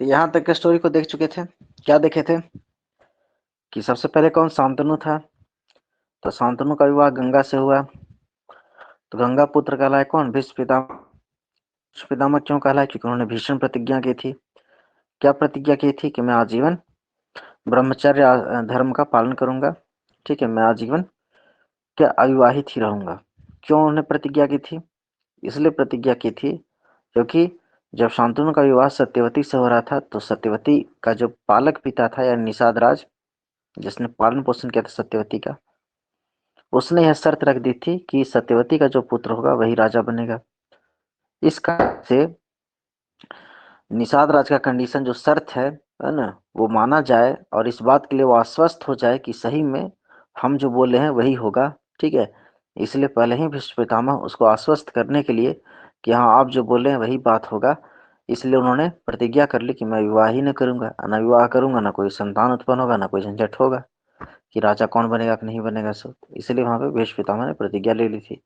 तो यहाँ तक के स्टोरी को देख चुके थे। क्या देखे थे कि सबसे पहले कौन शांतनु था। तो शांतनु का विवाह गंगा से हुआ। तो गंगा पुत्र कहलाए कौन? भीष्म पितामह। भीष्म पितामह क्यों कहलाए? क्योंकि उन्होंने भीषण प्रतिज्ञा की थी। क्या प्रतिज्ञा की थी? कि मैं आजीवन ब्रह्मचर्य धर्म का पालन करूंगा। ठीक है, मैं आजीवन क्या अविवाहित ही रहूंगा। क्यों उन्होंने प्रतिज्ञा की थी? इसलिए प्रतिज्ञा की थी क्योंकि जब शांतनु का विवाह सत्यवती से हो रहा था तो सत्यवती का जो पालक पिता था या निषाद राज, जिसने पालन पोषण किया था सत्यवती का, उसने यह शर्त रख दी थी कि सत्यवती का जो पुत्र होगा वही राजा बनेगा। इस कारण से निषाद राज का कंडीशन जो शर्त है ना, वो माना जाए और इस बात के लिए वो आश्वस्त हो जाए कि सही में हम जो बोले हैं वही होगा। ठीक है, इसलिए पहले ही भीष्म पितामह उसको आश्वस्त करने के लिए कि हाँ आप जो बोले हैं वही बात होगा, इसलिए उन्होंने प्रतिज्ञा कर ली कि मैं विवाह ही न करूंगा। न विवाह करूंगा, ना कोई संतान उत्पन्न होगा, ना कोई झंझट होगा कि राजा कौन बनेगा कि नहीं बनेगा सब। इसलिए वहां पे भीष्म पितामह ने प्रतिज्ञा ले ली थी।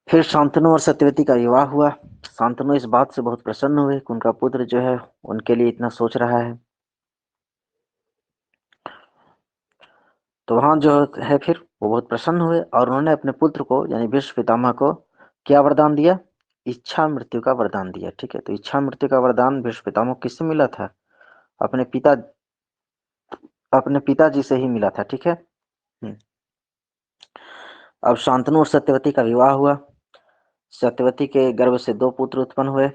फिर शांतनु और सत्यवती का विवाह हुआ। शांतनु इस बात से बहुत प्रसन्न हुए कि उनका पुत्र जो है उनके लिए इतना सोच रहा है। तो वहां जो है फिर वो बहुत प्रसन्न हुए और उन्होंने अपने पुत्र को यानी भीष्म पितामह को क्या वरदान दिया? इच्छा मृत्यु का वरदान दिया। ठीक है, तो इच्छा मृत्यु का वरदान भीष्म पितामह को किससे मिला था? अपने पिता अपने पिताजी से ही मिला था। ठीक है। अब शांतनु और सत्यवती का विवाह हुआ। सत्यवती के गर्भ से दो पुत्र उत्पन्न हुए।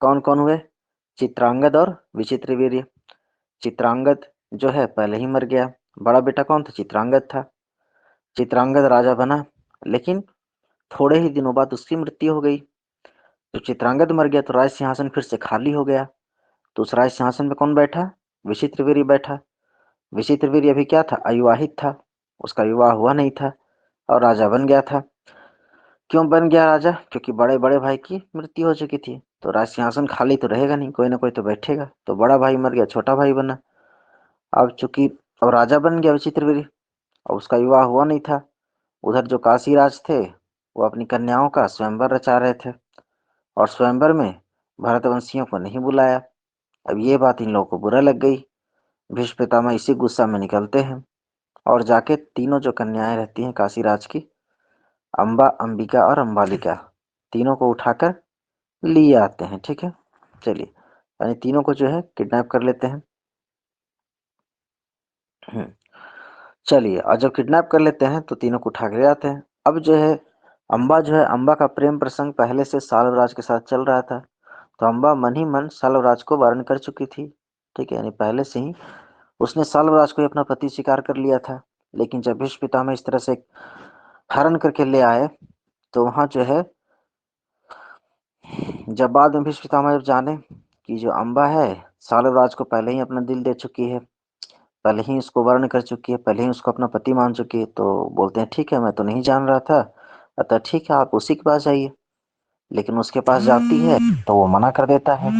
कौन कौन हुए? चित्रांगद और विचित्रवीर्य। चित्रांगद जो है पहले ही मर गया। बड़ा बेटा कौन था? चित्रांगद था। चित्रांगद राजा बना, लेकिन थोड़े ही दिनों बाद उसकी मृत्यु हो गई। तो चित्रांगद मर गया तो राज सिंहासन फिर से खाली हो गया। तो उस राज सिंहासन पे कौन बैठा? विचित्रवीर्य बैठा। विचित्रवीर्य अभी क्या था? अविवाहित था, उसका विवाह हुआ नहीं था और राजा बन गया था। क्यों बन गया राजा? क्योंकि बड़े बड़े भाई की मृत्यु हो चुकी थी, तो राज सिंहासन खाली तो रहेगा नहीं, कोई ना कोई तो बैठेगा। तो बड़ा भाई मर गया, छोटा भाई बना। अब चूंकि अब राजा बन गया विचित्रवीर्य और उसका विवाह हुआ नहीं था। उधर जो काशीराज थे वो अपनी कन्याओं का स्वयंवर रचा रहे थे और स्वयंवर में भरतवंशियों को नहीं बुलाया। अब ये बात इन लोगों को बुरा लग गई। भीष्म पितामह इसी गुस्सा में निकलते हैं और जाके तीनों जो कन्याएं रहती हैं काशीराज की, अंबा, अंबिका और अंबालिका, तीनों को उठाकर लिए आते हैं। ठीक है, चलिए, यानी तीनों को जो है किडनैप कर लेते हैं। हम्म, चलिए, और जब किडनैप कर लेते हैं तो तीनों को उठा के ले आते हैं। अब जो है अंबा जो है, अंबा का प्रेम प्रसंग पहले से साल्वराज के साथ चल रहा था। तो अंबा मन ही मन साल्वराज को वारण कर चुकी थी। ठीक है, यानी पहले से ही उसने साल्वराज को ही अपना पति स्वीकार कर लिया था। लेकिन जब भीष्म पितामह इस तरह से हरण करके ले आए तो वहां जो है, जब बाद में भीष्म पितामह जब जाने कि जो अंबा है साल्वराज को पहले ही अपना दिल दे चुकी है, पहले ही उसको वर्ण कर चुकी है, पहले ही उसको अपना पति मान चुकी है, तो बोलते हैं ठीक है, मैं तो नहीं जान रहा था, अतः ठीक है आप उसी के पास जाइए। लेकिन उसके पास जाती है तो वो मना कर देता है।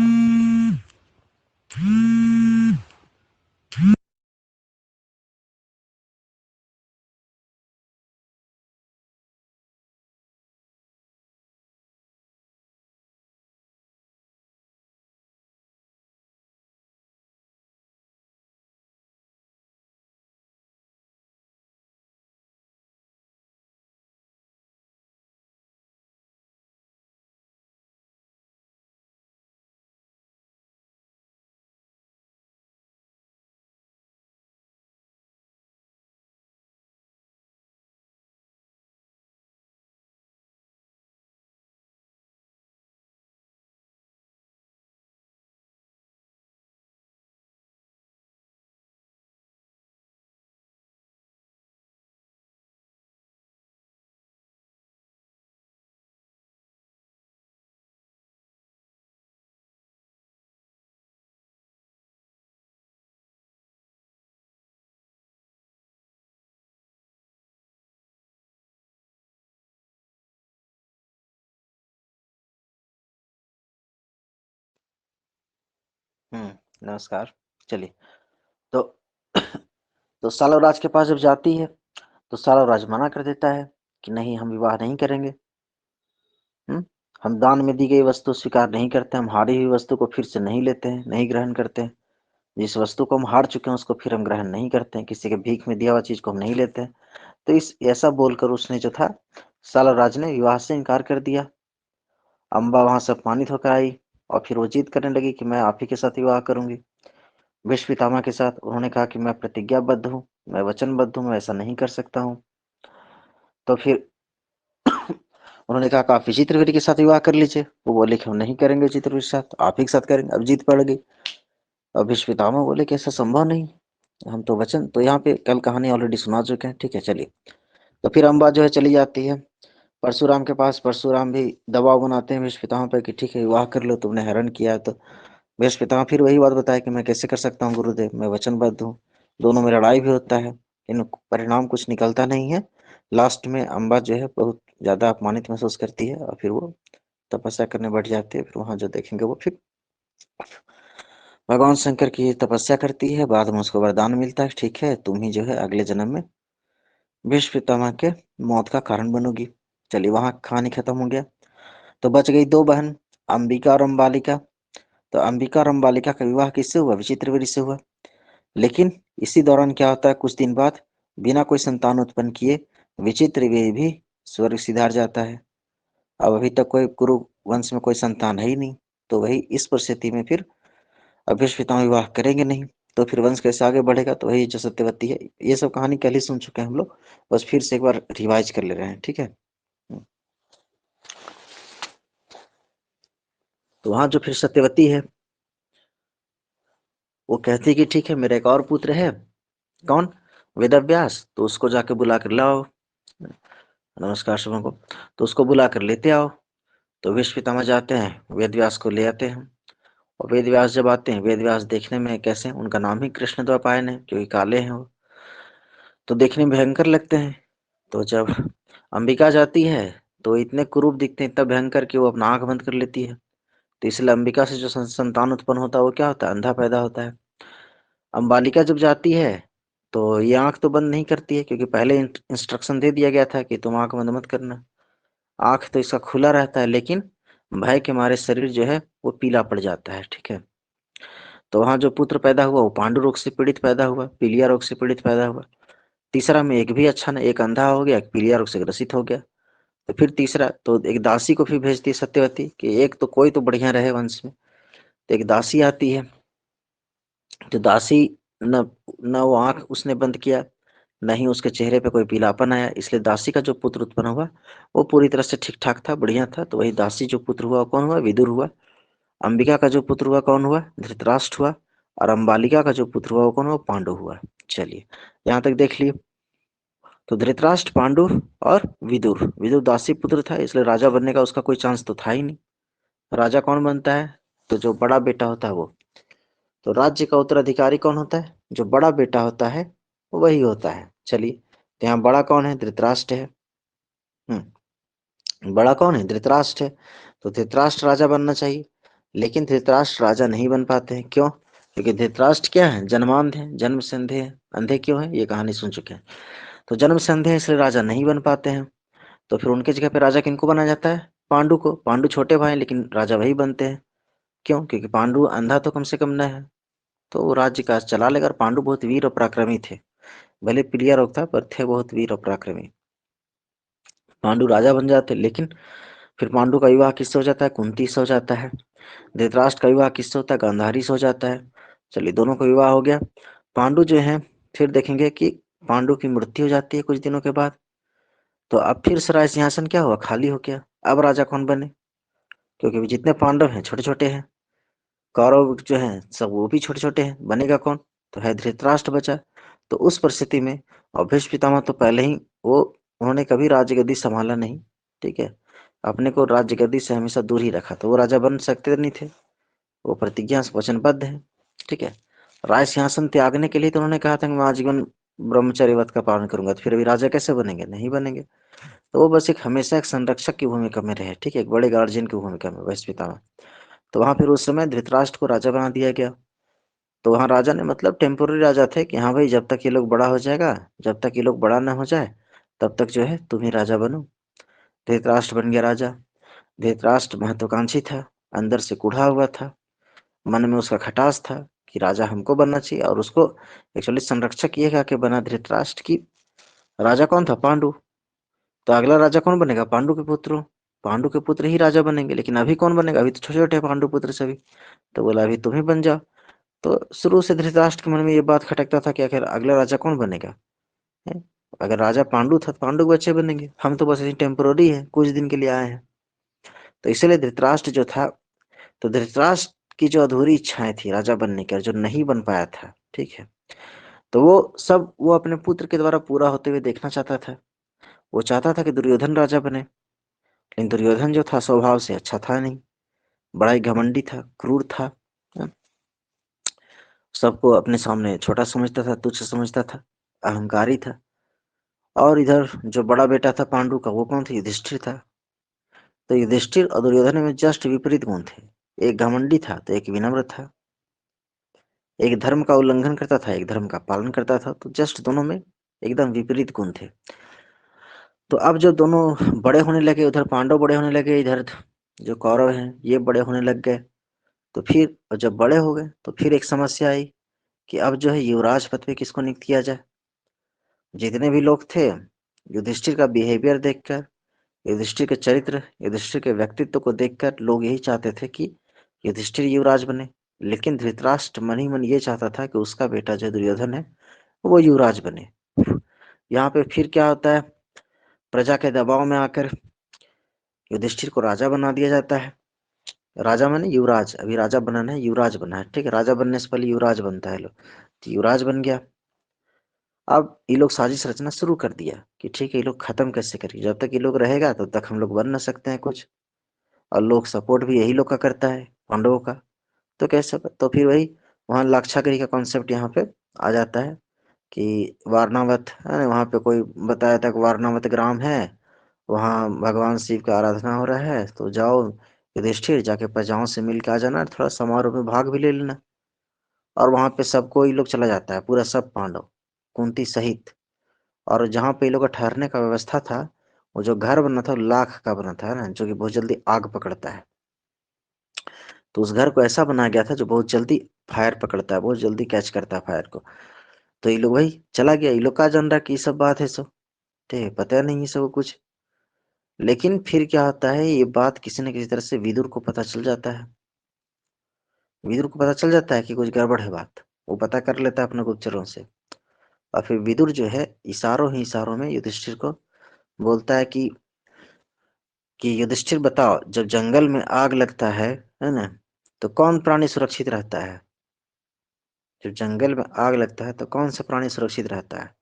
नमस्कार। चलिए, तो तो साल्वराज के पास जब जाती है तो साल्वराज मना कर देता है कि नहीं, हम विवाह नहीं करेंगे। हम्म हम दान में दी गई वस्तु स्वीकार नहीं करते, हम हारी हुई वस्तु को फिर से नहीं लेते हैं, नहीं ग्रहण करते हैं। जिस वस्तु को हम हार चुके हैं उसको फिर हम ग्रहण नहीं करते हैं, किसी के भीख में दिया हुआ चीज को हम नहीं लेते हैं। तो इस ऐसा बोलकर उसने जो था सालराज ने विवाह से इनकार कर दिया। अम्बा वहां से अपमानित होकर आई और फिर वो जिद करने लगी कि मैं आप ही के साथ विवाह करूंगी, भीष्म पितामह के साथ। उन्होंने कहा कि मैं प्रतिज्ञाबद्ध हूँ, मैं वचनबद्ध हूँ, मैं ऐसा नहीं कर सकता हूँ। तो फिर उन्होंने कहा कि आप विचित्रवीर्य के साथ विवाह कर लीजिए। वो बोले कि हम नहीं करेंगे विचित्रवीर्य के साथ, आप ही के साथ करेंगे। अब जीत पड़ गई। अब भीष्म पितामह बोले कि ऐसा संभव नहीं, हम तो वचन, तो यहाँ पे कल कहानी ऑलरेडी सुना चुके हैं, ठीक है चलिए। तो फिर अम्बा जो है चली जाती है परशुराम के पास। परशुराम भी दबाव बनाते हैं भीष्म पितामह पर कि ठीक है विवाह कर लो, तुमने हरण किया है तो। भीष्म पितामह फिर वही बात बताया कि मैं कैसे कर सकता हूँ गुरुदेव, मैं वचनबद्ध हूँ। दोनों में लड़ाई भी होता है, इन परिणाम कुछ निकलता नहीं है। लास्ट में अम्बा जो है बहुत ज्यादा अपमानित महसूस करती है और फिर वो तपस्या करने बैठ जाती है। फिर वहां जो देखेंगे वो फिर भगवान शंकर की तपस्या करती है, बाद में उसको वरदान मिलता है, ठीक है तुम ही जो है अगले जन्म में भीष्म पितामह के मौत का कारण बनोगी। चलिए वहां कहानी खत्म हो गया। तो बच गई दो बहन, अंबिका और अम्बालिका। तो अंबिका और अम्बालिका का विवाह किससे हुआ? विचित्रवीर्य से हुआ। लेकिन इसी दौरान क्या होता है, कुछ दिन बाद बिना कोई संतान उत्पन्न किए विचित्रवीर्य भी स्वर्ग सिधार जाता है। अब अभी तक कोई कुरु वंश में कोई संतान है ही नहीं। तो वही इस परिस्थिति में फिर भीष्म पितामह विवाह करेंगे नहीं, तो फिर वंश कैसे आगे बढ़ेगा? तो वही जो सत्यवती है, ये सब कहानी कल ही सुन चुके हैं हम लोग, बस फिर से एक बार रिवाइज कर ले रहे हैं, ठीक है। तो वहां जो फिर सत्यवती है वो कहती है कि ठीक है मेरा एक और पुत्र है, कौन? वेदव्यास। तो उसको जाके बुला कर लाओ, नमस्कार शुभम को। तो उसको बुला कर लेते आओ। तो भीष्म पितामह जाते हैं, वेदव्यास को ले आते हैं। और वेदव्यास जब आते हैं, वेदव्यास देखने में कैसे हैं? उनका नाम ही कृष्ण द्वैपायन है, क्योंकि काले हैं वो, तो देखने में भयंकर लगते हैं। तो जब अंबिका जाती है तो इतने कुरूप दिखते हैं, इतना भयंकर कि वो अपना आंख बंद कर लेती है। तो इसलिए अंबिका से जो संतान उत्पन्न होता है वो क्या होता है? अंधा पैदा होता है। अंबालिका जब जाती है तो ये आंख तो बंद नहीं करती है, क्योंकि पहले इंस्ट्रक्शन दे दिया गया था कि तुम आंख बंद मत करना। आंख तो इसका खुला रहता है, लेकिन भय के मारे शरीर जो है वो पीला पड़ जाता है, ठीक है। तो वहां जो पुत्र पैदा हुआ वो पांडु रोग से पीड़ित पैदा हुआ, पीलिया रोग से पीड़ित पैदा हुआ। तीसरा में एक भी अच्छा नहीं, एक अंधा हो गया, एक पीलिया रोग से ग्रसित हो गया। तो फिर तीसरा तो एक दासी को फिर भेजती है सत्यवती कि एक तो कोई तो बढ़िया रहे वंश में। तो एक दासी आती है। तो दासी न न वो आंख उसने बंद किया, न ही उसके चेहरे पे कोई पीलापन आया, इसलिए दासी का जो पुत्र उत्पन्न हुआ वो पूरी तरह से ठीक ठाक था, बढ़िया था। तो वही दासी जो पुत्र हुआ वो कौन हुआ? विदुर हुआ। अंबिका का जो पुत्र हुआ कौन हुआ? धृतराष्ट्र हुआ। और अंबालिका का जो पुत्र हुआ वो कौन हुआ? पांडु हुआ। चलिए यहाँ तक देख लिए। तो धृतराष्ट्र, पांडु और विदुर। विदुर दासी पुत्र था, इसलिए राजा बनने का उसका कोई चांस तो था ही नहीं। राजा कौन बनता है? तो जो बड़ा बेटा होता है वो। तो राज्य का उत्तराधिकारी कौन होता है? जो बड़ा बेटा होता है वही होता है। चलिए तो यहाँ बड़ा कौन है? धृतराष्ट्र है। बड़ा कौन है? धृतराष्ट्र है। तो धृतराष्ट्र राजा बनना चाहिए, लेकिन धृतराष्ट्र राजा नहीं बन पाते हैं, क्यों? क्योंकि धृतराष्ट्र क्या है? जन्मांध है, जन्म से अंधे हैं। अंधे क्यों है? ये कहानी सुन चुके हैं। तो जन्म से अंधे हैं, इसलिए राजा नहीं बन पाते हैं। तो फिर उनके जगह पे राजा किनको बनाया जाता है? पांडु को। पांडु छोटे भाई हैं, लेकिन राजा वही बनते हैं। क्यों? क्योंकि पांडु अंधा तो कम से कम न है, तो वो राज्य का चला लेगा। और पांडु बहुत वीर और पराक्रमी थे, भले प्रिय रोग था पर थे बहुत वीर और पराक्रमी। पांडु राजा बन जाते, लेकिन फिर पांडु का विवाह किससे हो जाता है? कुंती से हो जाता है। धृतराष्ट्र का विवाह किससे होता है? गांधारी से हो जाता है। चलिए दोनों का विवाह हो गया। पांडु जो है, फिर देखेंगे कि पांडु की मृत्यु हो जाती है कुछ दिनों के बाद। तो अब फिर से राज सिंहासन क्या हुआ? खाली हो गया। अब राजा कौन बने? क्योंकि जितने पांडव हैं छोटे छोटे हैं, कौरव जो हैं सब वो भी छोटे छोटे हैं, बनेगा कौन? तो है धृतराष्ट्र बचा। तो उस परिस्थिति में, और भीष्म पितामह तो पहले ही वो, उन्होंने कभी राज्य गद्दी संभाला नहीं, ठीक है, अपने को राज्य गद्दी से हमेशा दूर ही रखा, तो वो राजा बन सकते नहीं थे। वो प्रतिज्ञा से वचनबद्ध है, ठीक है। राज सिंहासन त्यागने के लिए तो उन्होंने कहा था कि मैं आजीवन ब्रह्मचर्य व्रत का पालन करूंगा, तो फिर अभी राजा कैसे बनेंगे? नहीं बनेंगे। तो वो बस एक हमेशा एक संरक्षक की भूमिका में रहे, ठीक है, एक बड़े गार्जियन की भूमिका में भीष्म पितामह। तो वहां फिर उस समय धृतराष्ट्र को राजा बना दिया गया। तो वहां राजा ने मतलब टेम्पोररी राजा थे कि हाँ भाई जब तक ये लोग बड़ा हो जाएगा, जब तक ये लोग बड़ा ना हो जाए तब तक जो है तुम ही राजा बनो। धृतराष्ट्र बन गया राजा। धृतराष्ट्र महत्वाकांक्षी था, अंदर से कूढ़ा हुआ था, मन में उसका खटास था कि राजा हमको बनना चाहिए, और उसको एक्चुअली संरक्षक ये कहा कि बना धृतराष्ट्र की राजा कौन था? पांडु। तो अगला राजा कौन बनेगा? पांडु के पुत्र। पांडु के पुत्र ही राजा बनेंगे, लेकिन अभी कौन बनेगा? अभी तो छोटे छोटे पांडु पुत्र सभी। तो बोला अभी तुम ही बन जाओ। तो शुरू से धृतराष्ट्र के मन में ये बात खटकता था कि आखिर अगला राजा कौन बनेगा है? अगर राजा पांडु था तो पांडु के बच्चे बनेंगे, हम तो बस टेम्पोररी है, कुछ दिन के लिए आए हैं। तो इसलिए धृतराष्ट्र जो था, तो धृतराष्ट्र की जो अधूरी इच्छाएं थी राजा बनने की, और जो नहीं बन पाया था, ठीक है, तो वो सब वो अपने पुत्र के द्वारा पूरा होते हुए देखना चाहता था। वो चाहता था कि दुर्योधन राजा बने, लेकिन दुर्योधन जो था स्वभाव से अच्छा था नहीं, बड़ा ही घमंडी था, क्रूर था, सबको अपने सामने छोटा समझता था, तुच्छ समझता था, अहंकारी था। और इधर जो बड़ा बेटा था पांडु का, वो कौन था? युधिष्ठिर था। तो युधिष्ठिर और दुर्योधन में जस्ट विपरीत गुण थे। एक घमंडी था तो एक विनम्र था, एक धर्म का उल्लंघन करता था, एक धर्म का पालन करता था। तो जस्ट दोनों में एकदम विपरीत गुण थे। तो अब जब दोनों बड़े होने लगे, उधर पांडव बड़े होने लगे, इधर जो कौरव हैं ये बड़े होने लग गए, तो फिर जब बड़े हो गए तो फिर एक समस्या आई कि अब जो है युवराज पद पे किसको नियुक्त किया जाए। जितने भी लोग थे, युधिष्ठिर का बिहेवियर देखकर, युधिष्ठिर के चरित्र, युधिष्ठिर के व्यक्तित्व को देखकर लोग यही चाहते थे कि युधिष्ठिर युवराज बने। लेकिन धृतराष्ट्र मन ही मन ये चाहता था कि उसका बेटा जो दुर्योधन है वो युवराज बने। यहाँ पे फिर क्या होता है, प्रजा के दबाव में आकर युधिष्ठिर को राजा बना दिया जाता है। राजा माने युवराज, अभी राजा बनना है, युवराज बना है, ठीक है, राजा बनने से पहले युवराज बनता है लोग, तो युवराज बन गया। अब ये लोग साजिश रचना शुरू कर दिया कि ठीक है ये लोग खत्म कैसे करेंगे, जब तक ये लोग रहेगा तब तक हम लोग बन ना सकते हैं कुछ, और लोग सपोर्ट भी यही लोग का करता है, पांडवों का। तो कैसे होगा? तो फिर वही वहाँ लाक्षागृह का कॉन्सेप्ट यहाँ पे आ जाता है कि वारनावत है ना, वहाँ पे कोई बताया था कि वारनावत ग्राम है, वहाँ भगवान शिव का आराधना हो रहा है, तो जाओ युधिष्ठिर जाके प्रजाओं से मिल के आ जाना, थोड़ा समारोह में भाग भी ले लेना। और वहाँ पे सबको ये लोग चला जाता है, पूरा सब पांडव, कुंती सहित। और जहाँ पे ये लोग का ठहरने का व्यवस्था था, वो जो घर बना था वो लाख का बना था ना, जो कि बहुत जल्दी आग पकड़ता है। तो उस घर को ऐसा बनाया गया था जो बहुत जल्दी फायर पकड़ता है, बहुत जल्दी कैच करता है फायर को। तो ये लोग वही चला गया, ये लोग का जान रहा कि ये सब बात है, सब ते पता नहीं है सब कुछ। लेकिन फिर क्या होता है, ये बात किसी न किसी तरह से विदुर को पता चल जाता है। विदुर को पता चल जाता है कि कुछ गड़बड़ है बात, वो पता कर लेता है अपने गुप्तचरों से। और फिर विदुर जो है इशारों ही इशारों में युधिष्ठिर को बोलता है कि युधिष्ठिर बताओ, जब जंगल में आग लगता है ना, तो कौन प्राणी सुरक्षित रहता है? जब जंगल में आग लगता है तो कौन सा प्राणी सुरक्षित रहता है?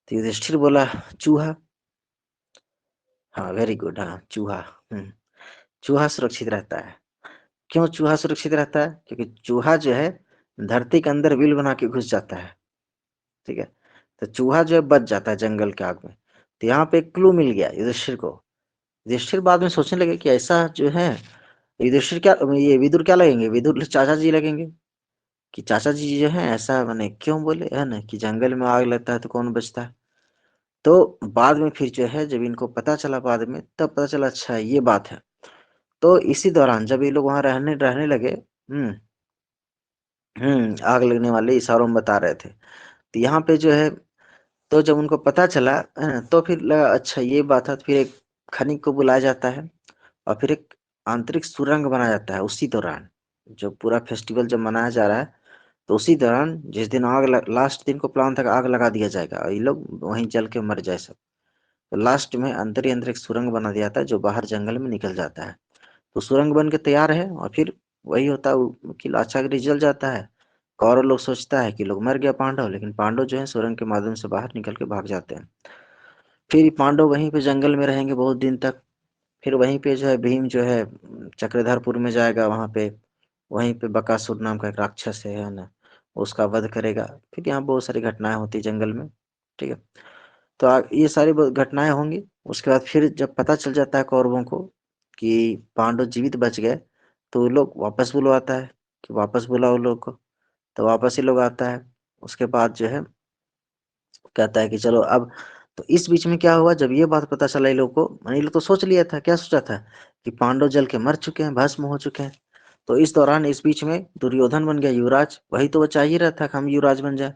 तो युधिष्ठिर बोला चूहा। हाँ वेरी गुड, हाँ चूहा। चूहा सुरक्षित रहता है। क्यों चूहा सुरक्षित रहता है? क्योंकि चूहा जो है धरती के अंदर बिल बना के घुस जाता है, ठीक है, तो चूहा जो है बच जाता है जंगल के आग में। तो यहाँ पे एक क्लू मिल गया युधिष्ठिर को। युधिष्ठिर बाद में सोचने लगे कि ऐसा जो है, युधिष्ठिर क्या, ये विदुर क्या लगेंगे? विदुर चाचा जी लगेंगे कि चाचा जी जो है ऐसा मैंने क्यों बोले है ना कि जंगल में आग लगता है तो कौन बचता है। तो बाद में फिर जो है जब इनको पता चला बाद में, तब पता चला अच्छा ये बात है। तो इसी दौरान जब ये लोग वहां रहने रहने लगे, आग लगने वाले इशारों में बता रहे थे, तो यहाँ पे जो है, तो जब उनको पता चला है ना, तो फिर लगा अच्छा ये बात है, तो फिर एक खनिक को बुलाया जाता है, और फिर एक आंतरिक सुरंग बनाया जाता है उसी दौरान। जब पूरा फेस्टिवल जब मनाया जा रहा है, तो उसी दौरान जिस दिन लास्ट दिन को प्लान था कि आग लगा दिया जाएगा और ये लोग वहीं जल के मर जाए सब, तो लास्ट में अंदर ही अंदर एक सुरंग बना दिया था जो बाहर जंगल में निकल जाता है। तो सुरंग बन के तैयार है, और फिर वही होता है कि लाचाग्नि जल जाता है। कौरव लोग सोचता है कि लोग मर गया पांडव, लेकिन पांडव जो है सुरंग के माध्यम से बाहर निकल के भाग जाते हैं। फिर पांडव वहीं पे जंगल में रहेंगे बहुत दिन तक। फिर वहीं पे जो है भीम जो है चक्रधरपुर में जाएगा, वहां पे वहीं पे बकासुर नाम का एक राक्षस है ना, उसका वध करेगा। फिर यहाँ बहुत सारी घटनाएं होती जंगल में, ठीक है। तो ये सारी घटनाएं होंगी। उसके बाद फिर जब पता चल जाता है कौरवों को कि पांडव जीवित बच गए, तो वो लोग वापस बुलवाता है कि वापस बुलाओ लोग को। तो वापस ही लोग आता है। उसके बाद जो है कहता है कि चलो अब तो इस बीच में क्या हुआ, जब ये बात पता चला इन लोग को, मैंने ये लोग तो सोच लिया था, क्या सोचा था कि पांडव जल के मर चुके हैं, भस्म हो चुके हैं। तो इस दौरान इस बीच में दुर्योधन बन गया युवराज, वही तो वो चाहिए रहा था कि हम युवराज बन जाए।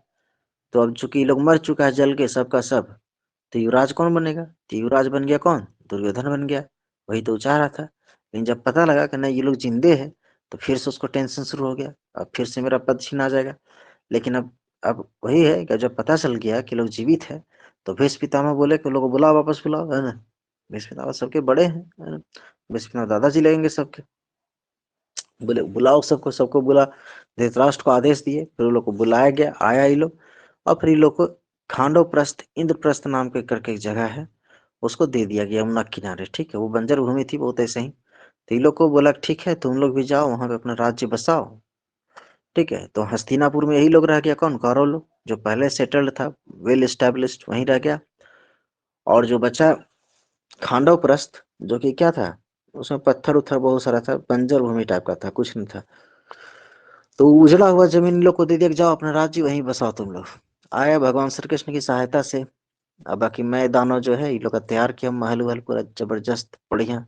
तो अब चूंकि ये लोग मर चुका है जल के सबका सब, तो युवराज कौन बनेगा, तो युवराज बन गया कौन, दुर्योधन बन गया। वही तो चाह रहा था। लेकिन जब पता लगा कि नहीं ये लोग जिंदे हैं, तो फिर से उसको टेंशन शुरू हो गया, अब फिर से मेरा पद छीना जाएगा। लेकिन अब वही है कि जब पता चल गया कि लोग जीवित है, तो भीष्म पितामह बोले कि लोगों को बुलाओ, वापस बुलाओ, है ना। भीष्म पितामह सबके बड़े हैं, है ना। भीष्म पितामह दादाजी लगेंगे सबके। बोले बुलाओ सबको, सबको बुला। धृतराष्ट्र को आदेश दिए, फिर उन लोग को बुलाया गया, आया ये लोग। और फिर इन लोग को खांडव प्रस्थ, इंद्रप्रस्थ नाम के करके एक जगह है, उसको दे दिया गया यमुना किनारे। ठीक है, वो बंजर भूमि थी बहुत ऐसे ही। तो इन लोग को बोला ठीक है तुम लोग भी जाओ वहां पे अपना राज्य बसाओ। ठीक है, तो हस्तिनापुर में यही लोग रह गया, कौन, कौरव लोग, जो पहले सेटल्ड था, वेल एस्टेब्लिश्ड, वहीं रह गया। और जो बचा खांडव प्रस्थ, जो कि क्या था, उसमें पत्थर उत्थर बहुत सारा था, बंजर भूमि टाइप का था, कुछ नहीं था। तो उजड़ा हुआ जमीन इन लोग को दे दिया कि जाओ अपना राज्य वहीं बसाओ तुम लोग। आया भगवान श्री कृष्ण की सहायता से। अब बाकी मैं दानव जो है इन लोग का तैयार किया महल वहल पूरा जबरदस्त बढ़िया।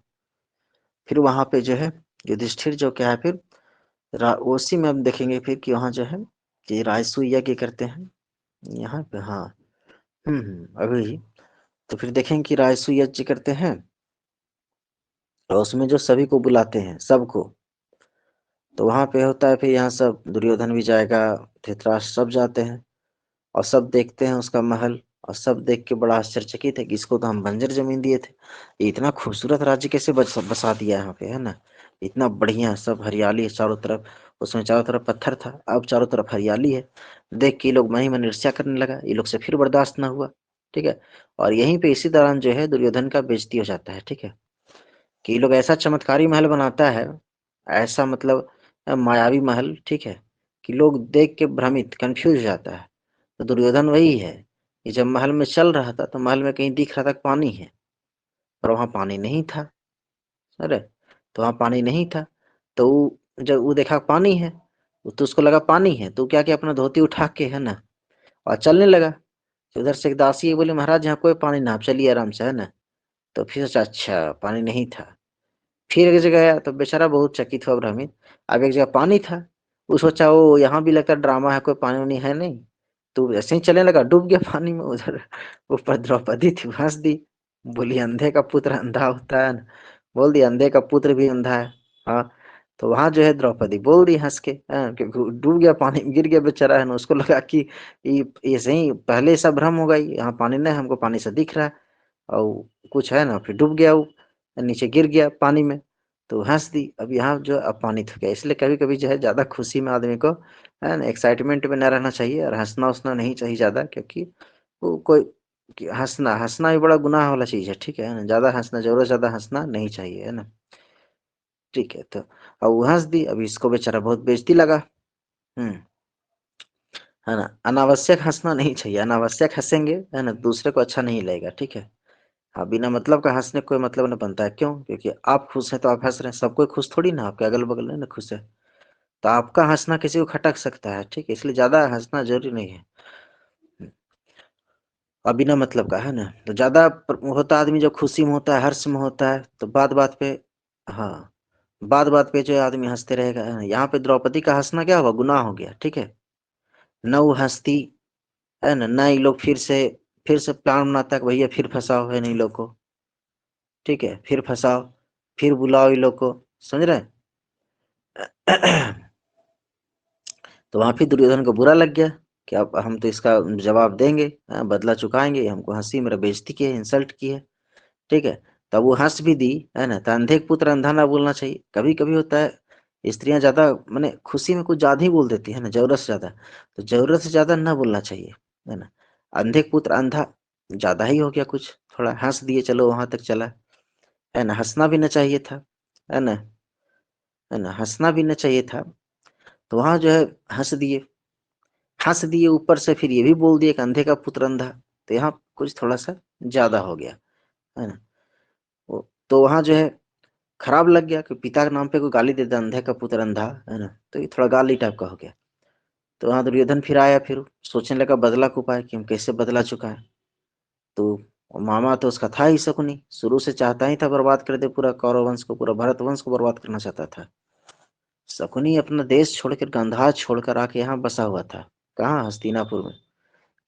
फिर वहां पे जो है युधिष्ठिर जो क्या है, फिर उसी में हम देखेंगे फिर कि वहां जो है कि राजसूय यज्ञ करते हैं यहाँ पे, हाँ। अभी तो फिर देखेंगे कि राजसूय यज्ञ करते हैं, और उसमें जो सभी को बुलाते हैं सबको। तो वहां पे होता है फिर यहाँ सब दुर्योधन भी जाएगा, धृतराष्ट्र सब जाते हैं, और सब देखते हैं उसका महल। और सब देख के बड़ा आश्चर्यचकित है कि इसको तो हम बंजर जमीन दिए थे, ये इतना खूबसूरत राज्य कैसे बसा दिया यहाँ पे, है ना। इतना बढ़िया सब हरियाली है चारों तरफ, उसमें चारों तरफ पत्थर था, अब चारों तरफ हरियाली है। देख के ये लोग मन ही मन ईर्ष्या करने लगा, ये लोग से फिर बर्दाश्त ना हुआ। ठीक है, और यहीं पे इसी दौरान जो है दुर्योधन का बेइज्जती हो जाता है। ठीक है, कि ये लोग ऐसा चमत्कारी महल बनाता है, ऐसा मतलब मायावी महल, ठीक है, कि लोग देख के भ्रमित कंफ्यूज हो जाता है। तो दुर्योधन वही है कि जब महल में चल रहा था तो महल में कहीं दिख रहा था पानी है, पर वहां पानी नहीं था। अरे, तो वहां पानी नहीं था। तो जब वो देखा पानी है, तो उसको लगा पानी है, तो क्या किया, अपना धोती उठा के, है ना, और चलने लगा। तो उधर से एक दासी बोली महाराज यहाँ कोई पानी ना, आप चलिए आराम से, है ना। तो फिर सोचा अच्छा पानी नहीं था। फिर एक जगह गया तो बेचारा बहुत चकित हुआ भ्रमित, अब एक जगह पानी था। वो सोचा वो यहाँ भी लगता ड्रामा है, कोई पानी वानी है नहीं। तो ऐसे ही चलने लगा, डूब गया पानी में उधर। ऊपर द्रौपदी थी, हंस दी, बोली अंधे का पुत्र अंधा होता है ना। बोल दिया अंधे का पुत्र भी अंधा है। हाँ, तो वहां जो है द्रौपदी बोल रही हंस के, हाँ, कि डूब गया पानी में, गिर गया बेचारा, है ना। उसको लगा कि ये सही पहले सब भ्रम हो गई, यहाँ पानी नहीं, हमको पानी से दिख रहा है, और कुछ है ना, फिर डूब गया वो, नीचे गिर गया पानी में। तो हंस दी, अब यहाँ जो अपमानित हो गया। इसलिए कभी कभी जो है ज्यादा खुशी में आदमी को, है ना, एक्साइटमेंट में न रहना चाहिए, और हंसना उतना नहीं चाहिए ज्यादा, क्योंकि वो कोई हंसना हंसना भी बड़ा गुनाह वाला चीज है। ठीक है ना, ज्यादा हंसना, जरूरत से ज्यादा हंसना नहीं चाहिए, है ना। ठीक है, तो अब वो हंस दी, अब इसको बेचारा बहुत बेइज्जती लगा। हम्म, है ना, अनावश्यक हंसना नहीं चाहिए, अनावश्यक हंसेंगे, है ना, दूसरे को अच्छा नहीं लगेगा। ठीक है, हाँ, बिना मतलब का हंसने का कोई मतलब नहीं बनता है, क्यों, क्योंकि आप खुश हैं तो आप हंस रहे हैं, सब कोई खुश थोड़ी ना, आपके अगल बगल नहीं ना खुश है। तो आपका हंसना किसी को खटक सकता है, ठीक है, इसलिए ज्यादा हंसना जरूरी नहीं है। और बिना मतलब का, है ना, तो ज्यादा होता आदमी जो खुशी में होता है, हर्ष में होता है, तो बात बात पे, हाँ, बात बात पे जो आदमी हंसते रहेगा, है ना। यहाँ पे द्रौपदी का हंसना क्या हुआ, गुनाह हो गया। ठीक है, न वो हंसती, है ना, न ये लोग फिर से प्लान बनाता है कि भैया फिर फंसाओ है नहीं लोग को। ठीक है, फिर फंसाओ, फिर बुलाओ ये लोग को, समझ रहे हैं। तो वहां फिर दुर्योधन को बुरा लग गया कि अब हम तो इसका जवाब देंगे, हाँ, बदला चुकाएंगे, ये हमको हंसी मेरा बेइज्जती की है, इंसल्ट की है। ठीक है, तब वो हंस भी दी, है ना। तो अंधे का पुत्र अंधा ना बोलना चाहिए, कभी कभी होता है स्त्रियां ज्यादा माने खुशी में कुछ ज्यादा ही बोल देती है ना, जरूरत से ज्यादा, तो जरूरत से ज्यादा ना बोलना चाहिए, है ना। अंधे का पुत्र अंधा ज्यादा ही हो गया, कुछ थोड़ा हंस दिए, चलो वहां तक चला, है ना। हंसना भी ना चाहिए था, है ना, है ना, हंसना भी ना चाहिए था। तो वहां जो है हंस दिए, हंस दिए ऊपर से फिर ये भी बोल दिए कि अंधे का पुत्र अंधा। तो यहाँ कुछ थोड़ा सा ज्यादा हो गया, है ना। तो वहां जो है खराब लग गया कि पिता के नाम पे कोई गाली देता, अंधे का पुत्र अंधा, है ना, तो ये थोड़ा गाली टाइप का हो गया। तो वहां दुर्योधन फिर आया, फिर सोचने लगा बदला का उपाय कि हम कैसे बदला चुका है। तो मामा तो उसका था ही शकुनी, शुरू से चाहता ही था बर्बाद कर दे पूरा कौरव वंश को, पूरा भरत वंश को बर्बाद करना चाहता था। शकुनी अपना देश छोड़कर, गांधार छोड़कर आके यहाँ बसा हुआ था। कहाँ? हस्तिनापुर में।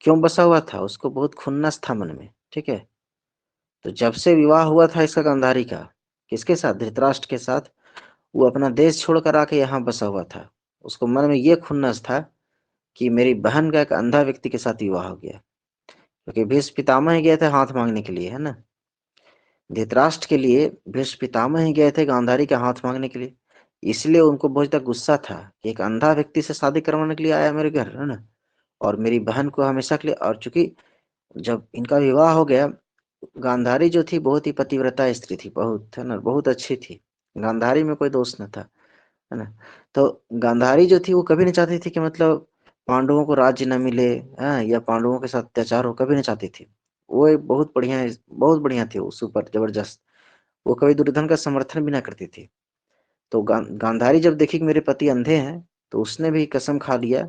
क्यों बसा हुआ था? उसको बहुत खुन्नस था मन में, ठीक है। तो जब से विवाह हुआ था इसका गांधारी का, किसके साथ? धृतराष्ट्र के साथ। वो अपना देश छोड़कर आके यहाँ बसा हुआ था। उसको मन में ये खुन्नस था कि मेरी बहन का एक अंधा व्यक्ति के साथ विवाह हो गया, क्योंकि भीष्म पितामह ही गए थे हाथ मांगने के लिए, है ना। धृतराष्ट्र के लिए भीष्म पितामह ही गए थे गांधारी का हाथ मांगने के लिए। इसलिए उनको बहुत ज्यादा गुस्सा था कि एक अंधा व्यक्ति से शादी करवाने के लिए आया मेरे घर, है ना, और मेरी बहन को हमेशा के लिए। और चूंकि जब इनका विवाह हो गया, गांधारी जो थी बहुत ही पतिव्रता स्त्री थी, बहुत, है ना, बहुत अच्छी थी। गांधारी में कोई दोष न था, है ना। तो गांधारी जो थी वो कभी नहीं चाहती थी कि मतलब पांडवों को राज्य न मिले, हाँ, या पांडवों के साथ अत्याचार हो, कभी नहीं चाहती थी। वो एक बहुत बढ़िया थी, वो सुपर जबरदस्त। वो कभी दुर्योधन का समर्थन भी ना करती थी। तो गांधारी जब देखी कि मेरे पति अंधे हैं, तो उसने भी कसम खा लिया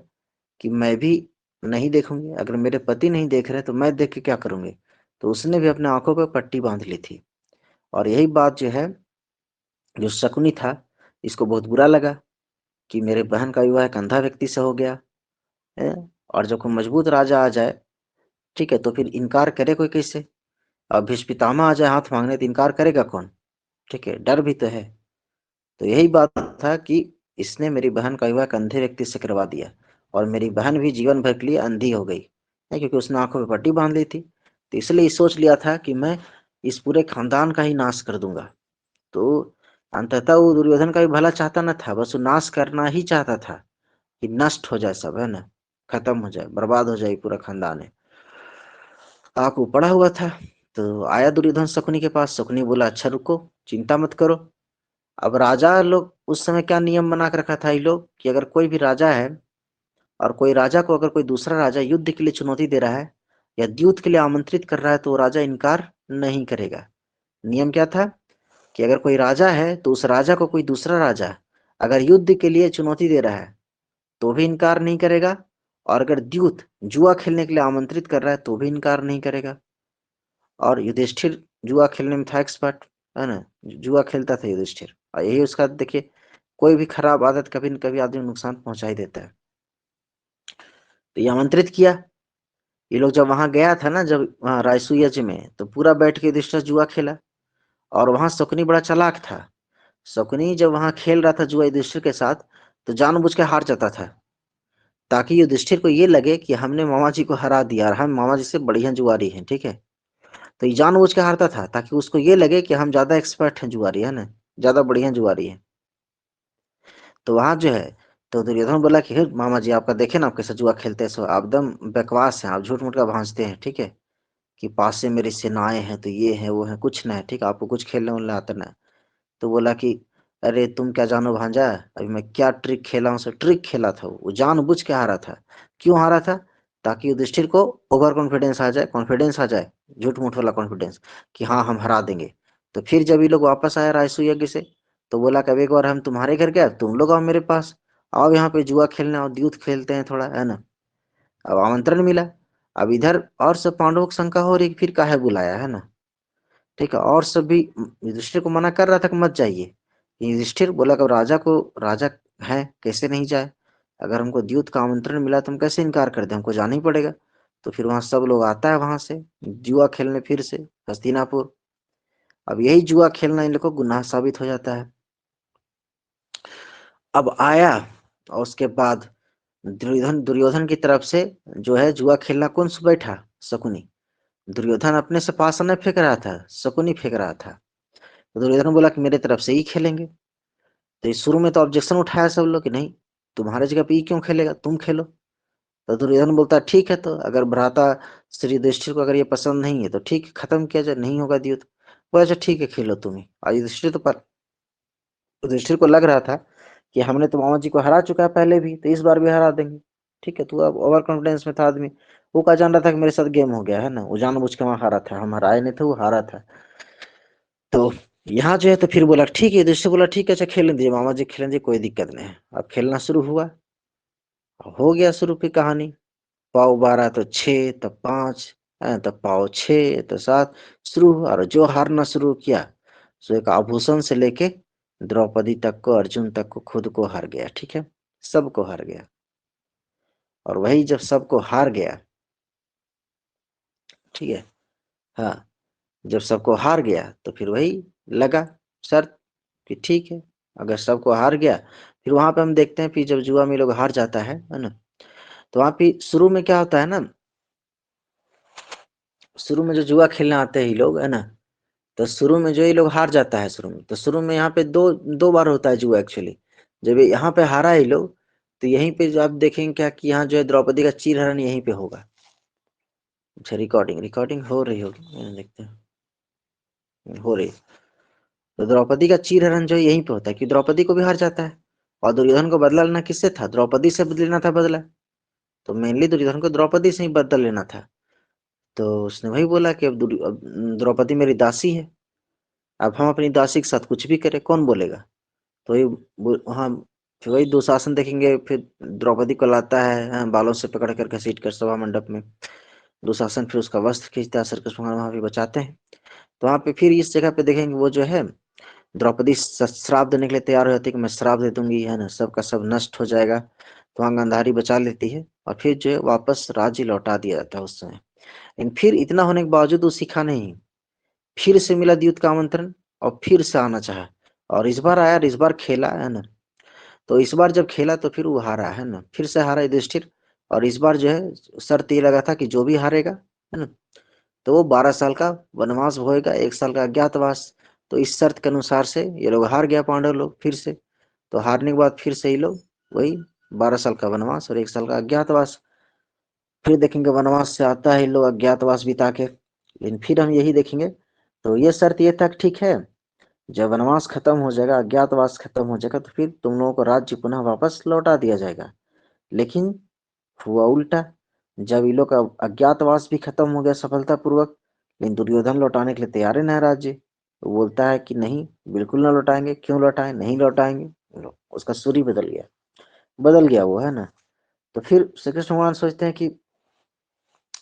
कि मैं भी नहीं देखूंगी। अगर मेरे पति नहीं देख रहे तो मैं देख के क्या करूंगी। तो उसने भी अपने आंखों पर पट्टी बांध ली थी। और यही बात जो है, जो शकुनी था, इसको बहुत बुरा लगा कि मेरे बहन का विवाह एक अंधा व्यक्ति से हो गया है। और जब कोई मजबूत राजा आ जाए, ठीक है, तो फिर इनकार करे कोई कैसे? अब भीष्म पितामह आ जाए हाथ मांगने तो इनकार करेगा कौन? ठीक है, डर भी तो है। तो यही बात था कि इसने मेरी बहन का विवाह एक अंधे व्यक्ति से करवा दिया, और मेरी बहन भी जीवन भर के लिए अंधी हो गई है, क्योंकि उसने आंखों में पट्टी बांध ली थी। तो इसलिए सोच लिया था कि मैं इस पूरे खानदान का ही नाश कर दूंगा। तो अंततः वो दुर्योधन का भी भला चाहता न था, बस वो नाश करना ही चाहता था कि नष्ट हो जाए सब, है ना, खत्म हो जाए, बर्बाद हो जाए पूरा खानदान है। आग वो पड़ा हुआ था। तो आया दुर्योधन शकुनी के पास। शकुनी बोला, अच्छा रुको, चिंता मत करो। अब राजा लोग उस समय क्या नियम बना कर रखा था ये लोग, कि अगर कोई भी राजा है, और कोई राजा को अगर कोई दूसरा राजा युद्ध के लिए चुनौती दे रहा है या द्यूत के लिए आमंत्रित कर रहा है, तो वो राजा इनकार नहीं करेगा। नियम क्या था कि अगर कोई राजा है तो उस राजा को कोई दूसरा राजा अगर युद्ध के लिए चुनौती दे रहा है तो भी इनकार नहीं करेगा, और अगर द्यूत जुआ खेलने के लिए आमंत्रित कर रहा है तो भी इनकार नहीं करेगा। और युधिष्ठिर जुआ खेलने में था एक्सपर्ट, है ना, जुआ खेलता था युधिष्ठिर। और यही उसका, देखिए, कोई भी खराब आदत कभी न कभी आदमी को नुकसान पहुंचा ही देता है। तो ये आमंत्रित किया। ये लोग जब वहां गया था ना, जब वहां रायसू यज्ञ में, तो पूरा बैठ के युधिष्ठिर जुआ खेला। और वहां शकुनी बड़ा चालाक था। शकुनी जब वहां खेल रहा था जुआ युधिष्ठिर के साथ, तो जानबूझ के हार जाता था, ताकि युधिष्ठिर को ये लगे कि हमने मामा जी को हरा दिया और हम मामा जी से बढ़िया जुआरी हैं, ठीक है। तो ये जानबूझ के हारता था ताकि उसको ये लगे कि हम ज्यादा एक्सपर्ट हैं जुआरी, है ना, ज्यादा बढ़िया जुआरी है। तो वहां जो है, तो दुर्योधन बोला कि हे मामा जी, आपका देखे ना आप कैसे जुआ खेलते हैं, सो आप एकदम बकवास हैं, आप झूठ मूठ का भांजते हैं, ठीक है, कि पास से मेरी सेनाएं हैं तो ये है वो है, कुछ ना है, ठीक है, आपको कुछ खेलने उलने आता ना है। तो बोला कि अरे तुम क्या जानो भांजा, अभी मैं क्या ट्रिक खेला हूँ, सो ट्रिक खेला था, वो जानबूझ के हारा था। क्यों हारा था? ताकि युधिष्ठिर को ओवर कॉन्फिडेंस आ जाए, कॉन्फिडेंस आ जाए, झूठ मूठ वाला कॉन्फिडेंस, कि हाँ हम हरा देंगे। तो फिर जब ये लोग वापस आए रायसू यज्ञ से, तो बोला कभी एक बार हम तुम्हारे घर गए, तुम लोग आओ मेरे पास, आओ यहाँ पे जुआ खेलने, और द्यूत खेलते हैं थोड़ा, है ना। अब आमंत्रण मिला। अब इधर और सब पांडवों की शंका हो रही कि फिर काहे बुलाया, है ना, ठीक है। और सब भी युधिष्ठिर को मना कर रहा था कि मत जाइए। युधिष्ठिर बोला कि राजा है, कैसे नहीं जाए। अगर हमको द्यूत का आमंत्रण मिला तो हम कैसे इनकार कर दें, हमको जाना ही पड़ेगा। तो फिर वहां सब लोग आता है वहां से जुआ खेलने फिर से हस्तिनापुर। अब यही जुआ खेलना इन लोग को गुनाह साबित हो जाता है। अब आया, और उसके बाद दुर्योधन दुर्योधन की तरफ से जो है जुआ खेलना कौन सा बैठा? शकुनी। दुर्योधन अपने से पास नहीं फेंक रहा था, शकुनी फेंक रहा था। तो दुर्योधन बोला कि मेरे तरफ से ही खेलेंगे। तो इस शुरू में तो ऑब्जेक्शन उठाया सब लोग कि नहीं, तुम्हारे जगह पे ये क्यों खेलेगा, तुम खेलो। तो दुर्योधन बोलता है ठीक है, तो अगर भ्राता श्री युधिष्ठिर को अगर ये पसंद नहीं है तो ठीक है, खत्म किया जाए, नहीं होगा द्यूत। वो अच्छा ठीक है, खेलो तुम ही। और युधिष्ठिर को लग रहा था कि हमने तो मामा जी को हरा चुका है पहले भी, तो इस बार भी हरा देंगे। ठीक है, तो अब ओवर कॉन्फिडेंस में था आदमी। वो क्या जान रहा था कि मेरे साथ गेम हो गया, है ना, वो जानबूझ के वहां हारा था, हम हराए नहीं थे, वो हारा था। तो यहाँ जो है, तो फिर बोला ठीक है, युधिष्ठिर बोला ठीक है, अच्छा खेलने दीजिए मामा जी, खेलने दीजिए, कोई दिक्कत नहीं है। अब खेलना शुरू हुआ, हो गया शुरू की कहानी। पाव 12 तो 6 तो 5, तो पाव 6 तो 7 शुरू हुआ, और जो हारना शुरू किया सो एक आभूषण से लेके द्रौपदी तक को, अर्जुन तक को, खुद को हार गया। ठीक है, सबको हार गया। और वही जब सबको हार गया, ठीक है, हाँ, जब सबको हार गया तो फिर वही लगा शर्त कि ठीक है, अगर सबको हार गया, फिर वहां पे हम देखते हैं फिर जब जुआ में लोग हार जाता है ना, तो वहां पे शुरू में क्या होता है ना, शुरू में जो जुआ खेलने आते हैं ये लोग, है ना, तो शुरू में जो ये लोग हार जाता है शुरू में, तो शुरू में यहाँ पे दो दो बार होता है जुआ एक्चुअली। जब ये यहाँ पे हारा है ये लोग, तो यहीं पे जो आप देखेंगे क्या कि यहाँ जो है द्रौपदी का चीरहरण यहीं पे होगा। अच्छा, रिकॉर्डिंग रिकॉर्डिंग हो रही होगी, देखते हैं, हो रही। तो द्रौपदी का चीरहरण जो यहीं पे होता है कि द्रौपदी को भी हार जाता है, और दुर्योधन को बदला लेना किससे था, द्रौपदी से लेना था बदला। तो मेनली दुर्योधन को द्रौपदी से ही बदला लेना था। तो उसने वही बोला कि अब द्रौपदी मेरी दासी है, अब हम अपनी दासी के साथ कुछ भी करें, कौन बोलेगा। तो वही हाँ, फिर वही दुशासन देखेंगे, फिर द्रौपदी को लाता है, हाँ, बालों से पकड़ कर घसीट कर सभा मंडप में। दुशासन फिर उसका वस्त्र खींचता है, श्री कृष्ण भगवान वहां भी बचाते हैं। तो वहां पे फिर इस जगह पे देखेंगे वो जो है द्रौपदी श्राप देने के लिए तैयार हो जाती है कि मैं श्राप दे दूंगी, है ना, सबका सब नष्ट हो जाएगा। तो वहां गांधारी बचा लेती है, और फिर जो है वापस राज्य लौटा दिया जाता है उस समय। लेकिन फिर इतना होने के बावजूद वो सीखा नहीं, फिर से मिला युद्ध का आमंत्रण, और फिर से आना चाहा, और इस बार आया और इस बार खेला, है ना। तो इस बार जब खेला तो फिर वो हारा, है ना, फिर से हारा युधिष्ठिर। और इस बार जो है शर्त ये लगा था कि जो भी हारेगा, है ना, तो वो 12 साल का वनवास होएगा, 1 साल का अज्ञातवास। तो इस शर्त के अनुसार से ये लोग हार गया, पांडव लोग फिर से। तो हारने के बाद फिर से ये लोग वही 12 साल का वनवास और 1 साल का अज्ञातवास। फिर देखेंगे वनवास से आता है ये लोग अज्ञातवास बिता के, लेकिन फिर हम यही देखेंगे। तो ये शर्त ये तक ठीक है, जब वनवास खत्म हो जाएगा, अज्ञातवास खत्म हो जाएगा, तो फिर तुम लोगों को राज्य पुनः वापस लौटा दिया जाएगा। लेकिन हुआ उल्टा, जब ये लोग का अज्ञातवास भी खत्म हो गया सफलतापूर्वक, लेकिन दुर्योधन लौटाने के लिए तैयार है न राज्य। वो बोलता है कि नहीं, बिल्कुल ना लौटाएंगे, क्यों लौटाएं, नहीं लौटाएंगे। उसका सूर ही बदल गया वो, है ना। तो फिर श्री कृष्ण भगवान सोचते हैं कि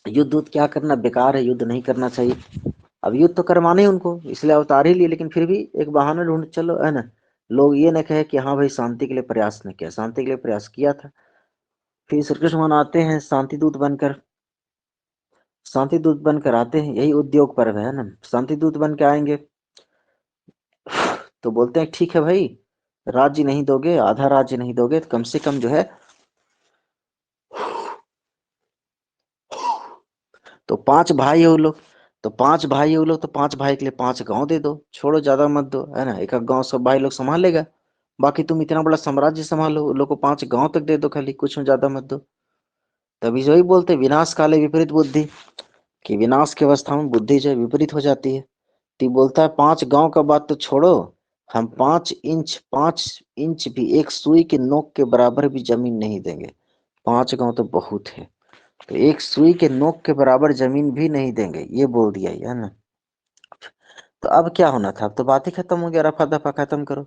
युद्ध उद्ध क्या करना, बेकार है, युद्ध नहीं करना चाहिए। अब युद्ध तो करवाने ही उनको, इसलिए अवतार ही लिए, लेकिन फिर भी एक बहाना ढूंढ चलो, है ना, लोग ये न कहे कि हाँ भाई शांति के लिए प्रयास न किया, शांति के लिए प्रयास किया था। फिर श्री कृष्ण भगवान आते हैं शांति दूत बनकर, शांति दूत बनकर आते हैं, यही उद्योग पर्व है ना, शांति दूत बन के आएंगे। तो बोलते हैं ठीक है भाई, राज्य नहीं दोगे, आधा राज्य नहीं दोगे, तो कम से कम जो है, तो 5 भाई हो लोग, तो 5 भाई हो लोग, तो 5 भाई के लिए 5 गांव दे दो, छोड़ो ज्यादा मत दो, है ना, एक एक गांव सब भाई लोग संभाल लेगा। बाकी तुम इतना बड़ा साम्राज्य संभालो, उन लोग को 5 गांव तक दे दो खाली, कुछ में ज्यादा मत दो। तभी जो ही बोलते विनाश काले विपरीत बुद्धि, कि विनाश की अवस्था में बुद्धि जो है विपरीत हो जाती है। तो ये बोलता है 5 गांव का बात तो छोड़ो, हम 5 इंच भी, एक सुई के नोक के बराबर भी जमीन नहीं देंगे। 5 गांव तो बहुत है, तो एक सुई के नोक के बराबर जमीन भी नहीं देंगे, ये बोल दिया, है ना। तो अब क्या होना था, अब तो बात ही खत्म हो गया, रफा दफा खत्म करो।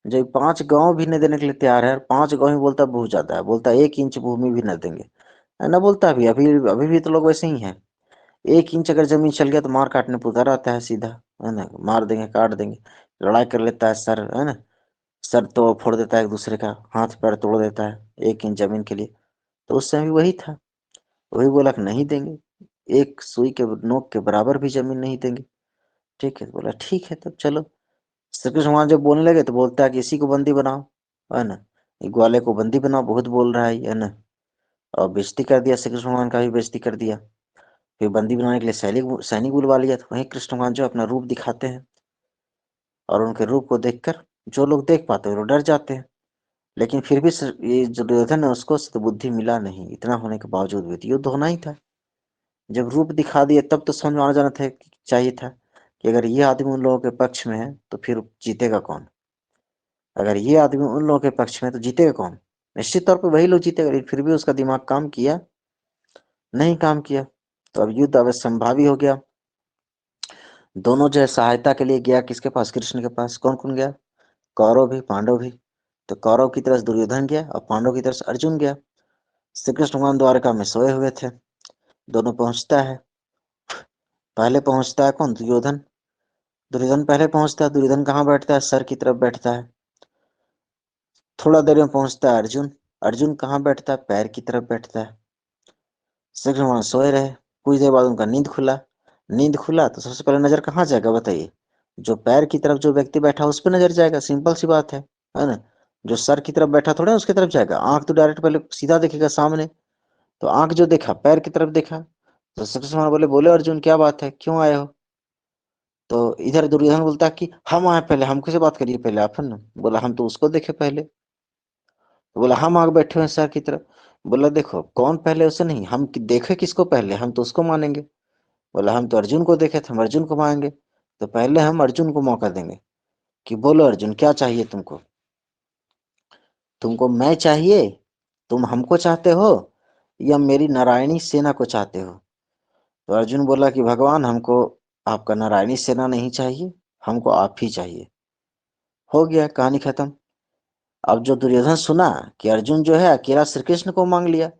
जब 5 गांव भी नहीं देने के लिए तैयार है, और 5 गांव ही बोलता बहुत ज्यादा है, बोलता 1 इंच भूमि भी न देंगे, है ना, बोलता अभी अभी अभी भी तो लोग वैसे ही हैं। 1 इंच अगर जमीन चल गया तो मार काटने को उतर आता है सीधा, है ना, मार देंगे, काट देंगे, लड़ाई कर लेता है सर, है ना, सर तो फोड़ देता है एक दूसरे का, हाथ पैर तोड़ देता है 1 इंच जमीन के लिए। तो उस समय भी वही था, वही बोला कि नहीं देंगे, एक सुई के नोक के बराबर भी जमीन नहीं देंगे। ठीक है, तो बोला ठीक है, तब चलो। श्री कृष्ण भगवान जब बोलने लगे तो बोलता है कि इसी को बंदी बनाओ, है ना, ये ग्वाले को बंदी बनाओ, बहुत बोल रहा है ना। और बेइज्जती कर दिया, श्री कृष्ण भगवान का भी बेइज्जती कर दिया। फिर बंदी बनाने के लिए सैनिक सैनिक बुलवा लिया, तो वहीं कृष्ण भगवान जो अपना रूप दिखाते हैं, और उनके रूप को देखकर जो लोग देख पाते हैं वो डर जाते हैं। लेकिन फिर भी ये जो दुर्योधन है उसको बुद्धि मिला नहीं, इतना होने के बावजूद भी तो युद्ध होना ही था। जब रूप दिखा दिए तब तो समझ में आ जाना था, चाहिए था कि अगर ये आदमी उन लोगों के पक्ष में है तो फिर जीतेगा कौन, अगर ये आदमी उन लोगों के पक्ष में है तो जीतेगा कौन। निश्चित तौर पर वही लोग जीतेगा, लेकिन फिर भी उसका दिमाग काम किया नहीं, काम किया। तो अब युद्ध अवश्यंभावी हो गया। दोनों जो है सहायता के लिए गया किसके पास, कृष्ण के पास। कौन कौन गया, कौरव भी पांडव भी। तो कौरव की तरफ दुर्योधन गया और पांडव की तरफ अर्जुन गया। श्री कृष्ण भगवान द्वारका में सोए हुए थे, दोनों पहुंचता है, पहले पहुंचता है कौन? दुर्योधन। दुर्योधन पहले पहुंचता है। दुर्योधन कहाँ बैठता है? सर की तरफ बैठता है। थोड़ा देर में पहुंचता है अर्जुन। अर्जुन कहाँ बैठता है? पैर की तरफ बैठता है। श्री कृष्ण वहां सोए रहे। कुछ देर बाद उनका नींद खुला। नींद खुला तो सबसे पहले नजर कहाँ जाएगा बताइए? जो पैर की तरफ जो व्यक्ति बैठा उस पर नजर जाएगा, सिंपल सी बात है ना? जो सर की तरफ बैठा थोड़ा उसकी तरफ जाएगा, आंख तो डायरेक्ट पहले सीधा देखेगा सामने। तो आंख जो देखा पैर की तरफ देखा। तो श्री कृष्ण बोले बोले अर्जुन क्या बात है, क्यों आए हो? तो इधर दुर्योधन बोलता है कि हम आए पहले, हमको से बात करिए पहले आप, है ना? बोला हम तो उसको देखे पहले। तो बोला हम आगे बैठे हुए हैं सर की तरफ। बोला देखो कौन पहले उसे नहीं, हम देखे किसको पहले, हम तो उसको मानेंगे। बोला हम तो अर्जुन को देखे थे, हम अर्जुन को मानेंगे। तो पहले हम अर्जुन को मौका देंगे कि बोलो अर्जुन क्या चाहिए तुमको? तुमको मैं चाहिए? तुम हमको चाहते हो या मेरी नारायणी सेना को चाहते हो? तो अर्जुन बोला कि भगवान हमको आपका नारायणी सेना नहीं चाहिए, हमको आप ही चाहिए। हो गया, कहानी खत्म। अब जो दुर्योधन सुना कि अर्जुन जो है अकेला श्री कृष्ण को मांग लिया,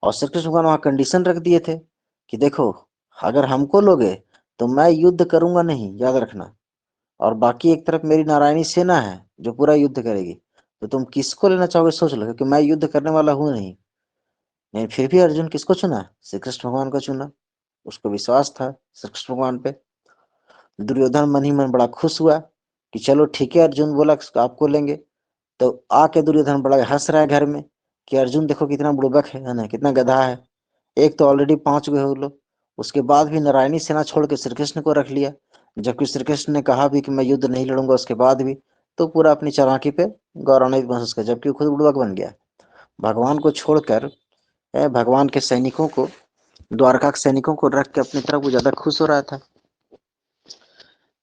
और श्री कृष्ण भगवान वहां कंडीशन रख दिए थे कि देखो अगर हमको लोगे तो मैं युद्ध करूंगा नहीं, याद रखना। और बाकी एक तरफ मेरी नारायणी सेना है जो पूरा युद्ध करेगी। तो तुम किसको लेना चाहोगे सोच लो, क्योंकि मैं युद्ध करने वाला हूं नहीं। नहीं, फिर भी अर्जुन किसको चुना? श्री कृष्ण भगवान को चुना। उसको विश्वास था श्री कृष्ण भगवान पे। दुर्योधन मन ही मन बड़ा खुश हुआ कि चलो ठीक है, अर्जुन बोला कि आपको लेंगे। तो आके दुर्योधन बड़ा हंस रहा है घर में कि अर्जुन देखो कितना बुड़बक है ना, कितना गधा है। एक तो ऑलरेडी 5 हुए हो लोग, उसके बाद भी नारायणी सेना छोड़ के श्री कृष्ण को रख लिया। जबकि श्री कृष्ण ने कहा भी कि मैं युद्ध नहीं लड़ूंगा, उसके बाद भी तो पूरा अपनी चालाकी पे गौरवान्वित महसूस कर, जबकि वो खुद बुड़बक बन गया। भगवान को छोड़कर भगवान के सैनिकों को, द्वारका के सैनिकों को रख के अपनी तरफ वो ज्यादा खुश हो रहा था।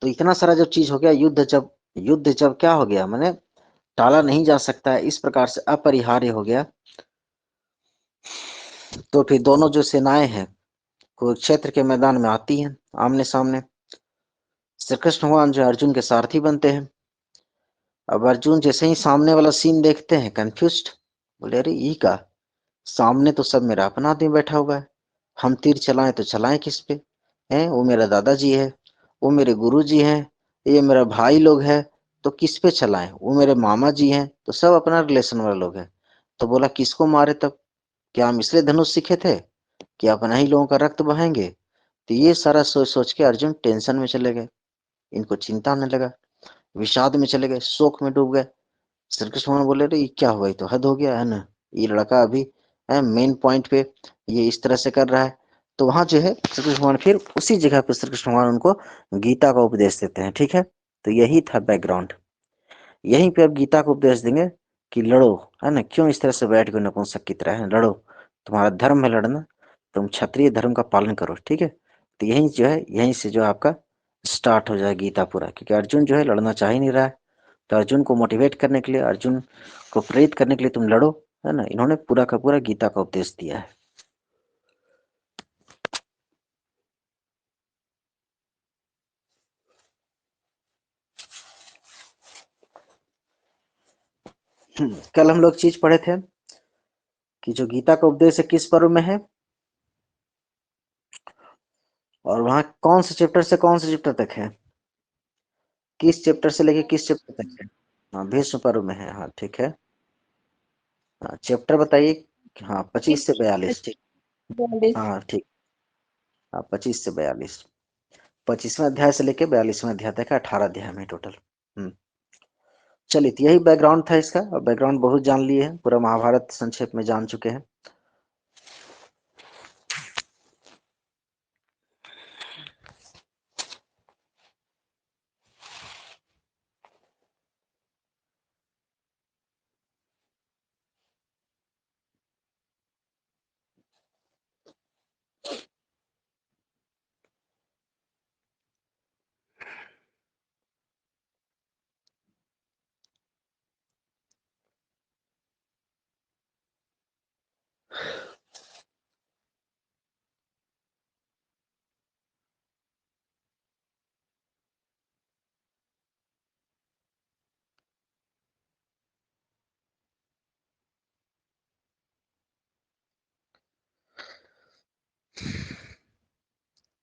तो इतना सारा जब चीज हो गया, युद्ध जब क्या हो गया मैंने टाला नहीं जा सकता है, इस प्रकार से अपरिहार्य हो गया। तो फिर दोनों जो सेनाएं हैं कुरुक्षेत्र के मैदान में आती हैं आमने सामने। श्री कृष्ण भगवान जो अर्जुन के सारथी बनते हैं। अब अर्जुन जैसे ही सामने वाला सीन देखते हैं कंफ्यूज्ड, बोले अरे ये का, सामने तो सब मेरा अपना आदमी बैठा हुआ है, हम तीर चलाएं तो चलाएं किस पे? है वो मेरा दादाजी है, वो मेरे गुरु जी हैं, ये मेरा भाई लोग है, तो किस पे चलाएं? वो मेरे मामा जी हैं, तो सब अपना रिलेशन वाले लोग हैं। तो बोला किसको मारे तब? क्या हम इसलिए धनुष सीखे थे कि अपना ही लोगों का रक्त बहाएंगे? तो ये सारा सोच सोच के अर्जुन टेंशन में चले गए। इनको चिंता आने लगा, विषाद में चले गए, शोक में डूब गए। श्री कृष्ण भगवान बोले रे ये क्या हुआ, ये तो हद हो गया है ना, ये लड़का अभी है मेन पॉइंट पे, ये इस तरह से कर रहा है। तो वहां जो है श्री कृष्ण भगवान फिर उसी जगह पे श्री कृष्ण भगवान उनको गीता का उपदेश देते हैं, ठीक है? तो यही था बैकग्राउंड। यहीं पे अब गीता को उपदेश देंगे कि लड़ो, है ना, क्यों इस तरह से बैठ के नपुंसक की तरह है, लड़ो, तुम्हारा धर्म है लड़ना, तुम क्षत्रिय धर्म का पालन करो, ठीक है? तो यही जो है, यहीं से जो है आपका स्टार्ट हो जाए गीता पूरा, क्योंकि अर्जुन जो है लड़ना चाह ही नहीं रहा है। तो अर्जुन को मोटिवेट करने के लिए, अर्जुन को प्रेरित करने के लिए तुम लड़ो, है ना, इन्होंने पूरा का पूरा गीता का उपदेश दिया है। कल हम लोग चीज पढ़े थे कि जो गीता का उपदेश है किस पर्व में है, और वहां कौन से चैप्टर से कौन से चैप्टर तक है, किस चैप्टर से लेके किस चैप्टर तक है? हाँ, भीष्म पर्व में है, हाँ ठीक है। हाँ चैप्टर बताइए। हाँ 25 से 42, ठीक। बयालीस। हाँ ठीक। हाँ 25 से 42, 25वें अध्याय से लेके 42वें अध्याय तक है, 18 अध्याय में टोटल। हम्म। चलिए तो यही बैकग्राउंड था इसका, और बैकग्राउंड बहुत जान लिए हैं, पूरा महाभारत संक्षेप में जान चुके हैं।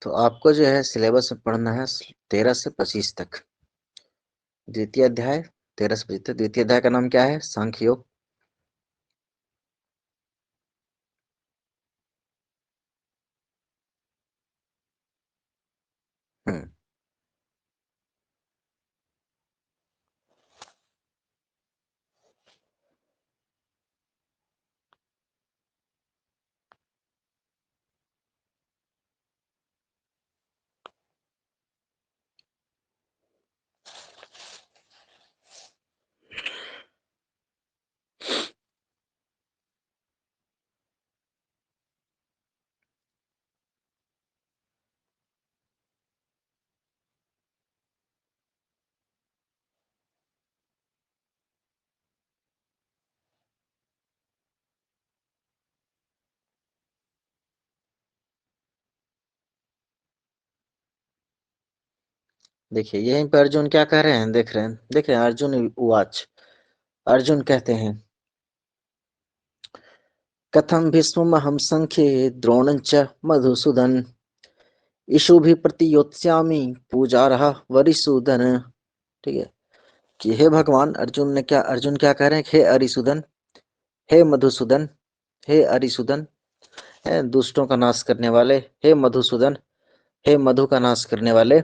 तो आपको जो है सिलेबस में पढ़ना है 13 से 25 तक। द्वितीय अध्याय 13 से 25 तक। द्वितीय अध्याय का नाम क्या है? सांख्य योग। हम्म देखिए यहीं पर अर्जुन क्या कह रहे हैं, देख रहे हैं, देख रहे हैं। अर्जुन उवाच, अर्जुन कहते हैं, कथम भीष्महं संख्ये द्रोणं च मधुसूदन इषुभिः प्रतियोत्स्यामि पूजारः वरिसूदन। ठीक है, कि हे भगवान, अर्जुन क्या कह रहे हैं? हे अरिसूदन, हे मधुसूदन, हे अरिसूदन, हे दुष्टों का नाश करने वाले, हे मधुसूदन, हे मधु का नाश करने वाले,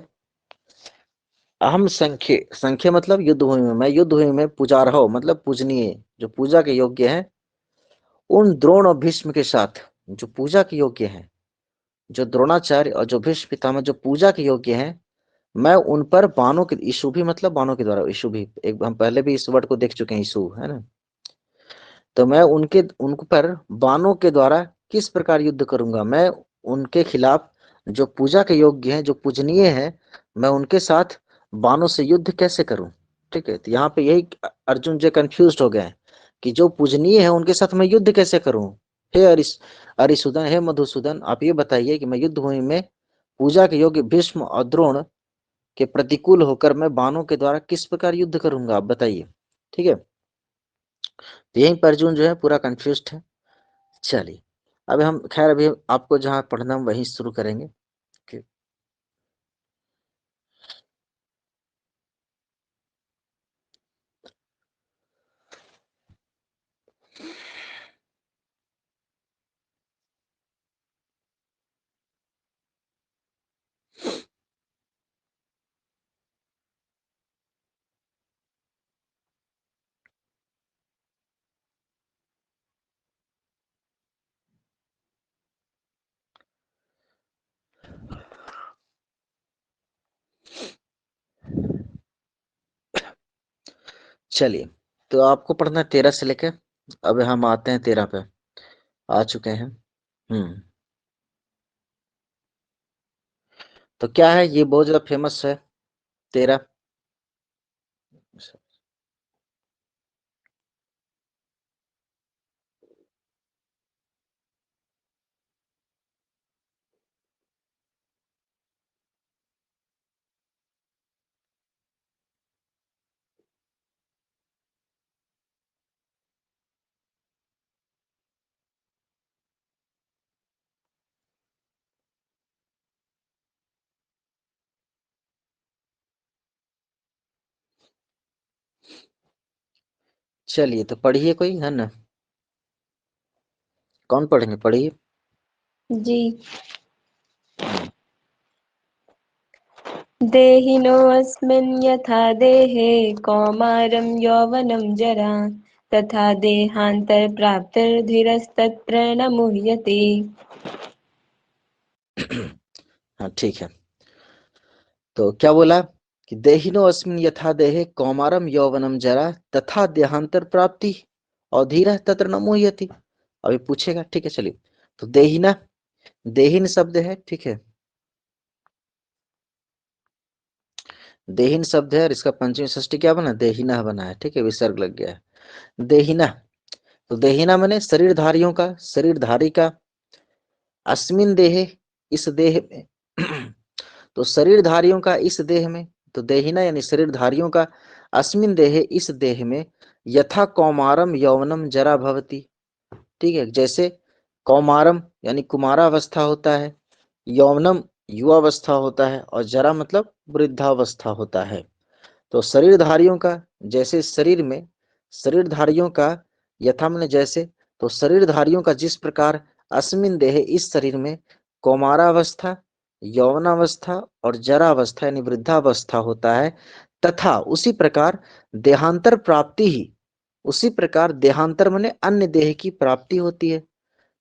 अहम संख्य, संख्य मतलब युद्ध भूमि में, मैं युद्ध भूमि में पूजा रहा हूं, मतलब पूजनीय, जो पूजा के योग्य है, उन द्रोण और भीष्म के साथ, जो पूजा के योग्य है, जो द्रोणाचार्य और जो भीष्म पितामह जो पूजा के योग्य हैं, मैं उन पर बाणों के, इशु भी मतलब बाणों के द्वारा, इशु भी एक हम पहले भी इस वर्ड को देख चुके हैं, इशु है ना। तो मैं उन पर बाणों के द्वारा किस प्रकार युद्ध करूंगा, मैं उनके खिलाफ, जो पूजा के योग्य हैं, जो पूजनीय हैं, मैं उनके साथ बाणों से युद्ध कैसे करूं। ठीक है, तो यहाँ पे यही अर्जुन जो कंफ्यूज हो गए हैं कि जो पूजनीय है उनके साथ मैं युद्ध कैसे करूं। हे अरिसूदन, हे मधुसूदन, आप ये बताइए कि मैं युद्ध भूमि में पूजा के योग्य भीष्म और द्रोण के प्रतिकूल होकर मैं बाणों के द्वारा किस प्रकार युद्ध करूंगा, आप बताइए। ठीक है, तो यहीं पर अर्जुन जो है पूरा कंफ्यूज है। चलिए, अब हम खैर अभी आपको जहाँ पढ़ना हम वहीं शुरू करेंगे। चलिए, तो आपको पढ़ना है 13 से लेके, अब हम आते हैं 13 पे, आ चुके हैं। हम्म तो क्या है, ये बहुत ज्यादा फेमस है 13। चलिए, तो पढ़िए कोई, है ना? कौन पढ़ेंगे, पढ़िए। जी। देहिनोऽस्मिन् यथा देहे कौमारं यौवनं जरा तथा देहान्तरप्राप्तिर्धीरस्तत्र न मुह्यते। हाँ ठीक है, तो क्या बोला कि देहिनो अस्मिन यथा देहे कौमारम यौवनम जरा तथा देहांतर प्राप्ति और धीरः तत्र न मुह्यति। अभी पूछेगा, ठीक है, चलिए। तो देहिना, देहिन शब्द है, ठीक है, देहिन शब्द है और इसका पंचमी षष्ठी क्या बना, देहिना बना है। ठीक है, विसर्ग लग गया है, देहिना। तो देहिना माने शरीरधारियों का, शरीरधारी का, अस्मिन देहे, इस देह में तो शरीरधारियों का इस देह में, तो देहिना यानी शरीरधारियों का, अस्मिन देहे इस देह में, यथा कौमारम यौवनम जरा भवति। ठीक है, जैसे कौमारम यानी कुमारावस्था होता है, यौवनम युवावस्था होता है और जरा मतलब वृद्धावस्था होता है। तो शरीरधारियों का जैसे शरीरधारियों का यथा मैंने जैसे, तो शरीरधारियों का जिस प्रकार अस्मिन देह इस शरीर में कौमारावस्था, यौवनावस्था और जरावस्था यानी वृद्धावस्था होता है, तथा उसी प्रकार देहांतर प्राप्ति ही, उसी प्रकार देहांतर माने अन्य देह की प्राप्ति होती है।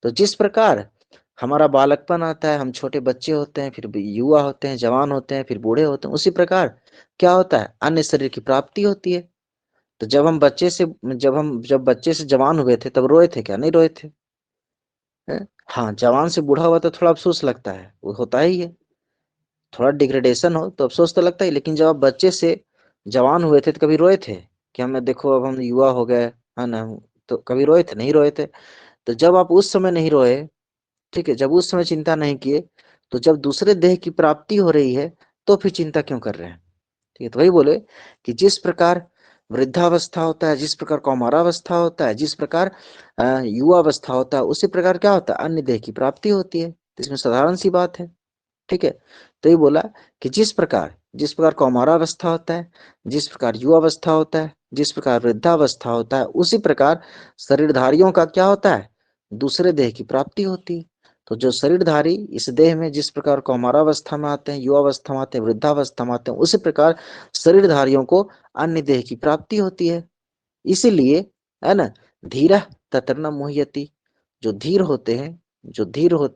तो जिस प्रकार हमारा बालकपन आता है, हम छोटे बच्चे होते हैं, फिर युवा होते हैं, जवान होते हैं, फिर बूढ़े होते हैं, उसी प्रकार क्या होता है, अन्य शरीर की प्राप्ति होती है। तो जब बच्चे से जवान हुए थे तब रोए थे क्या, नहीं रोए थे? हैं? हाँ, जवान से बूढ़ा हुआ तो थोड़ा अफसोस लगता है, वो होता ही है, थोड़ा डिग्रेडेशन हो तो अफसोस तो लगता ही। लेकिन जब आप बच्चे से जवान हुए थे तो कभी रोए थे कि हमें देखो अब हम युवा हो गए, है ना? तो कभी रोए थे, नहीं रोए थे। तो जब आप उस समय नहीं रोए, ठीक है, जब उस समय चिंता नहीं किए, तो जब दूसरे देह की प्राप्ति हो रही है तो फिर चिंता क्यों कर रहे हैं? ठीक है, तो वही बोले कि जिस प्रकार वृद्धावस्था होता है, जिस प्रकार कौमारावस्था होता है, जिस प्रकार युवावस्था होता है, उसी प्रकार क्या होता है, अन्य देह की प्राप्ति होती है। तो इसमें साधारण सी बात है, ठीक है। तो ये बोला कि जिस प्रकार कौमारावस्था होता है, जिस प्रकार युवावस्था होता है, जिस प्रकार वृद्धावस्था होता है, उसी प्रकार शरीरधारियों का क्या होता है, दूसरे देह की प्राप्ति होती है। तो जो शरीरधारी इस देह में जिस प्रकार कौमारावस्था में आते हैं, युवावस्था में आते हैं, वृद्धावस्था में आते हैं, उसी प्रकार शरीरधारियों को अन्य देह की प्राप्ति होती है। इसीलिए, है ना, धीरः तत्र न मुह्यति, जो धीर होते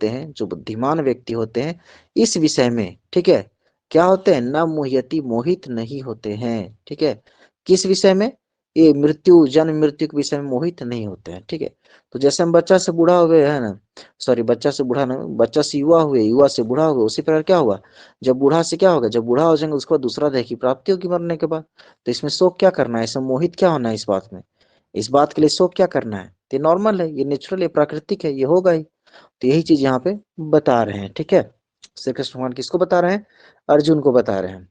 हैं, जो बुद्धिमान व्यक्ति होते हैं, इस विषय में, ठीक है, क्या होते हैं, न मुह्यति, मोहित नहीं होते हैं। ठीक है, किस विषय में? ये मृत्यु, जन्म मृत्यु के विषय में मोहित नहीं होते हैं। ठीक है, तो जैसे हम बच्चा से बूढ़ा हुए, है ना, सॉरी, बच्चा से बूढ़ा ना, बच्चा से युवा हुए, युवा से बूढ़ा हुए, उसी प्रकार क्या हुआ, जब बूढ़ा से क्या होगा, जब बूढ़ा हो जाएंगे उसके बाद दूसरा देह की प्राप्ति होगी मरने के बाद। तो इसमें शोक क्या करना है, इसमें मोहित क्या होना है इस बात में, इस बात के लिए शोक क्या करना है? ये नॉर्मल है, ये नेचुरल, ये प्राकृतिक है, ये होगा ही। तो यही चीज यहाँ पे बता रहे हैं। ठीक है, श्री कृष्ण भगवान किसको बता रहे हैं? अर्जुन को बता रहे हैं।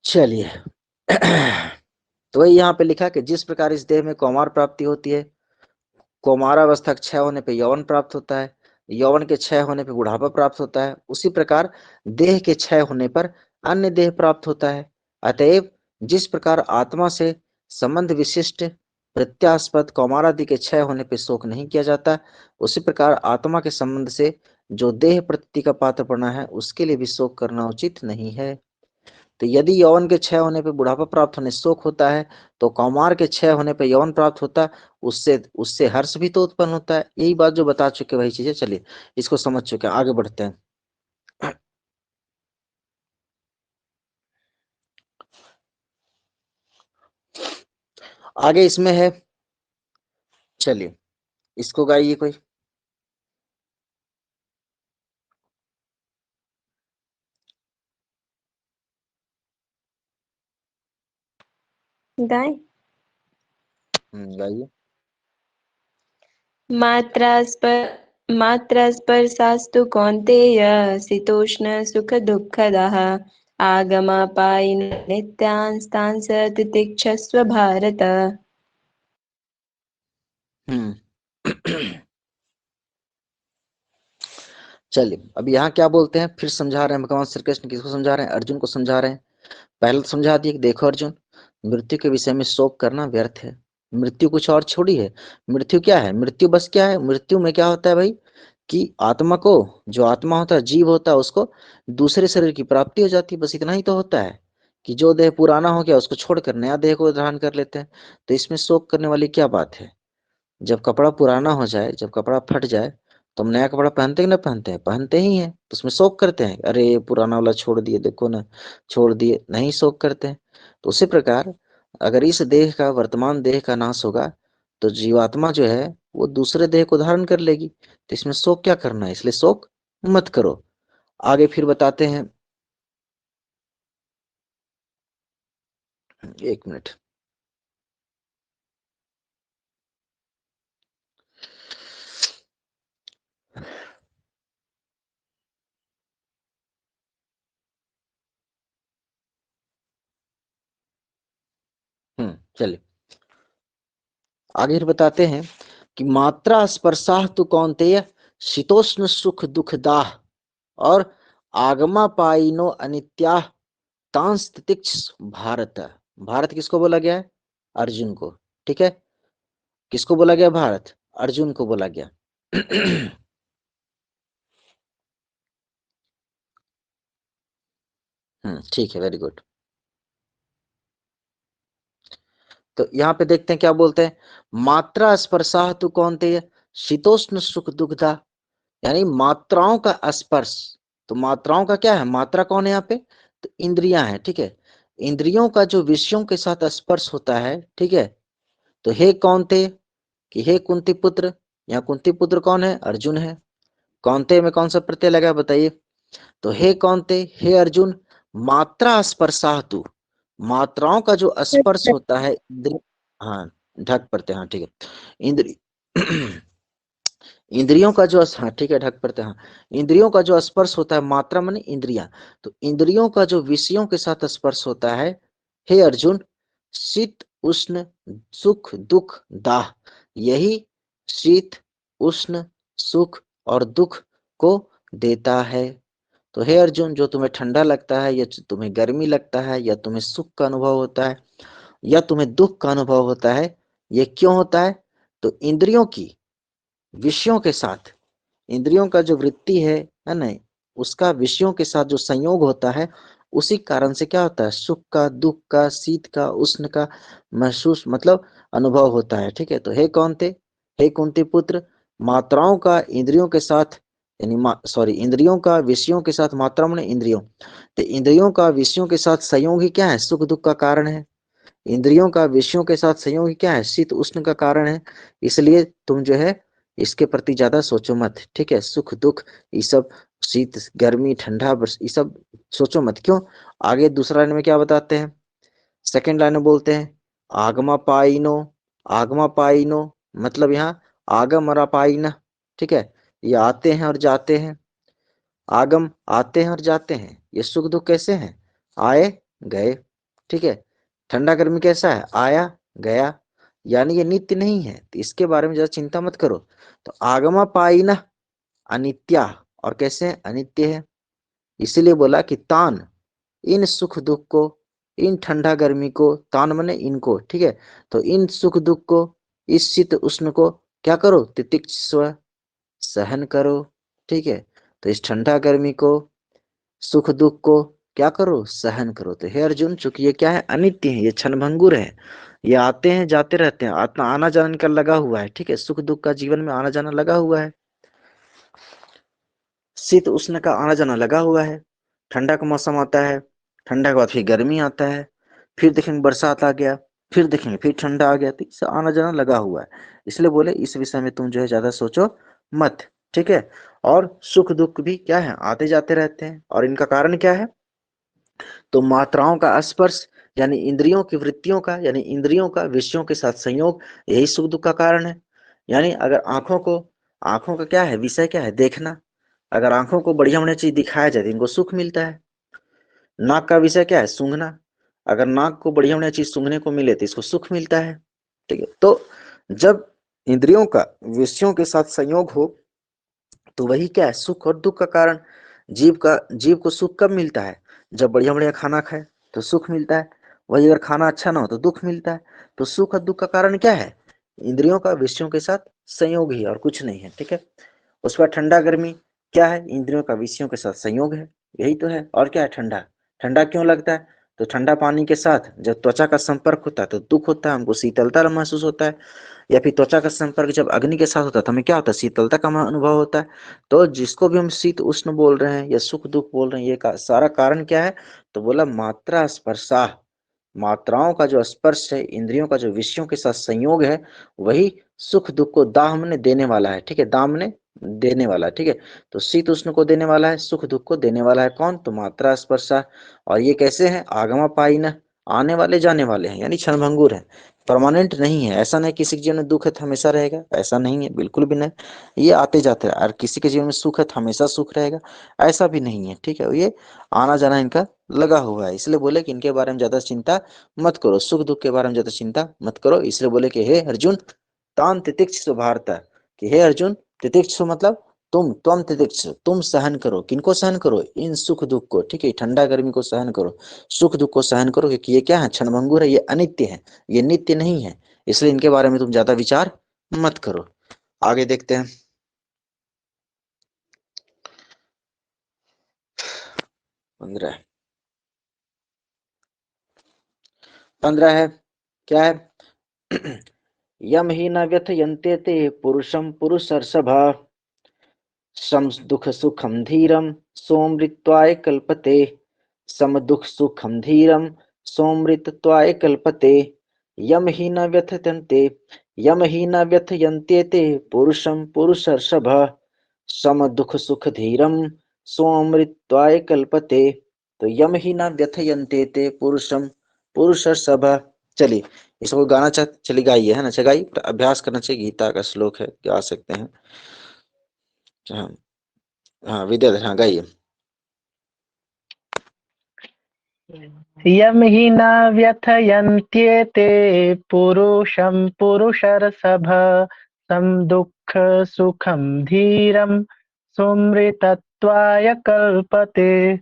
चलिए तो वही यहाँ पे लिखा कि जिस प्रकार इस देह में कौमार प्राप्ति होती है, कौमारावस्था क्षय होने पे यौवन प्राप्त होता है, यौवन के क्षय होने पे बुढ़ापा प्राप्त होता है, उसी प्रकार देह के क्षय होने पर अन्य देह प्राप्त होता है। अतएव जिस प्रकार आत्मा से संबंध विशिष्ट प्रत्यास्पद कौमारादि के क्षय होने पे शोक नहीं किया जाता, उसी प्रकार आत्मा के संबंध से जो देह प्रतीति का पात्र बना है उसके लिए भी शोक करना उचित नहीं है। तो यदि यौवन के क्षय होने पे बुढ़ापा प्राप्त होने शोक होता है, तो कौमार के क्षय होने पे यौवन प्राप्त होता है, उससे उससे हर्ष भी तो उत्पन्न होता है। यही बात जो बता चुके वही चीजें, चलिए इसको समझ चुके हैं, आगे बढ़ते हैं। आगे इसमें है, चलिए इसको गाइए कोई। गाय। गाइए। मात्रा स्पर्शास्तु कौन्तेय शीतोष्ण सुख दुःखदाः आगमापायिनो नित्यान्स्तान् तितिक्षस्व भारत। हम्म चलिए अब यहाँ क्या बोलते हैं, फिर समझा रहे हैं भगवान श्री कृष्ण, किसको समझा रहे हैं, अर्जुन को समझा रहे हैं। पहले तो समझा दिया कि देखो अर्जुन, मृत्यु के विषय में शोक करना व्यर्थ है। मृत्यु कुछ और छोड़ी है। मृत्यु क्या है, मृत्यु बस क्या है, मृत्यु में क्या होता है भाई, कि आत्मा को, जो आत्मा होता है, जीव होता है, उसको दूसरे शरीर की प्राप्ति हो जाती है, बस इतना ही तो होता है। कि जो देह पुराना हो गया उसको छोड़कर नया देह को धारण कर लेते हैं। तो इसमें शोक करने वाली क्या बात है? जब कपड़ा पुराना हो जाए, जब कपड़ा फट जाए, तो हम नया कपड़ा पहनते कि ना पहनते हैं, पहनते ही हैं, तो उसमें शोक करते हैं, अरे पुराना वाला छोड़ दिए, देखो ना, छोड़ दिए, नहीं शोक करते हैं। तो उसी प्रकार अगर इस देह का, वर्तमान देह का नाश होगा, तो जीवात्मा जो है वो दूसरे देह को धारण कर लेगी। तो इसमें शोक क्या करना है, इसलिए शोक मत करो। आगे फिर बताते हैं, एक मिनट। चलिए आगे फिर बताते हैं कि मात्रा स्पर्शाह तु कौन्तेय शीतोष्ण सुख दुखदाह और आगमा अनित्या तांस तितिक्ष भारत। भारत किसको बोला गया है? अर्जुन को। ठीक है, किसको बोला गया भारत? अर्जुन को बोला गया। ठीक है, वेरी गुड। तो यहाँ पे देखते हैं क्या बोलते हैं, मात्रा स्पर्शाह तु कौन्तेय शीतोष्ण सुख दुखदा, यानी मात्राओं का स्पर्श। तो मात्राओं का क्या है? मात्रा कौन है यहाँ पे? तो इंद्रियां हैं। ठीक है, इंद्रियों का जो विषयों के साथ स्पर्श होता है, ठीक है, तो हे कौन्ते, कि हे कुंती पुत्र, यहाँ कुंती पुत्र कौन है? अर्जुन है। कौन्ते में कौन सा प्रत्यय लगा है बताइए? तो हे कौन्ते, हे अर्जुन, मात्रा स्पर्शाह तु, मात्राओं का जो स्पर्श होता है इंद्र, हाँ ढक पड़ते, हाँ ठीक है, इंद्र इंद्रियों का जो, हाँ ठीक है ढक पड़ते, हाँ इंद्रियों का जो स्पर्श होता है, मात्रा माने इंद्रियां, तो इंद्रियों का जो विषयों के साथ स्पर्श होता है, हे अर्जुन, शीत उष्ण सुख दुख दाह, यही शीत उष्ण सुख और दुख को देता है। तो हे अर्जुन, जो तुम्हें ठंडा लगता है या तुम्हें गर्मी लगता है या तुम्हें सुख का अनुभव होता है या तुम्हें दुख का अनुभव होता है, ये क्यों होता है? तो इंद्रियों की विषयों के साथ, इंद्रियों का जो वृत्ति है ना, उसका विषयों के साथ जो संयोग होता है, उसी कारण से क्या होता है? सुख का, दुख का, शीत का, उष्ण का महसूस मतलब अनुभव होता है। ठीक है, तो हे कौन थे, हे कुंती पुत्र, मात्राओं का इंद्रियों के साथ, यानी सॉरी, इंद्रियों का विषयों के साथ, मात्रा में इंद्रियों, तो इंद्रियों का विषयों के साथ संयोग ही क्या है? सुख दुख का कारण है। इंद्रियों का विषयों के साथ संयोग ही क्या है? शीत उष्ण का कारण है। इसलिए तुम जो है इसके प्रति ज्यादा सोचो मत। ठीक है, सुख दुख ये सब, शीत गर्मी ठंडा ये सब सोचो मत। क्यों? आगे दूसरा लाइन में क्या बताते हैं? सेकंड लाइन में बोलते हैं आगमा पाइनो, आगमा पाइनो मतलब यहाँ आगम और अपाइना। ठीक है, ये आते हैं और जाते हैं, आगम आते हैं और जाते हैं, ये सुख दुख कैसे हैं? आए गए। ठीक है, ठंडा गर्मी कैसा है? आया गया, यानी ये नित्य नहीं है, तो इसके बारे में ज्यादा चिंता मत करो। तो आगमा पाइना अनित्या, और कैसे है? अनित्य है। इसीलिए बोला कि तान, इन सुख दुख को, इन ठंडा गर्मी को, तान मने इनको, ठीक है, तो इन सुख दुख को, इस शीत उष्ण को क्या करो? तितिक्षस्व, सहन करो। ठीक है, तो इस ठंडा गर्मी को, सुख दुख को क्या करो? सहन करो। तो हे अर्जुन, चूंकि ये क्या है? अनित्य है, ये क्षणभंगुर है, ये आते हैं जाते रहते हैं, आत्मा आना जाना इनका लगा हुआ है। ठीक है, सुख दुख का जीवन में आना जाना लगा हुआ है, शीत उष्ण का आना जाना लगा हुआ है। ठंडा का मौसम आता है, ठंडा के बाद फिर गर्मी आता है, फिर देखेंगे बरसात आ गया, फिर देखेंगे फिर ठंडा आ गया, तो इससे आना जाना लगा हुआ है। इसलिए बोले इस विषय में तुम जो है ज्यादा सोचो मत। ठीक है, और सुख दुख भी क्या है? आते जाते रहते हैं, और इनका कारण क्या है? तो मात्राओं का स्पर्श, यानी इंद्रियों की वृत्तियों का, यानी इंद्रियों का विषयों के साथ संयोग, यही सुख दुख का कारण है। यानी अगर आंखों को, आंखों का क्या है? विषय क्या है? देखना। अगर आंखों को बढ़िया बढ़िया चीज दिखाया जाए तो इनको सुख मिलता है। नाक का विषय क्या है? सूंघना। अगर नाक को बढ़िया बढ़िया चीज सूंघने को मिले तो इसको सुख मिलता है। ठीक है, तो जब इंद्रियों का विषयों के साथ संयोग हो तो वही क्या है? सुख और दुख का कारण। जीव को सुख कब मिलता है? जब बढ़िया बढ़िया खाना खाए तो सुख मिलता है। वही अगर खाना अच्छा ना हो तो दुख मिलता है। तो सुख और दुख का कारण क्या है? इंद्रियों का विषयों के साथ संयोग ही, और कुछ नहीं है। ठीक है, उस पर ठंडा गर्मी क्या है? इंद्रियों का विषयों के साथ संयोग है, यही तो है। और क्या है? ठंडा। ठंडा क्यों लगता है? तो ठंडा पानी के साथ जब त्वचा का संपर्क होता है तो दुख होता है, हमको शीतलता महसूस होता है। या फिर त्वचा का संपर्क जब अग्नि के साथ होता है तो हमें क्या होता है? शीतलता का अनुभव होता है। तो जिसको भी हम शीत उष्ण बोल रहे हैं या सुख दुख बोल रहे हैं, ये सारा कारण क्या है? तो बोला मात्रा स्पर्शा, मात्राओं का जो स्पर्श है, इंद्रियों का जो विषयों के साथ संयोग है, वही सुख दुख को दाम ने देने वाला है। ठीक है, दाम ने देने वाला है। ठीक है, तो शीत उष्ण को देने वाला है, सुख दुख को देने वाला है कौन? तो मात्रा स्पर्शा। और ये कैसे है? आगमा पाइना, आने वाले जाने वाले हैं, यानी क्षणभंगुर है, परमानेंट नहीं है। ऐसा नहीं किसी के जीवन में दुख है तो हमेशा रहेगा, ऐसा नहीं है, बिल्कुल भी नहीं। ये आते जाते रहे। और किसी के जीवन में सुख है तो हमेशा सुख रहेगा, ऐसा भी नहीं है। ठीक है, ये आना जाना इनका लगा हुआ है। इसलिए बोले कि इनके बारे में ज्यादा चिंता मत करो, सुख दुख के बारे में ज्यादा चिंता मत करो। इसलिए बोले कि हे अर्जुन, तान तितिक्षु भारत, कि हे अर्जुन, तितिक्षु मतलब त्वम तितिक्ष, तुम सहन करो, किनको सहन करो, इन सुख दुख को, ठीक है, ठंडा गर्मी को सहन करो, सुख दुख को सहन करो, क्योंकि ये क्या है, क्षणभंगुर है, ये अनित्य है, ये नित्य नहीं है, इसलिए इनके बारे में तुम ज्यादा विचार मत करो। आगे देखते हैं। 15 है, क्या है? यम ही न व्यथयन्ते ते पुरुषम पुरुषर्षभ, सम दुख सुखम धीरम सोमृत्वाय कल्पते, सम दुख सुखम धीरम सोमृतत्वाय कल्पते, यम ही न व्यथयन्ते, यम ही न व्यथयन्ते ते पुरुषम पुरुषर्षभ, सम दुख सुख धीरम सोमृत्वाय कल्पते। तो यम ही न व्यथयन्ते ते पुरुषम पुरुषर्षभ। चलिए इसको गाना चली गाइए, है ना, चगाई, अभ्यास करना चाहिए, गीता का श्लोक है, गा सकते हैं। हाँ हाँ विद्याधर, हाँ गाइए। यम हि न व्यथयन्त्येते पुरुषं पुरुषर्षभ, सम दुःख सुखं धीरं सुमृतत्वाय कल्पते।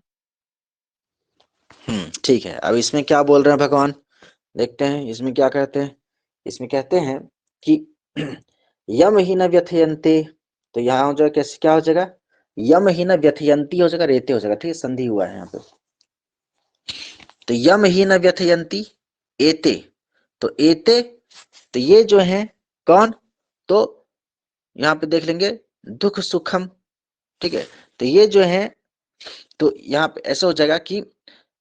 ठीक है, अब इसमें क्या बोल रहे हैं भगवान, देखते हैं इसमें क्या कहते हैं। इसमें कहते हैं कि यम ही न व्यथयन्ते, तो यहाँ जो है कैसे क्या हो जाएगा, यम ही न व्यथयन्ती हो जाएगा, रेते हो जाएगा, ठीक है, संधि हुआ है यहाँ पे। तो यम ही न व्यथयन्ती एते, तो एते, तो ये जो है कौन, तो यहाँ पे देख लेंगे दुख सुखम, ठीक है, तो ये जो है, तो यहाँ पे ऐसा हो जाएगा कि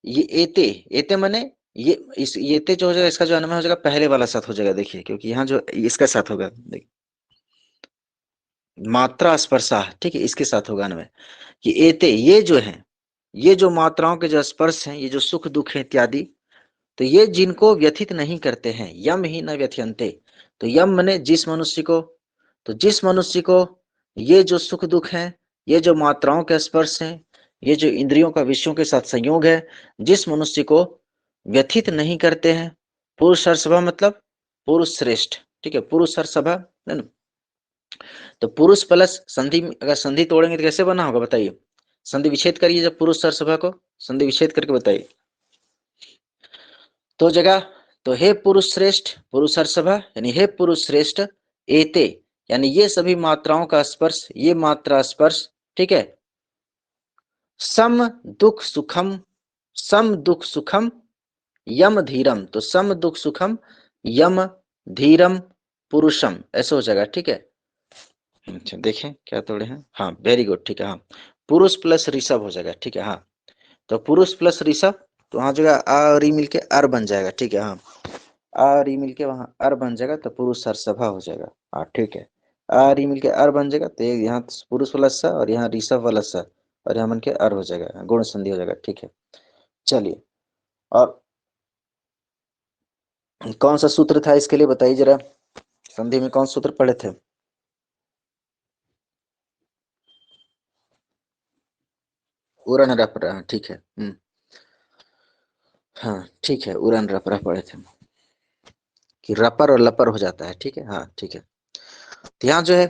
ये एते, एते माने ये, इस एते जो हो जाएगा, इसका जो अन्वय हो जाएगा पहले वाला साथ हो जाएगा, देखिए, क्योंकि यहाँ जो इसका साथ होगा, मात्रा स्पर्शा, ठीक है, इसके साथ होगा अन्वय, कि एते, ये जो है, ये जो मात्राओं के जो स्पर्श हैं, ये जो सुख दुख है इत्यादि, तो ये जिनको व्यथित नहीं करते हैं, यम ही न व्यथयन्ते, तो यम माने जिस मनुष्य को, तो जिस मनुष्य को ये जो सुख दुख है, ये जो मात्राओं के स्पर्श है, ये जो इंद्रियों का विषयों के साथ संयोग है, जिस मनुष्य को व्यथित नहीं करते हैं, पुरुष सभा मतलब पुरुष श्रेष्ठ, ठीक है, पुरुष सभा है ना। तो पुरुष प्लस संधि, अगर संधि तोड़ेंगे तो कैसे बना होगा बताइए, संधि विच्छेद करिए, जब पुरुष सभा को संधि विच्छेद करके बताइए, तो जगह, तो हे पुरुष श्रेष्ठ, पुरुष सभा यानी हे पुरुष श्रेष्ठ, एते यानी ये सभी मात्राओं का स्पर्श, ये मात्रा स्पर्श, ठीक है, सम दुख सुखम, सम दुख सुखम यम धीरम, तो सम दुख सुखम यम धीरम पुरुषम, ऐसा हो जाएगा, ठीक है। अच्छा देखें क्या तोड़े हैं, हाँ वेरी गुड, ठीक है, हाँ पुरुष प्लस ऋषभ हो जाएगा, ठीक है, हाँ तो पुरुष प्लस ऋषभ, तो वहां जगह आ और ई मिलके अर बन जाएगा, ठीक है, हाँ आ और ई मिलके वहां अर बन जाएगा, तो पुरुष सरसभा हो जाएगा, हाँ ठीक है, आ और ई मिलके अर बन जाएगा, तो यहाँ पुरुष वाला स और यहाँ ऋषभ वाला स, और यहाँ बन के अर हो जाएगा, गुण संधि हो जाएगा, ठीक है। चलिए, और कौन सा सूत्र था इसके लिए बताइए जरा, संधि में कौन सूत्र पढ़े थे, उरन रपरा, ठीक है, हाँ ठीक है, उरन रपरा पढ़े थे, कि रपर और लपर हो जाता है, ठीक है, हाँ ठीक है। तो यहाँ जो है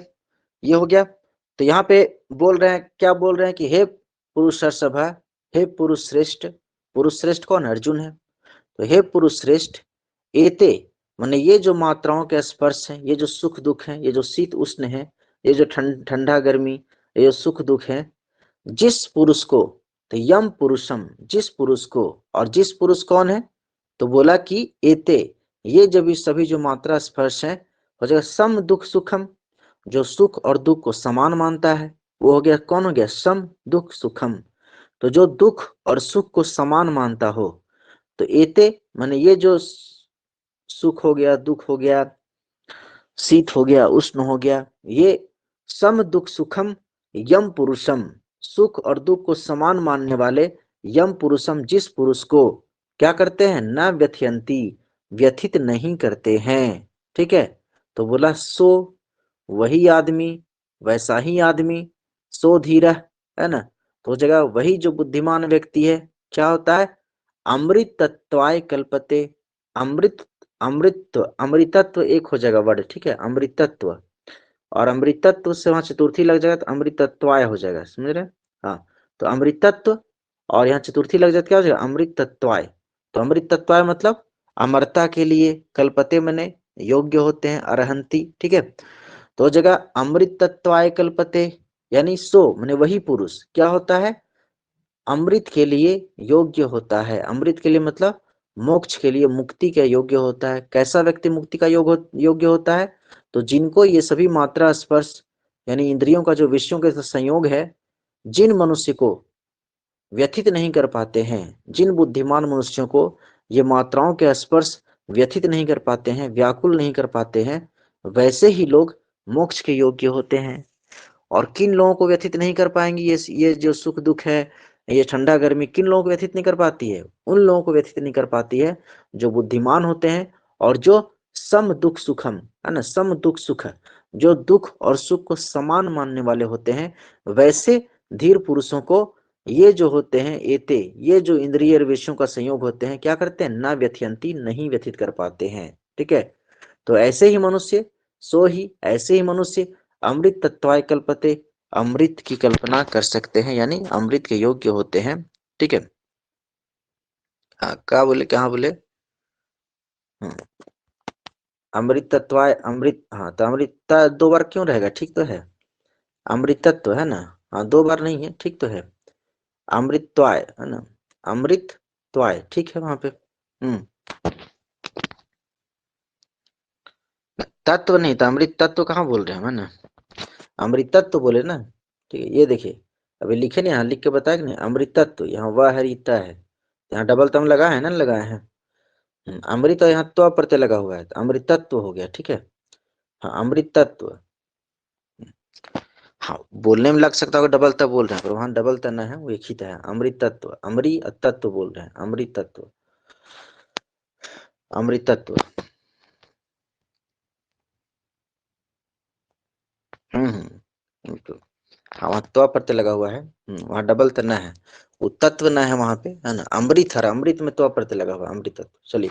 ये हो गया, तो यहाँ पे बोल रहे हैं, क्या बोल रहे हैं कि हे पुरुष सभा, हे पुरुष श्रेष्ठ, पुरुष श्रेष्ठ कौन, अर्जुन है, तो हे पुरुष श्रेष्ठ, एते माने ये जो मात्राओं के स्पर्श है, ये जो सुख दुख है, ये जो शीत उष्ण है, ये जो ठंडा गर्मी, ये जो सुख दुख है, जिस पुरुष को, तो यम पुरुषम, जिस पुरुष को, और जिस पुरुष कौन है, तो बोला कि एते, ये जब सभी जो मात्रा स्पर्श है, हो जाएगा सम दुख सुखम, जो सुख और दुख को समान मानता है, वो हो गया, कौन हो गया, सम दुख सुखम, तो जो दुख और सुख को समान मानता हो, तो एते माने ये जो सुख हो गया, दुख हो गया, शीत हो गया, उष्ण हो गया, ये सम दुख सुखम यम पुरुषम, सुख और दुख को समान मानने वाले यम पुरुषम, जिस पुरुष को क्या करते हैं, न व्यथयंती, व्यथित नहीं करते हैं, ठीक है, तो बोला सो, वही आदमी, वैसा ही आदमी, सो धीरा, है ना, तो जगह वही जो बुद्धिमान व्यक्ति है, क्या होता है, अमृत तत्वाय कल्पते, अमृत, अमृतत्व, अमृतत्व एक हो जाएगा वर्ड, ठीक है, अमृतत्व, और अमृतत्व से वहां चतुर्थी लग जाएगा तो अमृतत्वाय हो जाएगा, समझ रहे? हाँ, तो अमृतत्व और यहाँ चतुर्थी लग जाए तो क्या हो जाएगा? अमृतत्वाय। तो अमृतत्वाय मतलब अमरता के लिए, कल्पते मने योग्य होते हैं, अरहंती, ठीक है। तो जगह अमृतत्वाय कल्पते, यानी सो माने वही पुरुष क्या होता है? अमृत के लिए योग्य होता है। अमृत के लिए मतलब मोक्ष के लिए, मुक्ति के योग्य होता है। कैसा व्यक्ति मुक्ति का योग्य होता है? तो जिनको ये सभी मात्रा स्पर्श यानी इंद्रियों का जो विषयों के साथ संयोग है, जिन मनुष्य को व्यथित नहीं कर पाते हैं, जिन बुद्धिमान मनुष्यों को ये मात्राओं के स्पर्श व्यथित नहीं कर पाते हैं, व्याकुल नहीं कर पाते हैं, वैसे ही लोग मोक्ष के योग्य होते हैं। और किन लोगों को व्यथित नहीं कर पाएंगे? ये जो सुख दुख है, ये ठंडा गर्मी किन लोगों को व्यथित नहीं कर पाती है? उन लोगों को व्यथित नहीं कर पाती है जो बुद्धिमान होते हैं और जो सम दुख सुखम, है ना, सम दुख सुख, जो दुख और सुख को समान मानने वाले होते हैं, वैसे धीर पुरुषों को ये जो होते हैं एते, ये जो इंद्रिय विषयों का संयोग होते हैं, क्या करते हैं? ना व्यथयंती, नहीं व्यथित कर पाते हैं, ठीक है। तो ऐसे ही मनुष्य, सो ही ऐसे ही मनुष्य अमृत तत्वाय कल्पते, अमृत की कल्पना कर सकते हैं, यानी अमृत के योग्य होते हैं, ठीक है। हाँ, क्या बोले, क्या बोले? अमृत तत्वाय अमृत, हाँ तो अमृत दो बार क्यों रहेगा? ठीक तो है, अमृतत्व है ना, हाँ दो बार नहीं है, ठीक तो है। अमृतत्वाय है ना, अमृतत्वाय ठीक है वहां पे। तत्व नहीं था, अमृत तत्व कहाँ बोल रहे हैं, है ना, अमृत तत्व बोले ना, ठीक है। ये देखिए अभी लिखे नहीं, यहाँ लिख के बताया कि नहीं, अमृत तत्व, यहाँ वह है रीता है, यहाँ डबल तम लगा है ना, लगाए हैं। अमृत और यहाँ तो प्रत्यय लगा हुआ है, तो अमृत तत्व हो गया, ठीक है। हाँ अमृत तत्व, हाँ बोलने में लग सकता होगा डबल तत्व बोल रहे हैं, पर वहां डबल तत्व है, वो एक ही है, अमृत तत्व, अमृत तत्व बोल रहे हैं, अमृत तत्व, अमृत तत्व। तो हाँ वहाँ तो प्रत्यय लगा हुआ है, वहाँ डबल तना है, वो तत्व ना है वहां पे, है ना, अमृत हर, अमृत में तो प्रत्यय लगा हुआ है, अमृत तत्व। चलिए,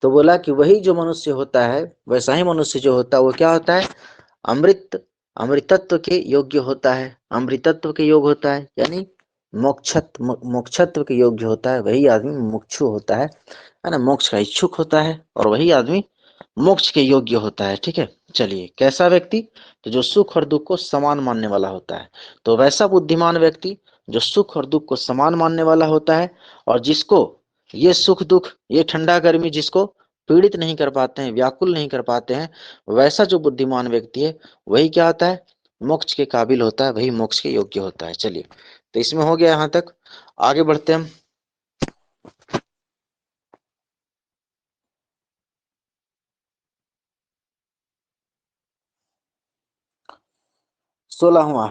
तो बोला कि वही जो मनुष्य होता है, वैसा ही मनुष्य जो होता है वो क्या होता है? अमृत, अमृतत्व के योग्य होता है, अमृतत्व के योग होता है, यानी मोक्षत्व के योग्य होता है, वही आदमी मुमुक्षु होता है ना, मोक्ष का इच्छुक होता है, और वही आदमी मोक्ष के योग्य होता है, ठीक है। चलिए, कैसा व्यक्ति? तो जो सुख और दुख को समान मानने वाला होता है। तो वैसा बुद्धिमान व्यक्ति जो सुख और दुख को समान मानने वाला होता है, और जिसको ये सुख दुख, ये ठंडा गर्मी जिसको पीड़ित नहीं कर पाते हैं, व्याकुल नहीं कर पाते हैं, वैसा जो बुद्धिमान व्यक्ति है, वही क्या होता है? मोक्ष के काबिल होता है, वही मोक्ष के योग्य होता है। चलिए, तो इसमें हो गया यहां तक, आगे बढ़ते हैं हम। 16वां,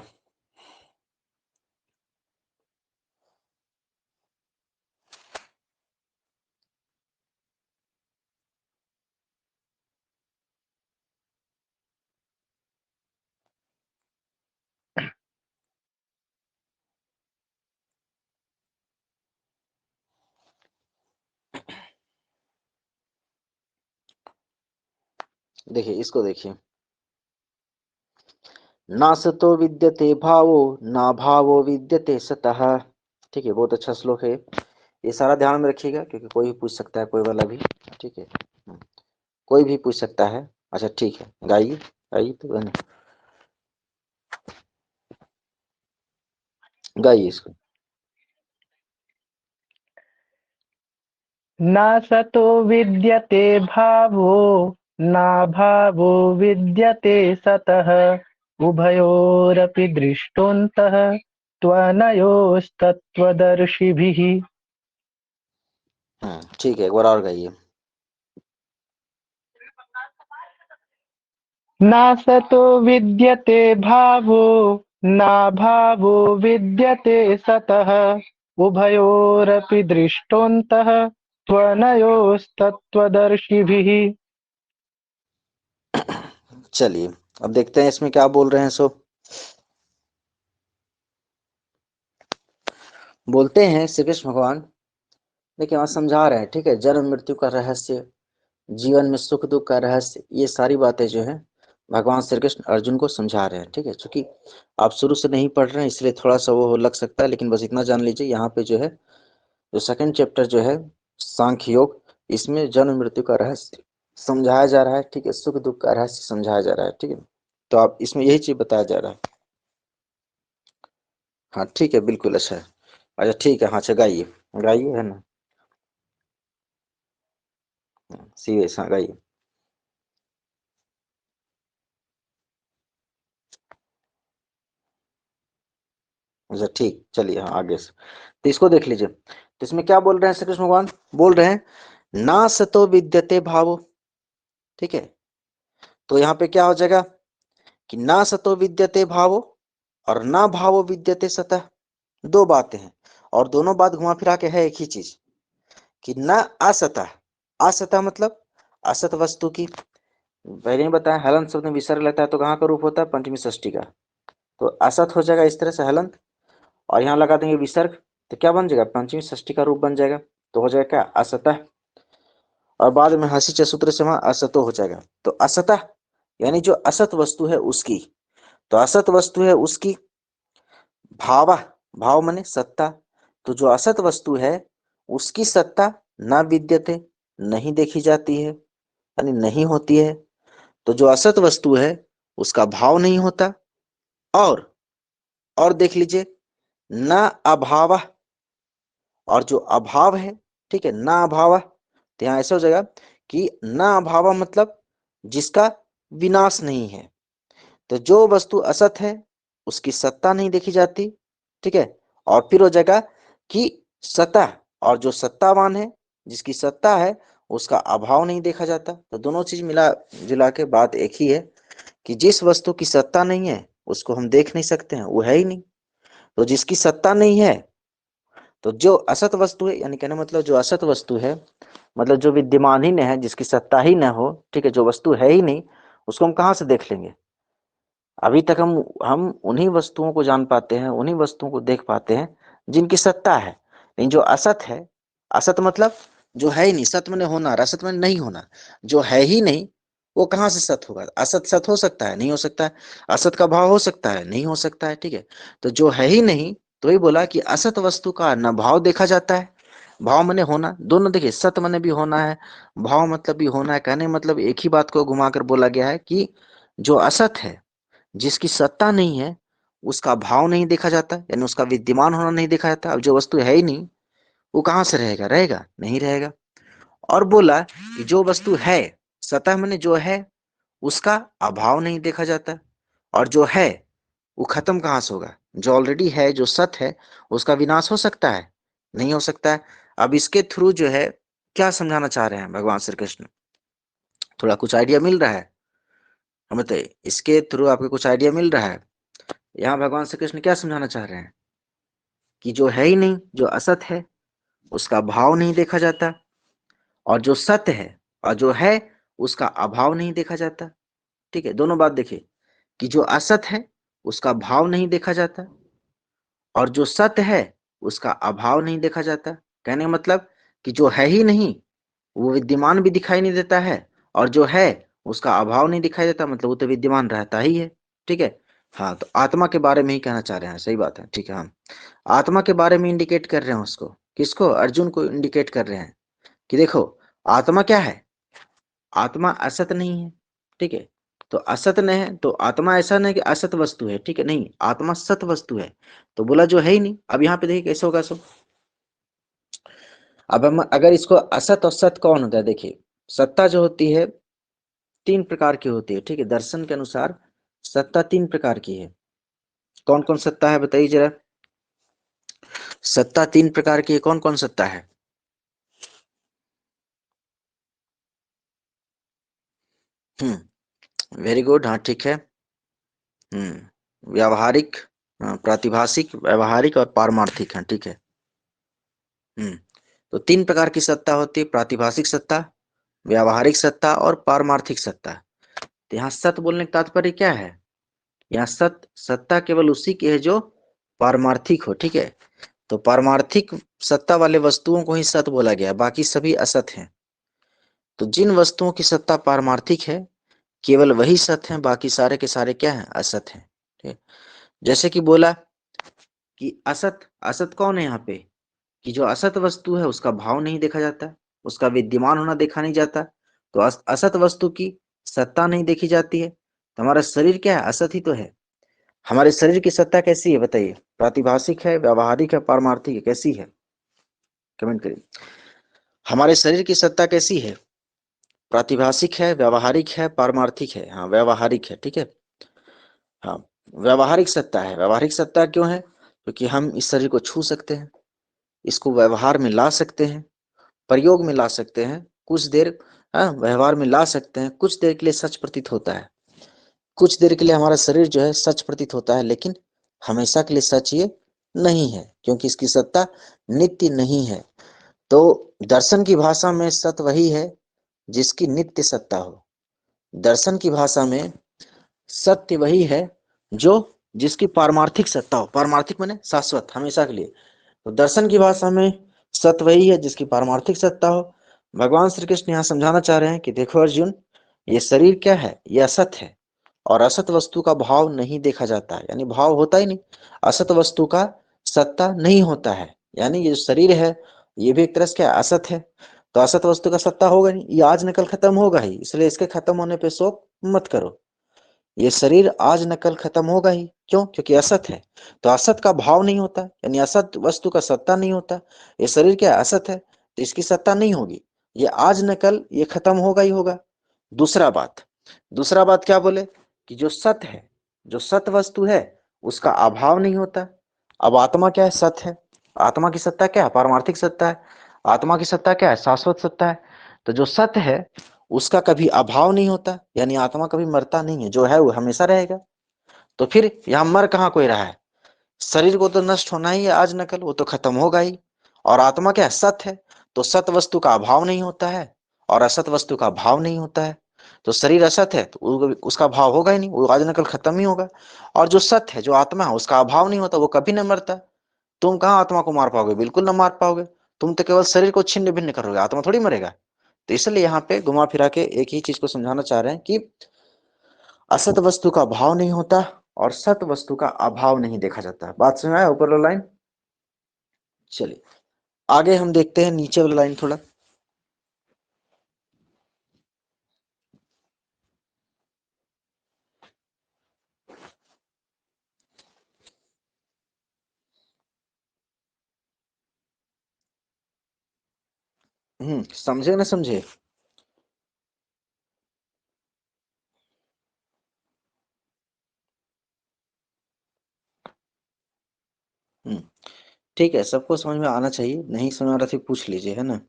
देखिए इसको देखिए, ना सतो विद्यते भावो, ना भावो विद्यते सतः, ठीक है, बहुत अच्छा श्लोक है। ये सारा ध्यान में रखिएगा, क्योंकि कोई भी पूछ सकता है, कोई वाला भी, ठीक है, कोई भी पूछ सकता है। अच्छा ठीक है, गाइए गाइए, तो गाइए इसको। न सतो विद्यते भावो न भावो विद्यते सतः उभयोरपि दृष्टोऽन्तः त्वनयोस्तत्त्वदर्शिभिः। ठीक है, एक बार और गाइए। न सतो विद्यते भावो न भावो विद्यते सतः उभयोरपि दृष्टोऽन्तः त्वनयोस्तत्त्वदर्शिभिः। चलिए, अब देखते हैं इसमें क्या बोल रहे हैं। सो बोलते हैं श्री कृष्ण भगवान, देखिए वहां समझा रहे हैं, ठीक है, जन्म मृत्यु का रहस्य, जीवन में सुख दुख का रहस्य, ये सारी बातें जो है भगवान श्री कृष्ण अर्जुन को समझा रहे हैं। ठीक है, क्योंकि आप शुरू से नहीं पढ़ रहे हैं इसलिए थोड़ा सा वो लग सकता है, लेकिन बस इतना जान लीजिए यहाँ पे जो है जो सेकंड चैप्टर जो है सांख्य योग, इसमें जन्म मृत्यु का रहस्य समझाया जा रहा है। ठीक है, सुख दुख का रहस्य समझाया जा रहा है। ठीक है, तो आप इसमें यही चीज बताया जा रहा है। हाँ ठीक है, बिल्कुल अच्छा है। अच्छा ठीक है, हाँ अच्छा गाइए, गाइए है ना, सीरियस, हाँ गाइए। अच्छा ठीक, चलिए हाँ आगे से, तो इसको देख लीजिए। तो इसमें क्या बोल रहे हैं श्री कृष्ण भगवान, बोल रहे हैं ना सतो विद्यते भावो। ठीक है, तो यहाँ पे क्या हो जाएगा कि ना सतो विद्यते भावो और ना भावो विद्यते सतः, दो बातें हैं और दोनों बात घुमा फिरा के है एक ही चीज कि न असतः, असतः मतलब असत वस्तु की, पहले ही बताया हलंत शब्द में विसर्ग लगता है तो कहाँ का रूप होता है, पंचमी षष्ठी का, तो असत हो जाएगा इस तरह से हलंत, और यहाँ लगा देंगे विसर्ग तो क्या बन जाएगा, पंचमी षष्ठी का रूप बन जाएगा, तो हो जाएगा क्या असतः, और बाद में हंसी च सूत्र से वहां असतो हो जाएगा। तो असतः यानी जो असत वस्तु है उसकी, तो असत वस्तु है उसकी भाव, भाव माने सत्ता, तो जो असत वस्तु है उसकी सत्ता ना विद्यते, नहीं देखी जाती है यानी नहीं होती है। तो जो असत वस्तु है उसका भाव नहीं होता, और देख लीजिए ना अभाव, और जो अभाव है, ठीक है, ना अभाव, तो यहाँ ऐसा हो जाएगा कि ना अभाव मतलब जिसका विनाश नहीं है। तो जो वस्तु असत है उसकी सत्ता नहीं देखी जाती। ठीक है, और फिर हो जाएगा कि सत्ता, और जो सत्तावान है जिसकी सत्ता है उसका अभाव नहीं देखा जाता। तो दोनों चीज मिला जुला के बात एक ही है कि जिस वस्तु की सत्ता नहीं है उसको हम देख नहीं सकते हैं, वो है ही नहीं। तो जिसकी सत्ता नहीं है, तो जो असत वस्तु है, यानी कहने मतलब जो असत वस्तु है मतलब जो विद्यमान ही नहीं है, जिसकी सत्ता ही ना हो, ठीक है, जो वस्तु है ही नहीं, उसको हम कहाँ से देख लेंगे। अभी तक हम उन्हीं वस्तुओं को जान पाते हैं, उन्हीं वस्तुओं को देख पाते हैं जिनकी सत्ता है। लेकिन जो असत है, असत मतलब जो है ही नहीं, सत में होना और असत में नहीं होना, जो है ही नहीं वो कहाँ से सत होगा। असत सत हो सकता है, नहीं हो सकता है, असत का भाव हो सकता है, नहीं हो सकता है। ठीक है, तो जो है ही नहीं, तो ही बोला कि असत वस्तु का न भाव देखा जाता है, भाव मने होना, दोनों देखिए, सत मने भी होना है, भाव मतलब भी होना है, कहने मतलब एक ही बात को घुमाकर बोला गया है कि जो असत है जिसकी सत्ता नहीं है उसका भाव नहीं देखा जाता, यानी उसका विद्यमान होना नहीं देखा जाता। अब जो वस्तु है ही नहीं वो कहां से रहेगा, रहेगा नहीं रहेगा। और बोला कि जो वस्तु है, सतह में जो है उसका अभाव नहीं देखा जाता, और जो है वो खत्म कहां से होगा, जो ऑलरेडी है जो सत है उसका विनाश हो सकता है, नहीं हो सकता है। अब इसके थ्रू जो है क्या समझाना चाह रहे हैं भगवान श्री कृष्ण, थोड़ा कुछ आइडिया मिल रहा है हमें, तो इसके थ्रू आपको कुछ आइडिया मिल रहा है। यहाँ भगवान श्री कृष्ण क्या समझाना चाह रहे हैं कि जो है ही नहीं, जो असत है उसका भाव नहीं देखा जाता, और जो सत्य है और जो है उसका अभाव नहीं देखा जाता। ठीक है, दोनों बात देखिए कि जो असत है उसका भाव नहीं देखा जाता, और जो सत्य है उसका अभाव नहीं देखा जाता। कहने का मतलब कि जो है ही नहीं वो विद्यमान भी दिखाई नहीं देता है, और जो है उसका अभाव नहीं दिखाई देता, मतलब वो तो विद्यमान रहता ही है। ठीक है, हाँ, तो आत्मा के बारे में ही कहना चाह रहे हैं, सही बात है। ठीक है, हम आत्मा के बारे में इंडिकेट कर रहे हैं उसको, किसको, अर्जुन को इंडिकेट कर रहे हैं कि देखो आत्मा क्या है, आत्मा असत नहीं है। ठीक है, तो असत नहीं है तो आत्मा ऐसा नहीं कि असत वस्तु है, ठीक है, नहीं, आत्मा सत वस्तु है। तो बोला जो है ही नहीं। अब यहाँ पे देखिए कैसे होगा सब। अब हम अगर इसको असत और सत कौन होता है, देखिए सत्ता जो होती है तीन प्रकार की होती है। ठीक है, दर्शन के अनुसार सत्ता तीन प्रकार की है। कौन कौन सत्ता है बताइए जरा, सत्ता तीन प्रकार की है, कौन कौन सत्ता है। वेरी गुड, हाँ ठीक है। व्यावहारिक, प्रातिभाषिक, व्यवहारिक और पारमार्थिक है। ठीक है, तो तीन प्रकार की सत्ता होती है, प्रातिभाषिक सत्ता, व्यावहारिक सत्ता और पारमार्थिक सत्ता। तो यहाँ सत्य बोलने का तात्पर्य क्या है, यहाँ सत्ता केवल उसी की है जो पारमार्थिक हो। ठीक है, तो पारमार्थिक सत्ता वाले वस्तुओं को ही सत्य बोला गया, बाकी सभी असत हैं। तो जिन वस्तुओं की सत्ता पारमार्थिक है केवल वही सत्य हैं, बाकी सारे के सारे क्या हैं, असत हैं। ठीक। जैसे कि बोला कि असत, असत कौन है यहाँ पे, कि जो असत वस्तु है उसका भाव नहीं देखा जाता, उसका विद्यमान होना देखा नहीं जाता, तो असत वस्तु की सत्ता नहीं देखी जाती है। तो हमारा शरीर क्या है, असत ही तो है। हमारे शरीर की सत्ता कैसी है बताइए, प्रातिभाषिक है, व्यावहारिक है, पारमार्थिक है, कैसी है, कमेंट करिए। हमारे शरीर की सत्ता कैसी है, प्रातिभाषिक है, व्यावहारिक है, पारमार्थिक है। हाँ व्यावहारिक है, ठीक है। हाँ व्यावहारिक सत्ता है। व्यावहारिक सत्ता क्यों है, क्योंकि हम इस शरीर को छू सकते हैं, इसको व्यवहार में ला सकते हैं, प्रयोग में ला सकते हैं, कुछ देर व्यवहार में ला सकते हैं, कुछ देर के लिए सच प्रतीत होता है, कुछ देर के लिए हमारा शरीर जो है सच प्रतीत होता है, लेकिन हमेशा के लिए सच ये नहीं है, क्योंकि इसकी सत्ता नित्य नहीं है। तो दर्शन की भाषा में सत्य वही है जिसकी नित्य सत्ता हो। दर्शन की भाषा में सत्य वही है जो जिसकी पारमार्थिक सत्ता हो। पारमार्थिक माने शाश्वत, हमेशा के लिए। तो दर्शन की भाषा में सत्य वही है जिसकी पारमार्थिक सत्ता हो। भगवान श्री कृष्ण यहाँ समझाना चाह रहे हैं कि देखो अर्जुन, ये शरीर क्या है, ये असत है, और असत वस्तु का भाव नहीं देखा जाता है, यानी भाव होता ही नहीं, असत वस्तु का सत्ता नहीं होता है। यानी ये जो शरीर है ये भी एक तरह से क्या है, असत है। तो असत वस्तु का सत्ता होगा नहीं, ये आज न कल खत्म होगा ही, इसलिए इसके खत्म होने पे शोक मत करो। ये शरीर आज न कल खत्म होगा ही, क्यों, क्योंकि असत है। तो असत का भाव नहीं होता, यानी असत वस्तु का सत्ता नहीं होता। ये शरीर क्या है, असत है, तो इसकी सत्ता नहीं होगी, ये आज न कल ये खत्म होगा ही होगा। दूसरा बात क्या बोले, कि जो सत्य है, जो सत्य वस्तु है उसका अभाव नहीं होता। अब आत्मा क्या है, सत्य है। आत्मा की सत्ता क्या है, पारमार्थिक सत्ता है। आत्मा की सत्ता क्या है, शाश्वत सत्ता है। तो जो सत्य है उसका कभी अभाव नहीं होता, यानी आत्मा कभी मरता नहीं है, जो है वो हमेशा रहेगा। तो फिर यहाँ मर कहाँ कोई रहा है, शरीर को तो नष्ट होना ही है आज न कल, वो तो खत्म होगा ही। और आत्मा क्या है, सत्य है, तो सत्य वस्तु का अभाव नहीं होता है और असत वस्तु का भाव नहीं होता है। तो शरीर असत है तो उसका भाव होगा ही नहीं, वो आज न कल खत्म ही होगा। और जो सत्य है, जो आत्मा है, उसका अभाव नहीं होता, वो कभी न मरता। तुम कहाँ आत्मा को मार पाओगे, बिल्कुल ना मार पाओगे। तुम तो केवल शरीर को छिन्न भिन्न करोगे, आत्मा थोड़ी मरेगा। तो इसलिए यहाँ पे घुमा फिरा के एक ही चीज को समझाना चाह रहे हैं कि असत वस्तु का भाव नहीं होता और सत वस्तु का अभाव नहीं देखा जाता। बात समझ आया, ऊपर वाला लाइन। चलिए आगे हम देखते हैं नीचे वाला लाइन थोड़ा। समझे ना समझे। हम्म ठीक है, सबको समझ में आना चाहिए, नहीं समझ आ रहा तो पूछ लीजिए, है ना।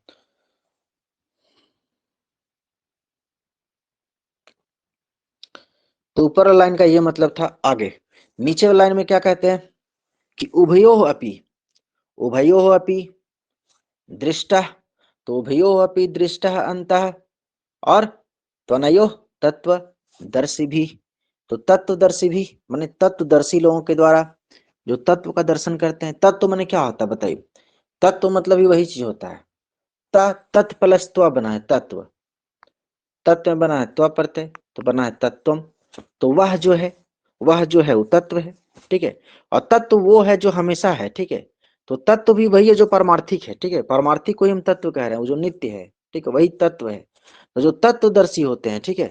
तो ऊपर वाला लाइन का ये मतलब था। आगे नीचे वाला लाइन में क्या कहते हैं, कि उभयोः अपि, उभयोः अपि दृष्टः, तो उभयोः अपि दृष्टः अंतः, और त्वनयोः तत्वदर्शी भी। तो तत्वदर्शी भी माने तत्वदर्शी लोगों के द्वारा जो तत्व का दर्शन करते हैं। तत्व माने क्या होता है बताइए, तत्व मतलब ही वही चीज होता है, तत् प्लस त्व बना है तत्व, तत्व में बना है त्व प्रत्यय, तो बना है तत्वम। तो वह जो है, वह जो है वो तत्व है, ठीक है। और तत्व वो है जो हमेशा है, ठीक है। तो तत्व भी वही है जो परमार्थिक है, ठीक है। परमार्थिक को ही हम तत्व कह रहे हैं, वो जो नित्य है, ठीक है, वही तत्व है। तो जो तत्वदर्शी होते हैं, ठीक है,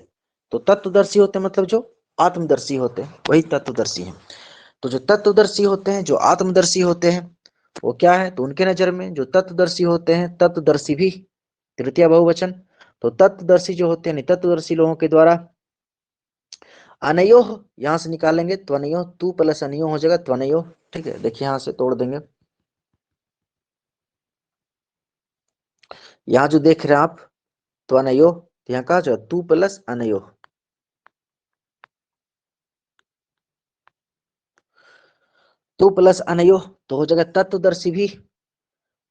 तो तत्वदर्शी होते हैं मतलब जो आत्मदर्शी होते हैं, वही तत्वदर्शी हैं। तो जो तत्वदर्शी होते हैं, जो आत्मदर्शी होते हैं, वो क्या है, तो उनके नजर में जो तत्वदर्शी होते हैं, तत्वदर्शी भी तृतीय बहुवचन। तो तत्वदर्शी जो होते हैं, तत्वदर्शी लोगों के द्वारा अनयोः, यहां से निकालेंगे त्वनयोः, तू प्लस अनयोः हो जाएगा त्वनयोः, ठीक है। देखिए यहां से तोड़ देंगे, यहाँ जो देख रहे हैं आप त्वनयोः, तो यहाँ कहा जो तू प्लस अनयोः, तू प्लस अनयोः, तो हो जाएगा तत्वदर्शी भी।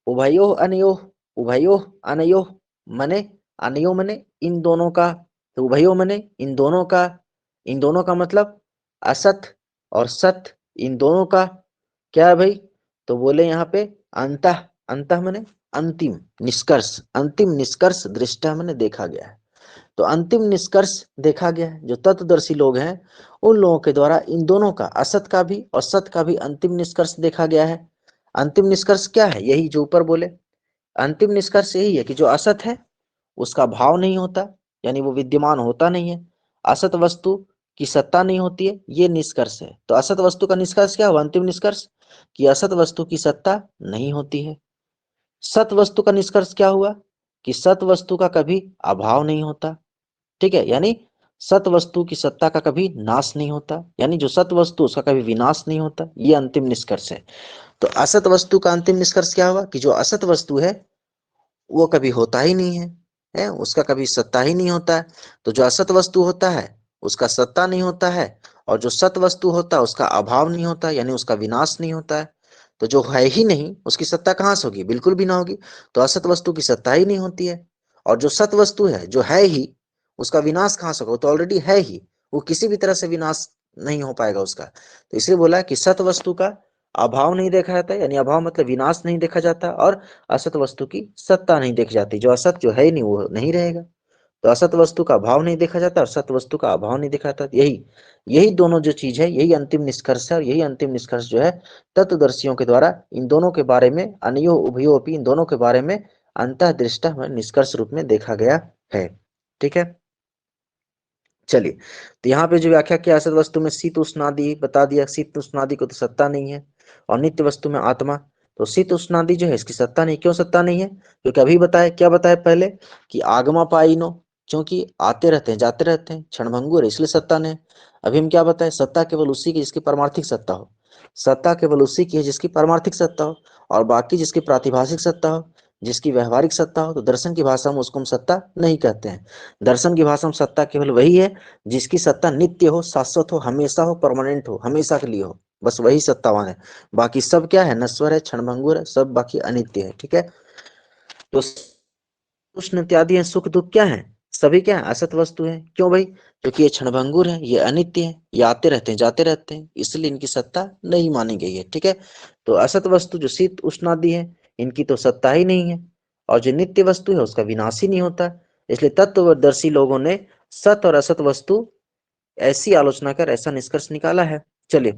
उभयोः अनयोः, उभयोः अनयोः मने, अनयोः मने इन दोनों का, तो उभयोः मने इन दोनों का, इन दोनों का मतलब असत और सत, इन दोनों का क्या है भाई, तो बोले यहाँ पे अंतः, अंतः मने अंतिम निष्कर्ष दृष्टा मैंने देखा गया है। तो अंतिम निष्कर्ष देखा गया है। जो तत्वदर्शी लोग हैं उन लोगों के द्वारा इन दोनों का, असत का भी और सत का भी अंतिम निष्कर्ष देखा गया है। अंतिम निष्कर्ष क्या है? यही जो ऊपर बोले। अंतिम निष्कर्ष यही है कि जो असत है उसका भाव नहीं होता, यानी वो विद्यमान होता नहीं है। असत वस्तु की सत्ता नहीं होती है, ये निष्कर्ष है। तो असत वस्तु का निष्कर्ष क्या हुआ? अंतिम निष्कर्ष कि असत वस्तु की सत्ता नहीं होती है। सत वस्तु का निष्कर्ष क्या हुआ? कि सत वस्तु का कभी अभाव नहीं होता। ठीक है, यानी सत वस्तु की सत्ता का कभी नाश नहीं होता, यानी जो सत वस्तु उसका कभी विनाश नहीं होता। ये अंतिम निष्कर्ष है। तो असत वस्तु का अंतिम निष्कर्ष क्या हुआ? कि जो असत वस्तु है वो कभी होता ही नहीं है, उसका कभी सत्ता ही नहीं होता है। तो जो असत वस्तु होता है उसका सत्ता नहीं होता है, और जो सत वस्तु होता है उसका अभाव नहीं होता, यानी उसका विनाश नहीं होता है। तो जो है ही नहीं उसकी सत्ता कहाँ से होगी? बिल्कुल भी ना होगी। तो असत वस्तु की सत्ता ही नहीं होती है। और जो सत वस्तु है, जो है ही, उसका विनाश कहाँ से होगा? तो ऑलरेडी है ही, वो किसी भी तरह से विनाश नहीं हो पाएगा उसका। तो इसलिए बोला कि सत वस्तु का अभाव नहीं देखा जाता, यानी अभाव मतलब विनाश नहीं देखा जाता, और असत वस्तु की सत्ता नहीं देखी जाती। जो असत जो है ही नहीं वो नहीं रहेगा। तो असत वस्तु का अभाव नहीं देखा जाता और सत वस्तु का अभाव नहीं देखा जाता। यही यही दोनों जो चीज है, यही अंतिम निष्कर्ष है। और यही अंतिम निष्कर्ष जो है तत्वदर्शियों के द्वारा इन दोनों के बारे में, अनयो उभयो अपि, इन दोनों के बारे में अंतःदृष्टा निष्कर्ष रूप में देखा गया है। ठीक है, चलिए। तो यहाँ पे जो व्याख्या किया, असत वस्तु में शीत उष्ण आदि बता दिया। शीत उष्ण आदि को तो सत्ता नहीं है। और नित्य वस्तु में आत्मा, तो शीत उष्ण आदि जो है इसकी सत्ता नहीं। क्यों सत्ता नहीं है? क्योंकि अभी बताया, क्या बताया पहले, कि आगमा पाइनो, क्योंकि आते रहते हैं जाते रहते हैं, क्षणभंगुर है, इसलिए सत्ता नहीं। अभी हम क्या बताए? सत्ता केवल उसी की जिसकी पारमार्थिक सत्ता हो। सत्ता केवल उसी की है जिसकी पारमार्थिक सत्ता हो, और बाकी जिसकी प्रातिभाषिक सत्ता हो, जिसकी व्यवहारिक सत्ता हो, तो दर्शन की भाषा में उसको हम सत्ता नहीं कहते हैं। दर्शन की भाषा में सत्ता केवल वही है जिसकी सत्ता नित्य हो, शाश्वत हो, हमेशा हो, परमानेंट हो, हमेशा के लिए हो। बस वही सत्तावान है। बाकी सब क्या है? नश्वर है, क्षणभंगुर है, सब बाकी अनित्य है। ठीक है, तो उष्ण इत्यादि है, सुख दुख क्या है? सभी क्या है? असत वस्तु है। क्यों भाई? क्योंकि ये क्षणभंगुर है, ये अनित्य है, ये आते रहते हैं जाते रहते हैं, इसलिए इनकी सत्ता नहीं मानी गई है। ठीक है, तो असत वस्तु जो शीत उष्ण आदि है, इनकी तो सत्ता ही नहीं है। और जो नित्य वस्तु है उसका विनाश ही नहीं होता। इसलिए तत्वदर्शी लोगों ने सत और असत वस्तु ऐसी आलोचना कर ऐसा निष्कर्ष निकाला है। चलिए,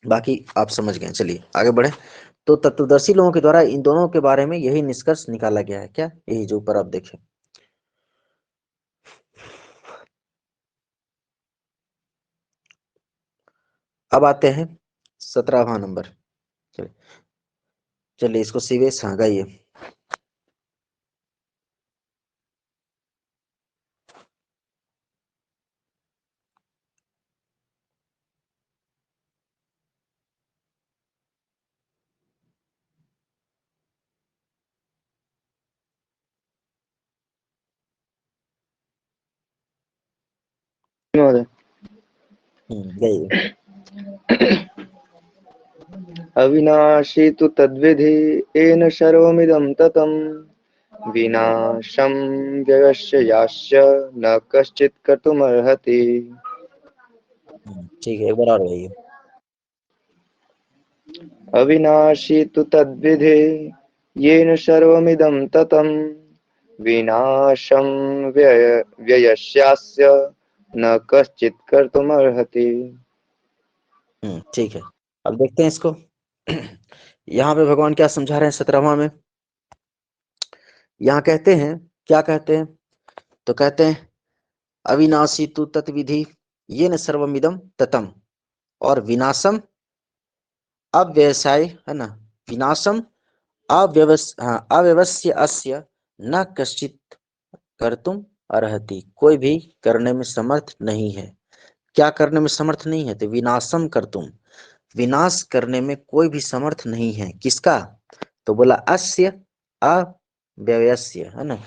बाकी आप समझ गए। चलिए आगे बढ़े। तो तत्वदर्शी लोगों के द्वारा इन दोनों के बारे में यही निष्कर्ष निकाला गया है। क्या? यही जो ऊपर आप देखें। अब आते हैं 17वां नंबर। चलिए चलिए, इसको सीवेश गाइए। महोदय। गाइए। अविनाशी तु तद्विधि येन सर्वमिदं ततं विनाशं व्यवस्य यास्य न कश्चित् कर्तुमर्हति। ठीक है, एक बार और गाइए। अविनाशी तु तद्विधि येन सर्वमिदं ततं विनाशं व्ययस्यास्य न कश्चित् कर्तुमर्हति। ठीक है, अब देखते हैं इसको। यहाँ पे भगवान क्या समझा रहे हैं 17वां में। यहाँ कहते हैं, क्या कहते हैं? तो कहते हैं अविनाशी तु तत्विधि येन सर्वमिदं ततम, और विनाशम अव्यवसाय है ना, विनाशम अव्यवस्य अस्य न कश्चित कर्तुम अर्हति, कोई भी करने में समर्थ नहीं है। क्या करने में समर्थ नहीं है? तो विनाशम कर्तुम, विनाश करने में कोई भी समर्थ नहीं है। किसका? तो बोला अस्य अव्यवस्य, है ना,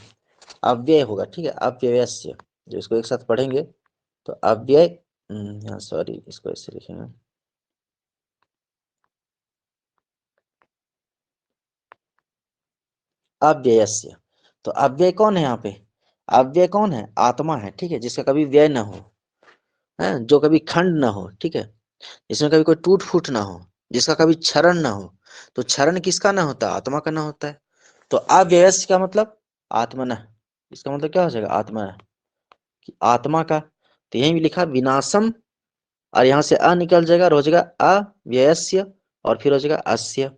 अव्यय होगा। ठीक है, अव्यवस्य, जो इसको एक साथ पढ़ेंगे तो अव्यय, सॉरी इसको ऐसे लिखेंगे, अव्ययस्य। तो अव्यय कौन है यहाँ पे? अव्यय कौन है? आत्मा है। ठीक है, जिसका कभी व्यय न हो, है, जो कभी खंड न हो। ठीक है, जिसमें कभी कोई टूट फूट ना हो, जिसका कभी क्षरण ना हो। तो क्षरण किसका ना होता? आत्मा का ना होता है। तो अव्ययस्य का मतलब आत्मनः, इसका मतलब क्या हो जाएगा आत्मनः, कि आत्मा का। तो यही भी लिखा विनाशम, और यहां से अ निकल जाएगा और हो जाएगा अव्ययस्य, और फिर हो जाएगा अस्य।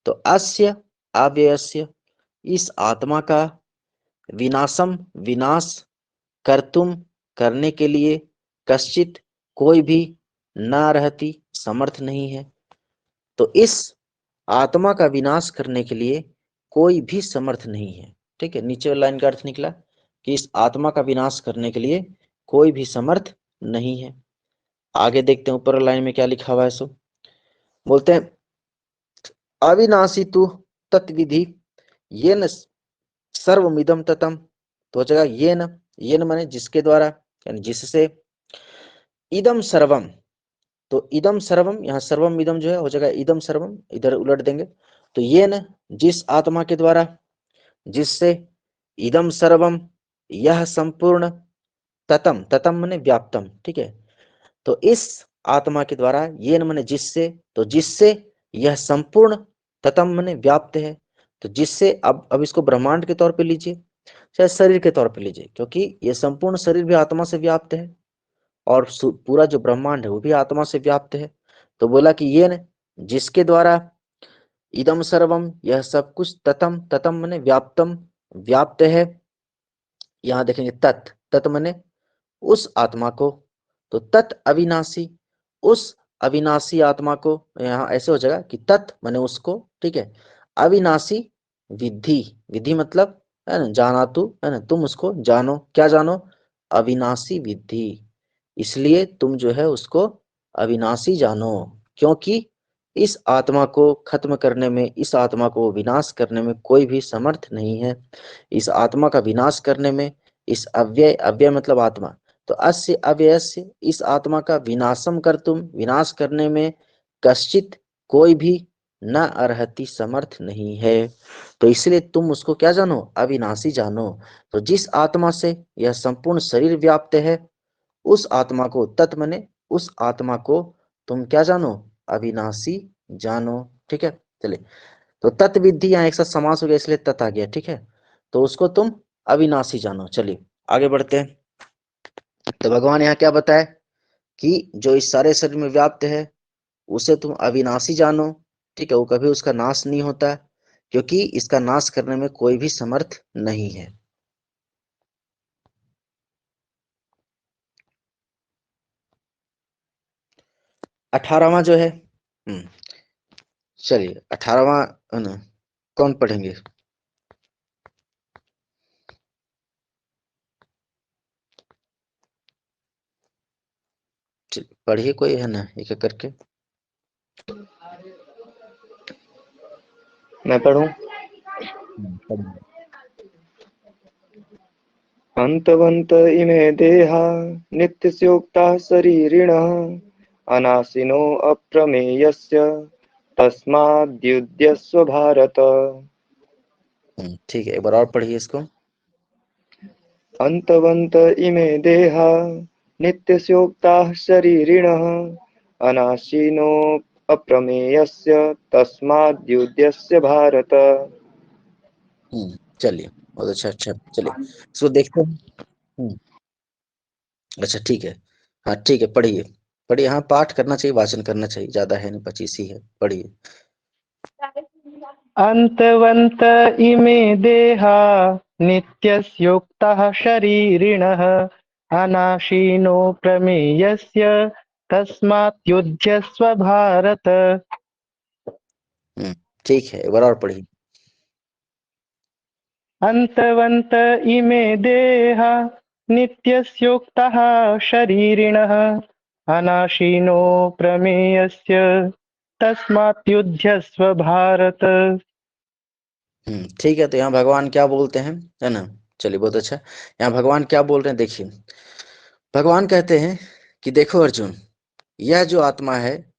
तो अस्य अव्ययस्य, इस आत्मा का, विनाशम विनाश, कर्तुम करने के लिए, कश्चित कोई भी, न रहती समर्थ नहीं है। तो इस आत्मा का विनाश करने के लिए कोई भी समर्थ नहीं है। ठीक है, नीचे वाली लाइन का अर्थ निकला कि इस आत्मा का विनाश करने के लिए कोई भी समर्थ नहीं है। आगे देखते हैं ऊपर वाली लाइन में क्या लिखा हुआ है। सो बोलते हैं अविनाशी तु तत्विधि येन सर्वमिदं ततम। तो हो जाएगा येन, येन माने जिसके द्वारा, यानी जिससे, इदम सर्वम, तो इदम सर्वम, यहाँ सर्वम इदम जो है हो जाएगा इदम सर्वम, इधर उलट देंगे। तो ये न जिस आत्मा के द्वारा, जिससे, इदम सर्वम यह संपूर्ण, ततम, ततम माने व्याप्तम। ठीक है, तो इस आत्मा के द्वारा, ये न माने जिससे, तो जिससे यह संपूर्ण, ततम माने व्याप्त है। तो जिससे, अब इसको ब्रह्मांड के तौर पे लीजिए, चाहे शरीर के तौर पे लीजिए, क्योंकि ये संपूर्ण शरीर भी आत्मा से व्याप्त है, और पूरा जो ब्रह्मांड है वो भी आत्मा से व्याप्त है। तो बोला कि ये न जिसके द्वारा, इदम सर्वम यह सब कुछ, ततम, ततम माने व्याप्तम, व्याप्त है। यहां देखेंगे तत्, तत् माने उस आत्मा को। तो तत् अविनाशी, उस अविनाशी आत्मा को, यहाँ ऐसे हो जाएगा कि तत् माने उसको। ठीक है, अविनाशी विधि, विधि मतलब है ना, जाना तू, है ना, तुम उसको जानो। क्या जानो? अविनाशी विधि। इसलिए तुम जो है उसको अविनाशी जानो, क्योंकि इस आत्मा को खत्म करने में, इस आत्मा को विनाश करने में कोई भी समर्थ नहीं है। इस आत्मा का विनाश करने में, इस अव्यय, अव्यय मतलब आत्मा, तो अस्य अव्ययस्य, इस आत्मा का विनाशम कर, तुम विनाश करने में, कश्चित कोई भी, न अर्हति समर्थ नहीं है। तो इसलिए तुम उसको क्या जानो? अविनाशी जानो। तो जिस आत्मा से यह संपूर्ण शरीर व्याप्त है, उस आत्मा को, तत् माने उस आत्मा को तुम क्या जानो? अविनाशी जानो। ठीक है, चलिए। तो तत् विधि, यहाँ एक साथ समास हो गया इसलिए तत् आ गया। ठीक है, तो उसको तुम अविनाशी जानो। चलिए आगे बढ़ते हैं। तो भगवान यहाँ क्या बताए कि जो इस सारे शरीर में व्याप्त है उसे तुम अविनाशी जानो। ठीक है, वो कभी उसका नाश नहीं होता, क्योंकि इसका नाश करने में कोई भी समर्थ नहीं है। अठारहवां जो है, चलिए 18वां है ना, कौन पढ़ेंगे? पढ़िए कोई, है ना, एक एक करके। मैं पढ़ूं? पढ़िए। अन्तवन्त इमे देहा नित्यस्योक्ताः शरीरिणः अनाशिनो अप्रमेयस्य तस्माद्युध्यस्व भारत। ठीक है, एक बार और पढ़िए इसको। अन्तवन्त इमे देहा नित्यस्योक्ताः शरीरिणः अनाशिनो अप्रमेयस्य तस्माद्युध्यस्य भारत। चलिए, बहुत अच्छा, अच्छा, चलिए इसको देखते हैं। अच्छा ठीक है, हाँ ठीक है, पढ़िए पढ़िए। हाँ, पाठ करना चाहिए, वाचन करना चाहिए, ज्यादा है नहीं, 25 ही है, पढ़िए। अन्तवन्त इमे देहा नित्यस्योक्तः शरीरिणः अनाशिनो प्रमेयस्य तस्मात् युध्यस्व भारत। ठीक है, एक बार और पढ़िए। अन्तवन्त इमे देहा नित्यस्योक्तः शरीरिणः अनाशिनो प्रमेयस्य तस्मात् युध्यस्व भारत। ठीक है, तो यहाँ भगवान क्या बोलते हैं, है ना? चलिए, बहुत अच्छा। यहाँ भगवान क्या बोल रहे हैं, देखिए। भगवान कहते हैं कि देखो अर्जुन, यह जो आत्मा है,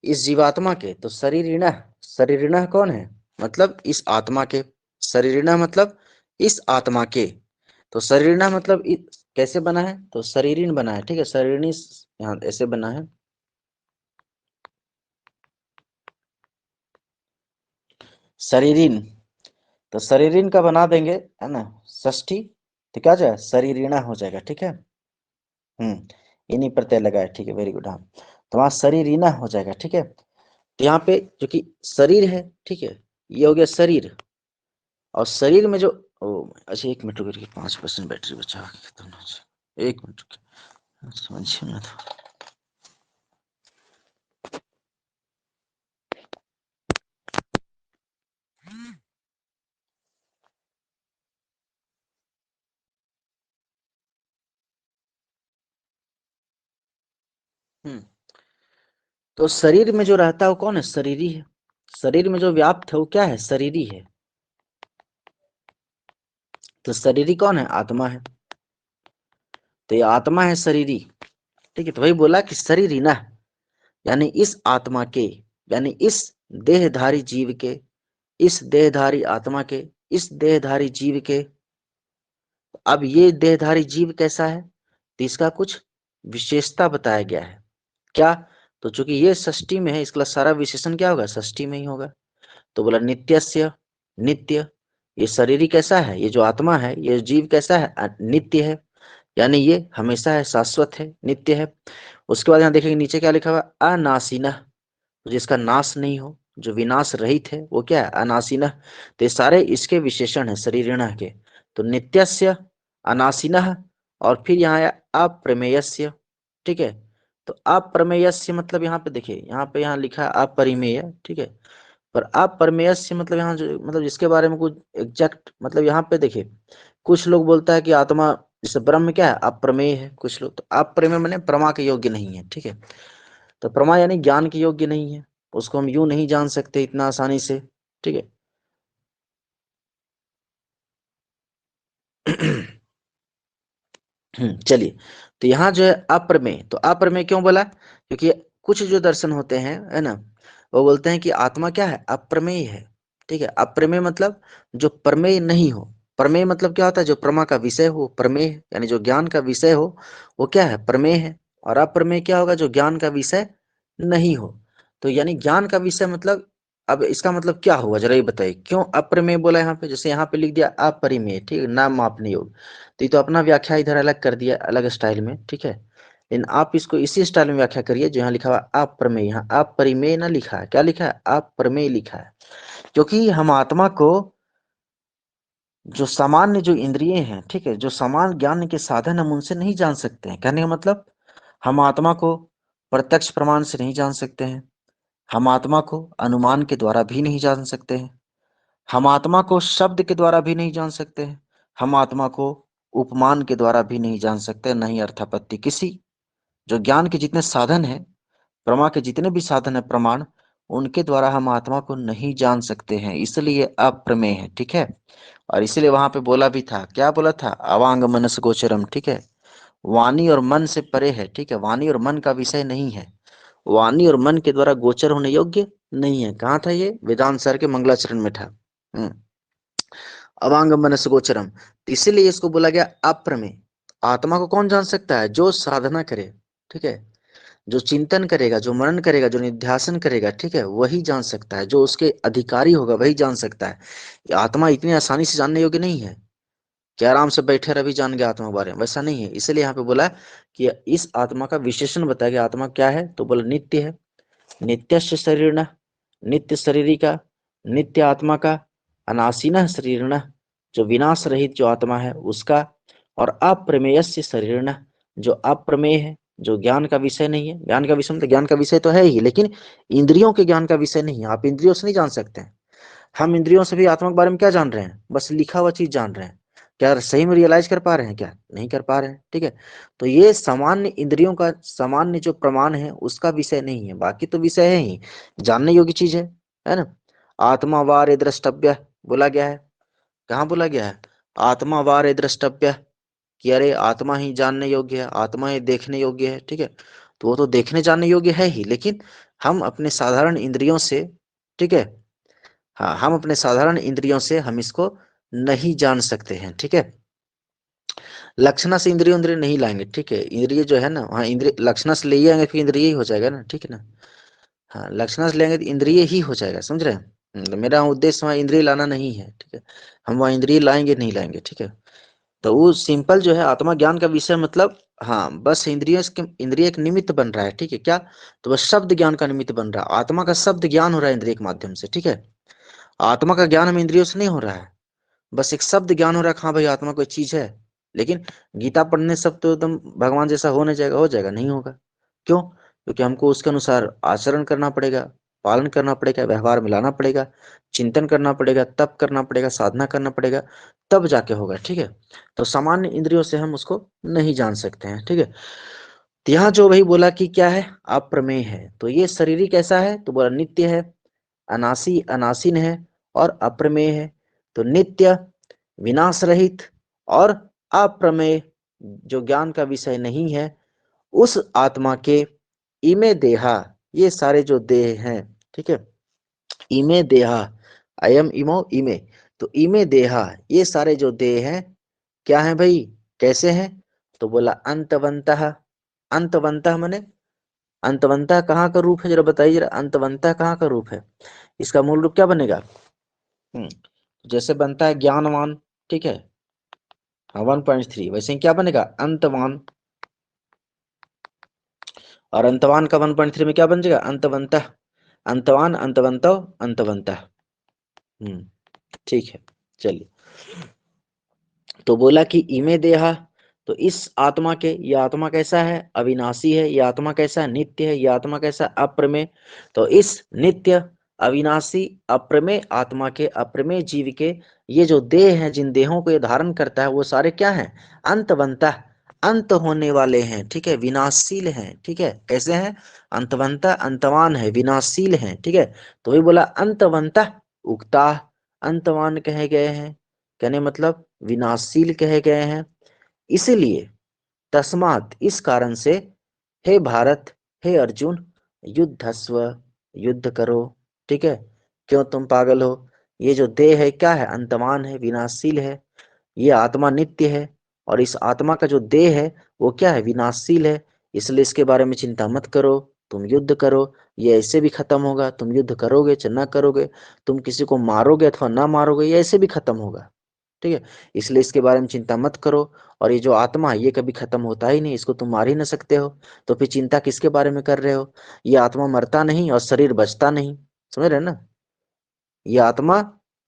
इस जीवात्मा के, तो शरीरिणः, शरीरिणः कौन है? मतलब इस आत्मा के। शरीरिणः मतलब इस आत्मा के। तो शरीरिणः मतलब कैसे बना है? तो शरीरीन बना है। ठीक है, शरीरिणी यहाँ ऐसे बना है। शरीरीन, तो शरीरिन का बना देंगे, है ना, षष्ठी, तो क्या हो जाएगा, शरीरिणा हो जाएगा, ठीक है। इन्हीं प्रत्यय लगाए, ठीक है, वेरी गुड। हाँ, तो वहां शरीरिणा हो जाएगा, ठीक है। तो यहाँ पे जो कि शरीर है, ठीक है, ये हो गया शरीर। और शरीर में जो अच्छा 1 मिनट रुक, 5% बैटरी बचा के खत्म ना हो जाए। 1 मिनट रुक, समझिए ना तो। हम्म तो शरीर में जो रहता है वो कौन है, शरीरी है। शरीर में जो व्याप्त है वो क्या है, शरीरी है। तो शरीरी कौन है, आत्मा है। तो ये आत्मा है शरीरी, ठीक है। तो वही बोला कि शरीरी ना, यानी इस आत्मा के, यानी इस देहधारी जीव के, इस देहधारी आत्मा के, इस देहधारी जीव के। अब ये देहधारी जीव कैसा है, तो इसका कुछ विशेषता बताया गया है। क्या, तो चूंकि ये षष्ठी में है, इसका सारा विशेषण क्या होगा, षष्ठी में ही होगा। तो बोला नित्यस्य, नित्य। ये शरीरी कैसा है, ये जो आत्मा है, ये जीव कैसा है, नित्य है, यानी ये हमेशा है, शाश्वत है, नित्य है। उसके बाद यहाँ देखेंगे नीचे क्या लिखा हुआ, अनासीना, तो जिसका नाश नहीं हो, जो विनाश रहित है, वो क्या है, अनासीना। तो ये सारे इसके विशेषण है शरीरिणः के। तो नित्यस्य, अनासीनः, और फिर यहाँ है अप्रमेयस्य, ठीक है। तो अप्रमेयस्य मतलब यहाँ पे देखिए, यहाँ लिखा है अपरिमेय, ठीक है। पर अप्रमेयस्य मतलब यहाँ जो, मतलब जिसके बारे में कुछ एग्जैक्ट, मतलब यहाँ पे देखिए, कुछ लोग बोलता है कि आत्मा जैसे ब्रह्म क्या है, अप्रमेय है। कुछ लोग, तो अप्रमेय माने प्रमा के योग्य नहीं है, ठीक है। तो प्रमा यानी ज्ञान के योग्य नहीं है, उसको हम यूं नहीं जान सकते इतना आसानी से, ठीक है। चलिए, तो यहाँ जो है अप्रमेय, तो अप्रमेय क्यों बोला, क्योंकि कुछ जो दर्शन होते हैं, है ना, वो बोलते हैं कि आत्मा क्या है, अप्रमेय है, ठीक है। अप्रमेय मतलब जो प्रमेय नहीं हो। प्रमेय मतलब क्या होता है, जो प्रमा का विषय हो, प्रमेय यानी जो ज्ञान का विषय हो, वो क्या है, प्रमेय है। और अप्रमेय क्या होगा, जो ज्ञान का विषय नहीं हो। तो यानी ज्ञान का विषय मतलब, अब इसका मतलब क्या हुआ, जरा ये बताइए, क्यों अप्रमेय बोला यहाँ पे। जैसे यहाँ पे लिख दिया अपरिमेय, ठीक है, नाम मापने योग्य, तो ये तो अपना व्याख्या इधर अलग कर दिया, अलग स्टाइल में, ठीक है। लेकिन आप इसको इसी स्टाइल में व्याख्या करिए जो यहाँ लिखा हुआ अप्रमेय, यहाँ अपरिमेय ना लिखा है, क्या लिखा है, अप्रमेय लिखा है। क्योंकि हम आत्मा को, जो सामान्य जो इंद्रिय हैं, ठीक है, जो समान ज्ञान के साधन, हम उनसे नहीं जान सकते हैं। कहने का मतलब, हम आत्मा को प्रत्यक्ष प्रमाण से नहीं जान सकते हैं, हम आत्मा को अनुमान के द्वारा भी नहीं जान सकते हैं, हम आत्मा को शब्द के द्वारा भी नहीं जान सकते हैं, हम आत्मा को उपमान के द्वारा भी नहीं जान सकते, नहीं अर्थापत्ति, किसी जो ज्ञान के जितने साधन हैं, प्रमा के जितने भी साधन है, प्रमाण, उनके द्वारा हम आत्मा को नहीं जान सकते हैं, इसलिए अप्रमेय है, ठीक है। और इसीलिए वहां पे बोला भी था, क्या बोला था, अवांग मनस गोचरम, ठीक है। वाणी और मन से परे है, ठीक है, वाणी और मन का विषय नहीं है, वाणी और मन के द्वारा गोचर होने योग्य नहीं है। कहाँ था ये, वेदांत सर के मंगलाचरण में था। अवांग मनस गोचरम, तो इसीलिए इसको बोला गया अप्रमेय। आत्मा को कौन जान सकता है, जो साधना करे, ठीक है, जो चिंतन करेगा, जो मनन करेगा, जो निध्यासन करेगा, ठीक है, वही जान सकता है, जो उसके अधिकारी होगा वही जान सकता है। ये आत्मा इतनी आसानी से जानने योग्य नहीं है कि आराम से बैठे रवि जान गया आत्मा के बारे में, वैसा नहीं है। इसलिए यहाँ पे बोला कि इस आत्मा का विशेषण बताया गया, आत्मा क्या है, तो बोला नित्य है, नित्यस्य शरीरिणः, नित्य शरीरी का, नित्य आत्मा का, अनासीनः शरीरिणः, जो विनाश रहित जो आत्मा है उसका, और अप्रमेयस्य शरीरिणः, जो अप्रमेय है, जो ज्ञान का विषय नहीं है। ज्ञान का विषय मतलब ज्ञान का विषय तो है ही, लेकिन इंद्रियों के ज्ञान का विषय नहीं है। आप इंद्रियों से नहीं जान सकते हैं। हम इंद्रियों से भी आत्मा के बारे में क्या जान रहे हैं, बस लिखा हुआ चीज जान रहे हैं। क्या सही में रियलाइज कर पा रहे हैं, क्या नहीं कर पा रहे हैं, ठीक है। तो ये सामान्य इंद्रियों का सामान्य जो प्रमाण है उसका विषय नहीं है, बाकी तो विषय है ही, जानने योग्य चीज है ना। आत्मा वार द्रष्टव्य बोला गया है, कहाँ बोला गया है, आत्मा वार द्रष्टव्य, कि अरे आत्मा ही जानने योग्य है, आत्मा ही देखने योग्य है, ठीक है। तो वो तो देखने जानने योग्य है ही, लेकिन हम अपने साधारण इंद्रियों से, ठीक है, हाँ, हम अपने साधारण इंद्रियों से हम इसको नहीं जान सकते हैं, ठीक है। लक्षणा से इंद्रिय इंद्रिय नहीं लाएंगे, ठीक है। इंद्रिय जो है ना, हाँ, इंद्रिय लक्षणा से ले आएंगे फिर इंद्रिय ही हो जाएगा ना, ठीक है ना। हाँ, लक्षणा से लेंगे तो इंद्रिय ही हो जाएगा, समझ रहे हैं। तो मेरा उद्देश्य वहाँ इंद्रिय लाना नहीं है, ठीक है। हम वहाँ इंद्रिय लाएंगे नहीं लाएंगे, ठीक है। तो वो सिंपल जो है आत्मा ज्ञान का विषय, मतलब हाँ बस इंद्रिय एक निमित्त बन रहा है, ठीक है क्या। तो बस शब्द ज्ञान का निमित्त बन रहा है, आत्मा का शब्द ज्ञान हो रहा है इंद्रिय के माध्यम से, ठीक है। आत्मा का ज्ञान हम इंद्रियों से नहीं हो रहा है, बस एक शब्द ज्ञान हो रहा है, हाँ भाई आत्मा कोई चीज है। लेकिन गीता पढ़ने सब तो एकदम भगवान जैसा होने जाएगा, हो जाएगा, नहीं होगा। क्यों? क्योंकि हमको उसके अनुसार आचरण करना पड़ेगा, पालन करना पड़ेगा, व्यवहार में लाना पड़ेगा, चिंतन करना पड़ेगा, तप करना पड़ेगा, साधना करना पड़ेगा, तब जाके होगा, ठीक है। तो सामान्य इंद्रियों से हम उसको नहीं जान सकते हैं, ठीक है। तो यहाँ जो भाई बोला कि क्या है, अप्रमेय है, तो ये शरीर कैसा है, तो बोला नित्य है, अनासी अनासीन है और अप्रमेय है। तो नित्य, विनाश रहित और अप्रमेय, जो ज्ञान का विषय नहीं है, उस आत्मा के इमे देहा, ये सारे जो देह हैं, ठीक है, इमे देहा, अयम इमो इमे, तो इमे देहा, ये सारे जो देह हैं क्या है भाई, कैसे हैं, तो बोला अंतवंतः। अंतवंतः माने, अंतवंतः कहाँ का रूप है, जरा बताइए जरा, अंतवंतः कहाँ का रूप है, इसका मूल रूप क्या बनेगा। जैसे बनता है ज्ञानवान, ठीक है, हाँ 1.3, वैसे ही क्या बनेगा, अंतवान। और अंतवान का 1.3 में क्या बन जाएगा, अंतवंतः। अंतवान, अंतवंतो, अंतवंतः। ठीक है, चलिए। तो बोला कि इमे देहा, तो इस आत्मा के, यह आत्मा कैसा है, अविनाशी है, यह आत्मा कैसा है, नित्य है, यह आत्मा कैसा, अप्रमेय। तो इस नित्य, अविनाशी, अप्रमेय आत्मा के, अप्रमेय जीव के ये जो देह हैं, जिन देहों को ये धारण करता है, वो सारे क्या हैं, अंतवंतः, अंत होने वाले हैं, ठीक है, विनाशशील हैं, ठीक है, कैसे हैं, अंतवंतः, अंतवान है, विनाशशील हैं, ठीक है। तो वही बोला अंतवंतः उक्ता, अंतवान कहे गए हैं, कहने मतलब विनाशशील कहे गए हैं। इसीलिए तस्मात, इस कारण से, हे भारत, हे अर्जुन, युद्धस्व, युद्ध करो, ठीक है। क्यों तुम पागल हो, ये जो देह है क्या है, अंतमान है, विनाशशील है, ये आत्मा नित्य है, और इस आत्मा का जो देह है वो क्या है, विनाशशील है, इसलिए इसके बारे में चिंता मत करो, तुम युद्ध करो, ये ऐसे भी खत्म होगा, तुम युद्ध करोगे चाहे ना करोगे, तुम किसी को मारोगे अथवा ना मारोगे, ये ऐसे भी खत्म होगा, ठीक है। इसलिए इसके बारे में चिंता मत करो, और ये जो आत्मा है ये कभी खत्म होता ही नहीं, इसको तुम मार ही ना सकते हो, तो फिर चिंता किसके बारे में कर रहे हो, ये आत्मा मरता नहीं और शरीर बचता नहीं, समझ रहे हैं ना, ये आत्मा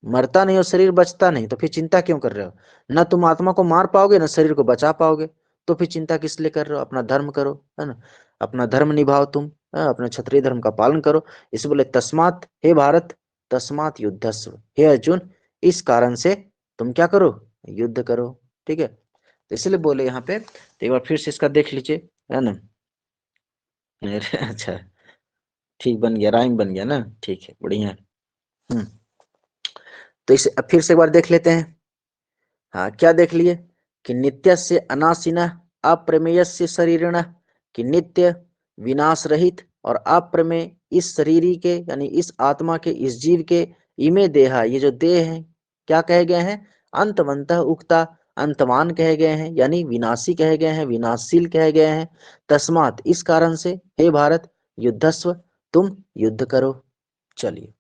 मरता नहीं और शरीर बचता नहीं, तो फिर चिंता क्यों कर रहे हो, ना तुम आत्मा को मार पाओगे ना शरीर को बचा पाओगे, तो फिर चिंता किस लिए कर रहे हो, अपना धर्म करो, है ना, अपना धर्म निभाओ तुम, अपने क्षत्रिय धर्म का पालन करो। इस बोले तस्मात, हे भारत, तस्मात युद्धस्व, हे अर्जुन, इस कारण से तुम क्या करो, युद्ध करो, ठीक है। तो इसलिए बोले यहाँ पे, तो एक बार फिर से इसका देख लीजिए, है ना। अच्छा, ठीक बन गया, राइम बन गया ना, ठीक है, बढ़िया। तो इसे अब फिर से एक बार देख लेते हैं। हाँ, क्या देख लिए कि नित्यस्य अनाशिना अप्रमेयस्य शरीरिण, कि नित्य, विनाश रहित और अप्रमेय इस शरीरी के, यानी इस आत्मा के, इस जीव के, इमे देहा, ये जो देह है क्या कहे गए हैं, अंतवंतः उक्ता, अंतमान कहे गए हैं, यानी विनाशी कहे गए हैं, विनाशशील कहे गए हैं। तस्मात, इस कारण से, हे भारत, युद्धस्व, तुम युद्ध करो। चलिए,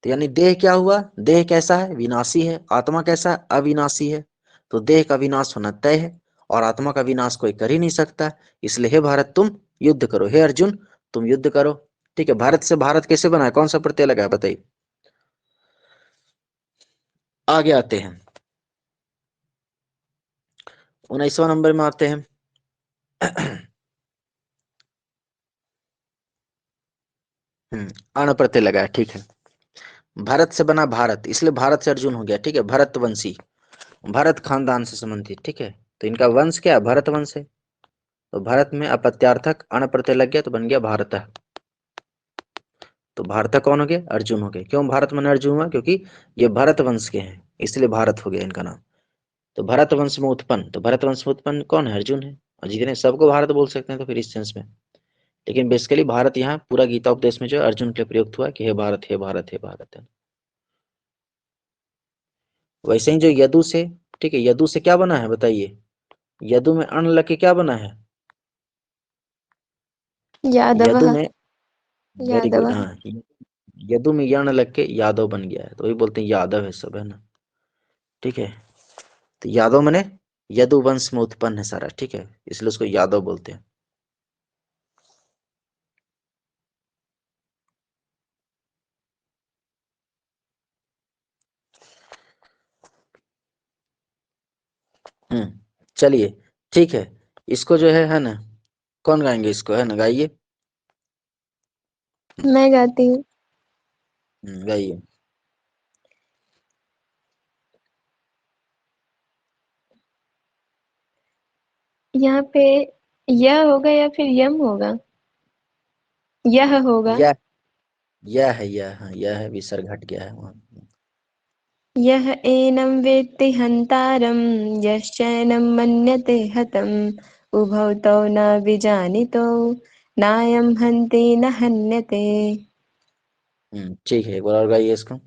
तो यानी देह क्या हुआ, देह कैसा है, विनाशी है, आत्मा कैसा है, अविनाशी है। तो देह का विनाश होना तय है, और आत्मा का विनाश कोई कर ही नहीं सकता, इसलिए हे भारत तुम युद्ध करो, हे अर्जुन तुम युद्ध करो, ठीक है। भारत से भारत कैसे बना है, कौन सा प्रत्यय लगा है बताइए। आगे आते हैं, 19वां नंबर में आते हैं। अण प्रत्यय लगा है, ठीक है। भारत से बना भारत, इसलिए भारत से अर्जुन हो गया, ठीक है, भरतवंशी, भरत खानदान से संबंधित, ठीक है। तो इनका वंश क्या है, भरत वंश है। तो भारत में अपत्यार्थक अण प्रत्यय लग गया तो बन गया भारत। तो भारत कौन हो गया, अर्जुन हो गए। क्यों भारत मन अर्जुन हुआ, क्योंकि ये भरत वंश के हैं, इसलिए भारत हो गया इनका नाम। तो भरत वंश में उत्पन्न, तो भरत वंश में उत्पन्न कौन है, अर्जुन है। और जितने सबको भारत बोल सकते हैं तो फिर इस सेंस में, लेकिन बेसिकली भारत यहाँ पूरा गीता उपदेश में जो है अर्जुन के लिए प्रयुक्त हुआ कि हे भारत, हे भारत, हे भारत है। वैसे ही जो यदु से, ठीक है, यदु से क्या बना है बताइए, यदु में अण लग के क्या बना है, यदु यादवः में, वेरी गुड, यादवः हाँ, यदु में यण लग के यादव बन गया है, तो वही बोलते हैं यादव है सब, है ना। ठीक है, तो यादव मने यदु वंश में उत्पन्न है सारा, ठीक है, इसलिए उसको यादव बोलते हैं। चलिए, ठीक है, इसको जो है ना, कौन गाएंगे इसको, है ना, गाइए। मैं गाती हूँ। गाइए। यहाँ पे यह होगा या फिर यम होगा? यह होगा। यह है, यह, हाँ, यह है, विसर्ग हट गया है वहाँ। यह एनं वेत्ति हन्तारं यश्चैनं मन्यते हतम् उभौ तौ न विजानीतो नायं हन्ति न हन्यते। ठीक है, एक बार और गाइए इसको।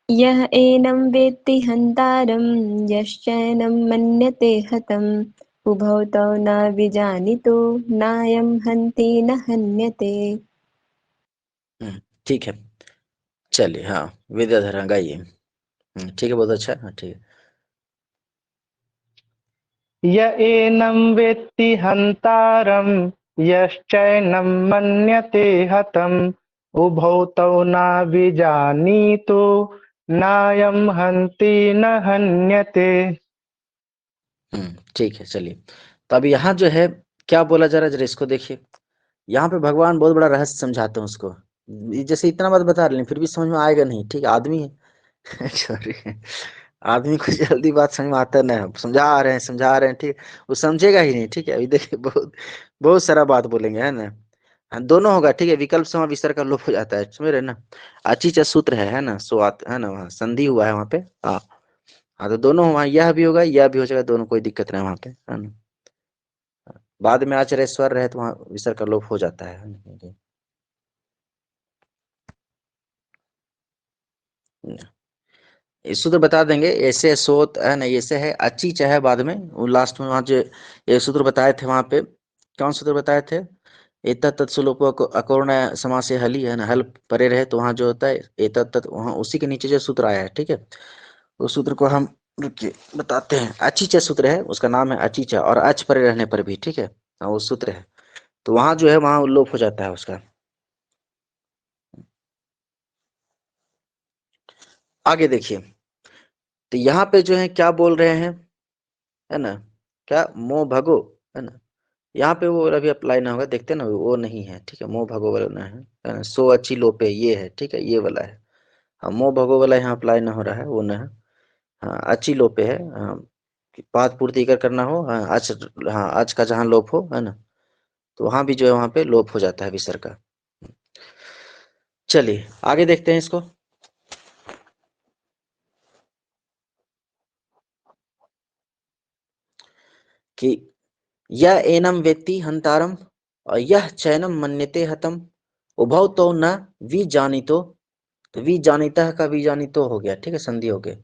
यह एनं वेत्ति हन्तारं यश्चैनं मन्यते हतम् उभौ तौ न विजानीतो नायं हन्ति न हन्यते। ठीक है, चलिए, हाँ, विद्याधर, हाँ, गाइए। ठीक है, बहुत अच्छा, हाँ, ठीक है। य एनं वेत्ति हन्तारं यश्चैनं मन्यते हतम् उभौ तौ न विजानीतो नायं हन्ति न हन्यते। ठीक है, चलिए, तो अब यहाँ जो है क्या बोला जा रहा है, जरा इसको देखिए। यहाँ पे भगवान बहुत बड़ा रहस्य समझाते हैं उसको। जैसे इतना बात बता रहे हैं, फिर भी समझ में आएगा नहीं, ठीक है, आदमी है। सॉरी, आदमी को जल्दी बात समझ में आता नहीं, समझा रहे हैं, ठीक है, वो समझेगा ही नहीं, ठीक है। अभी देखिए, बहुत बहुत सारा बात बोलेंगे, है ना। हाँ, दोनों होगा, ठीक है, विकल्प से वहाँ विसर्ग का लोप हो जाता है, समझ रहे हैं ना। अचिच सूत्र है ना, सो है ना, वहाँ संधि हुआ है वहाँ पे। हाँ, हाँ, तो दोनों वहाँ, यह भी होगा, यह भी हो जाएगा, दोनों, कोई दिक्कत नहीं वहाँ पे, है ना। बाद में आचार्य स्वर रहे तो वहाँ विसर्ग का लोप हो जाता है ना? ये सूत्र बता देंगे, ऐसे सोत है ना, ऐसे है अच्छी चाहे बाद में, वो लास्ट में वहाँ जो एक सूत्र बताए थे वहाँ पे, कौन सूत्र बताए थे, एतत् तत् सुलोपो अकर्ण समासे हली, है ना, हल परे रहे, तो वहाँ जो होता है एतत् तत्, वहाँ उसी के नीचे जो सूत्र आया है, ठीक है, उस सूत्र को हम रुकिए बताते हैं। अचीचा सूत्र है, उसका नाम है अचीचा, और अच परे रहने पर भी, ठीक है, हाँ, वो सूत्र है, तो वहाँ जो है वहाँ लोप हो जाता है उसका। आगे देखिए, तो यहाँ पे जो है क्या बोल रहे हैं, है ना, क्या मोह भगो, है ना, यहाँ पे वो अभी अप्लाई ना होगा, देखते हैं ना, वो नहीं है, ठीक है, मोह भगो वाला ना है ना, सो अच्छी लोपे ये है, ठीक है, ये वाला है। हाँ, मोह भगो वाला यहाँ अप्लाई ना हो रहा है, वो ना है। हाँ, अच्छी लोपे है, हाँ, कि बात पूर्ति अगर करना हो, हाँ, आज, हाँ, आज का जहाँ लोप हो, है ना, तो वहां भी जो है वहां पे लोप हो जाता है विसर्ग का। चलिए, आगे देखते हैं इसको, कि यह एनम वेत्ति हंतारम और यह चैनम मन्यते हतम उभौ तो न विजानितो, तो विजानितः का विजानितो हो गया, ठीक है, संधि हो गया,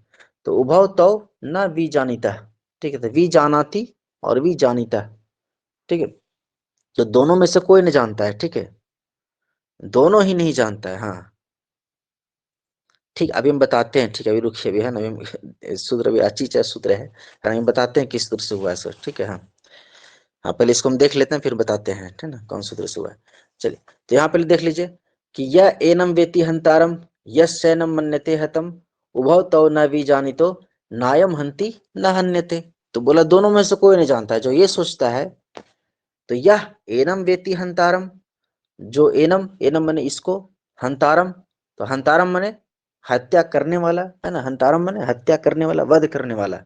तो उभौ तो न विजानितः, ठीक है, तो विजानाति और विजानितः, ठीक है, तो दोनों में से कोई नहीं जानता है, ठीक है, दोनों ही नहीं जानता है, हाँ, ठीक, अभी हम बताते हैं, ठीक है, अभी रुकिए, अभी है ना, अभी सूत्र अभी अच्छी चाहे सूत्र है, हम बताते हैं किस सूत्र से हुआ है सर, ठीक है, हाँ, हाँ, पहले इसको हम देख लेते हैं, फिर बताते हैं, ठीक है ना, कौन सूत्र से हुआ है। चलिए, तो यहाँ पहले देख लीजिए कि यह एनम वेति हंतारम यस्यैनम मन्यते हतम उभौ तौ न विजानितो नायम हंति न हन्यते, तो बोला दोनों में से कोई नहीं जानता है, जो ये सोचता है, तो यह एनम वेति हंतारम, जो एनम, एनम माने इसको, हंतारम, तो हंतारम माने हत्या करने वाला, है ना, हंतारम माने हत्या करने वाला, वध करने वाला,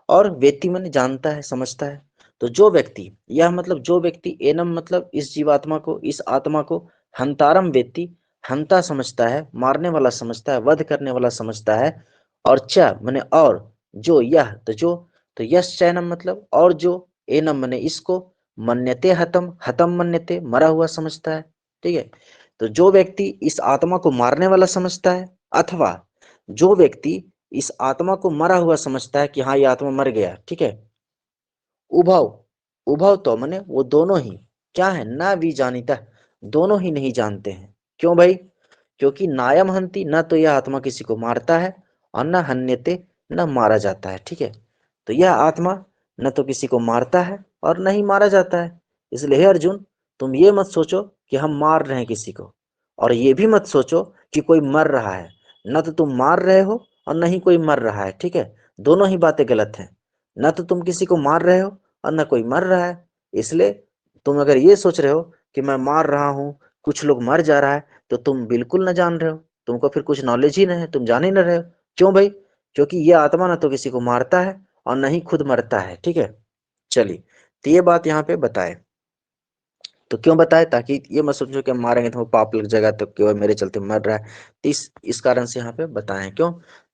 और वेति माने जानता है, समझता है, तो जो व्यक्ति, यह मतलब जो व्यक्ति, एनम मतलब इस जीवात्मा को, इस आत्मा को, हंतारम वेति, हंता समझता है, मारने वाला समझता है, वध करने वाला समझता है, और च माने और, जो यह, तो जो, तो यश चैनम मतलब और जो, एनम माने इसको, मन्यते हतम, हतम मन्यते मरा हुआ समझता है, ठीक है, तो जो व्यक्ति इस आत्मा को मारने वाला समझता है, अथवा जो व्यक्ति इस आत्मा को मरा हुआ समझता है कि हाँ ये आत्मा मर गया, ठीक है, उभव, उभव तो माने वो दोनों ही क्या है, ना भी जानिता, दोनों ही नहीं जानते हैं। क्यों भाई? क्योंकि नायम हंति, न तो यह आत्मा किसी को मारता है, और न हन्यते, न मारा जाता है। ठीक है, तो यह आत्मा न तो किसी को मारता है और न ही मारा जाता है। इसलिए हे अर्जुन, तुम ये मत सोचो कि हम मार रहे हैं किसी को, और ये भी मत सोचो कि कोई मर रहा है। न तो तुम मार रहे हो और न ही कोई मर रहा है। ठीक है, दोनों ही बातें गलत हैं। न तो तुम किसी को मार रहे हो और न कोई मर रहा है। इसलिए तुम अगर ये सोच रहे हो कि मैं मार रहा हूँ, कुछ लोग मर जा रहा है, तो तुम बिल्कुल न जान रहे हो, तुमको फिर कुछ नॉलेज ही नहीं है, तुम जान ही न रहे हो। क्यों भाई? क्योंकि ये आत्मा न तो किसी को मारता है और न ही खुद मरता है। ठीक है, चलिए, तो ये बात यहाँ पे बताए। तो क्यों बताए? ताकि ये मत समझो कि हम मारेंगे तो पाप लग जाएगा, तो केवल मेरे चलते मर रहा है। तो इस कारण से यहाँ पे बताए। क्यों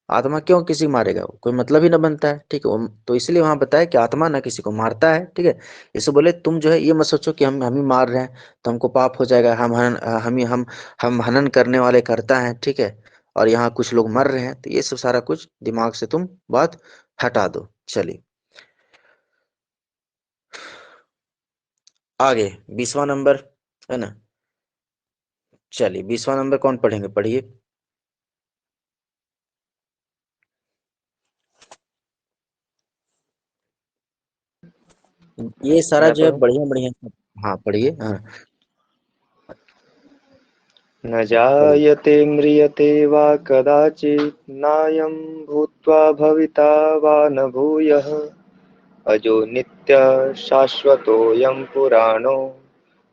आत्मा क्यों किसी मारेगा? कोई मतलब ही ना बनता है। ठीक है, तो इसलिए वहां बताया कि आत्मा ना किसी को मारता है। ठीक है, इसे बोले तुम जो है ये मत सोचो कि हम ही मार रहे हैं तो हमको पाप हो जाएगा, हम हनन करने वाले करता है। ठीक है, और यहाँ कुछ लोग मर रहे हैं, तो ये सब सारा कुछ दिमाग से तुम बात हटा दो। चलिए आगे 20वां नंबर है ना। चलिए 20वां नंबर कौन पढ़ेंगे? पढ़िए। ये सारा मैं जो है पढ़ूं? बढ़िया बढ़िया। हाँ पढ़िए, हाँ न पढ़िए। जायते म्रियते वा कदाचित् नायं भूत्वा भविता वा न भूयः अजो नित्यः शाश्वतोऽयं पुराणो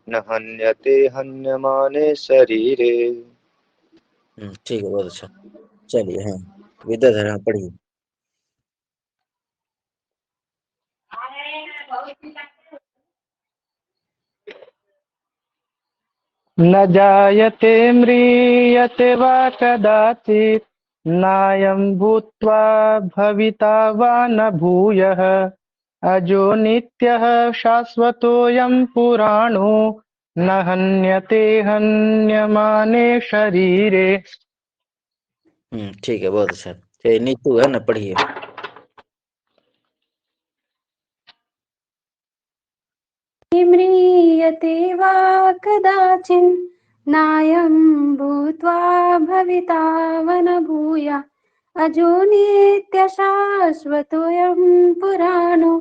न हन्यते हन्यमाने शरीरे। ठीक है, बहुत अच्छा। चलिए, हाँ विद्याधर, हाँ पढ़िए। न जायते म्रियते वा कदाचित् नायं भूत्वा भविता वा न भूयः अजो नित्यः शाश्वतोऽयं पुराणो न हन्यते हन्यमाने शरीरे। ठीक है, बहुत अच्छा। चलिए नीतू है ना, पढ़िए। म्रियते वा कदाचिन् नायं भूत्वा भविता वन भूया अजो नित्यशाश्वतोऽयं पुराणो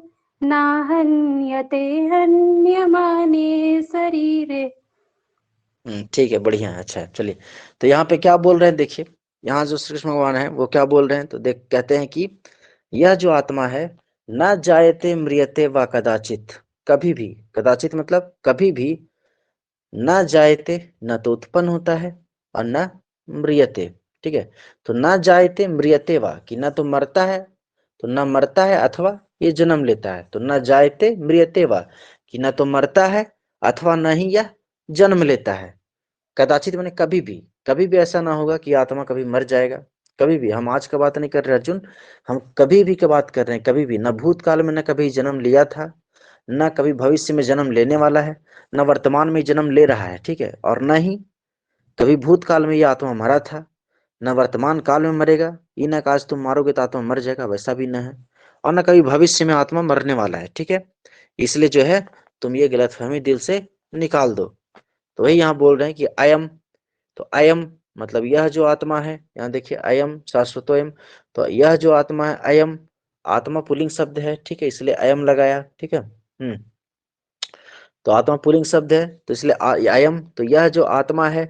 नाहन्यते हन्यमाने शरीरे। ठीक है, बढ़िया है, अच्छा है। चलिए, तो यहाँ पे क्या बोल रहे हैं देखिए। यहाँ जो श्री कृष्ण भगवान है वो क्या बोल रहे हैं, तो देख कहते हैं कि यह जो आत्मा है, न जायते म्रियते व कदाचित, कभी भी, कदाचित मतलब कभी भी, न जायते न तो उत्पन्न होता है और न म्रियते। ठीक है, तो न जायते म्रियते वा कि न तो मरता है, तो न मरता है अथवा ये जन्म लेता है। तो न जायते म्रियते वा कि न तो मरता है अथवा न ही यह जन्म लेता है। कदाचित मैंने कभी भी ऐसा ना होगा कि आत्मा कभी मर जाएगा। कभी भी, हम आज का बात नहीं कर रहे अर्जुन, हम कभी भी की बात कर रहे हैं। कभी भी, न भूतकाल में न कभी जन्म लिया था, न कभी भविष्य में जन्म लेने वाला है, न वर्तमान में जन्म ले रहा है। ठीक है, और न ही कभी भूतकाल में यह आत्मा मरा था, न वर्तमान काल में मरेगा। ये न आज तुम मारोगे तो आत्मा मर जाएगा, वैसा भी न है, और न कभी भविष्य में आत्मा मरने वाला है। ठीक है, इसलिए जो है तुम ये गलतफहमी दिल से निकाल दो। तो वही यहाँ बोल रहे हैं कि अयम, तो अयम मतलब यह जो आत्मा है, यहाँ देखिए अयम शाश्वतोयम, तो यह जो आत्मा है अयम, आत्मा पुल्लिंग शब्द है। ठीक है, इसलिए अयम लगाया। ठीक है, तो आत्मा पुल्लिंग शब्द है, तो इसलिए अयम, तो यह जो आत्मा है,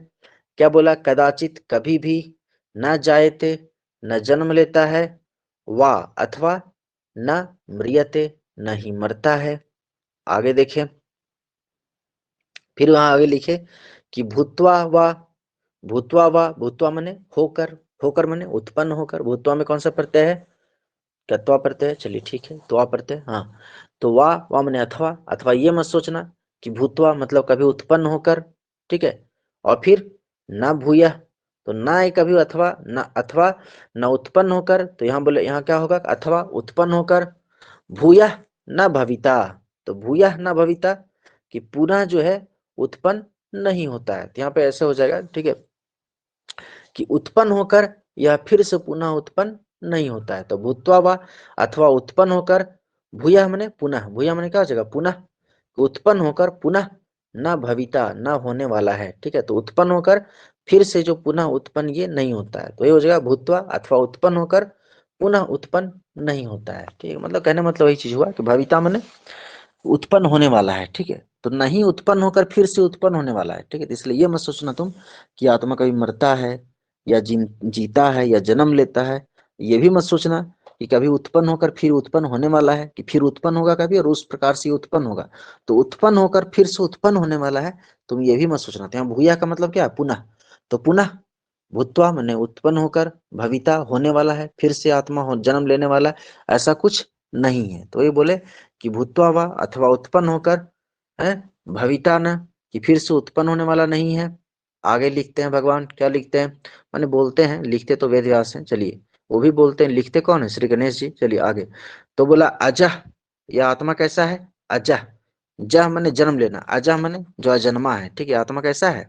क्या बोला? कदाचित कभी भी, न जायते न जन्म लेता है, वा अथवा न म्रियते न ही मरता है। आगे देखें, फिर वहां आगे लिखे कि भूतवा वा, भूतवा वा, भूतवा मने होकर, होकर मने उत्पन्न होकर। भूतवा में कौन सा प्रत्यय है? तत्वा प्रत्यय है। चलिए ठीक है, त्वा प्रत्यय, हाँ। तो वा मने अथवा, अथवा ये मत सोचना कि भूतवा मतलब कभी उत्पन्न होकर। ठीक है, और फिर न भूया, तो ना ही कभी, अथवा न, अथवा न उत्पन्न होकर। तो यहाँ बोले, यहाँ क्या होगा? अथवा उत्पन्न होकर, भूया न भविता। तो भूया न भविता कि पुनः जो है उत्पन्न नहीं होता है। तो यहाँ पे ऐसे हो जाएगा। ठीक है, कि उत्पन्न होकर यह फिर से पुनः उत्पन्न नहीं होता है। तो भूत्वा वा अथवा उत्पन्न होकर, भूया मने पुनः, भूया मने क्या हो जाएगा? पुनः, उत्पन्न होकर पुनः न भविता, न होने वाला है, ठीक है। तो उत्पन्न होकर फिर से जो पुनः उत्पन्न ये नहीं होता है, तो ये हो जाएगा भूत्वा, अथवा उत्पन्न होकर पुनः उत्पन्न नहीं होता है, ठीक है। मतलब कहने मतलब वही चीज हुआ कि भविता मैंने उत्पन्न होने वाला है, ठीक है। तो नहीं उत्पन्न होकर फिर से उत्पन्न होने वाला है, ठीक है। तो इसलिए ये मत सोचना तुम कि आत्मा कभी मरता है या जीता है या जन्म लेता है। ये भी मत सोचना कि कभी उत्पन्न होकर फिर उत्पन्न होने वाला है, कि फिर उत्पन्न होगा कभी और उस प्रकार से उत्पन्न होगा। तो उत्पन्न होकर फिर से उत्पन्न होने वाला है, तुम ये भी मत सोचना। तो यहाँ भूया का मतलब क्या है? पुनः। तो पुनः भूत्वा मैंने उत्पन्न होकर, भविता होने वाला है, फिर से आत्मा हो जन्म लेने वाला है, ऐसा कुछ नहीं है। तो ये बोले कि भूत्वा वा, अथवा उत्पन्न होकर है, भविता न, कि फिर से उत्पन्न होने वाला नहीं है। आगे लिखते हैं भगवान, क्या लिखते हैं? माने बोलते हैं, लिखते तो वेद व्यास हैं, चलिए वो भी बोलते हैं, लिखते कौन है? श्री गणेश जी। चलिए आगे। तो बोला अजह, यह आत्मा कैसा है? अजह। जह माने जन्म लेना, अजह माने जो अजन्मा है, ठीक है। आत्मा कैसा है?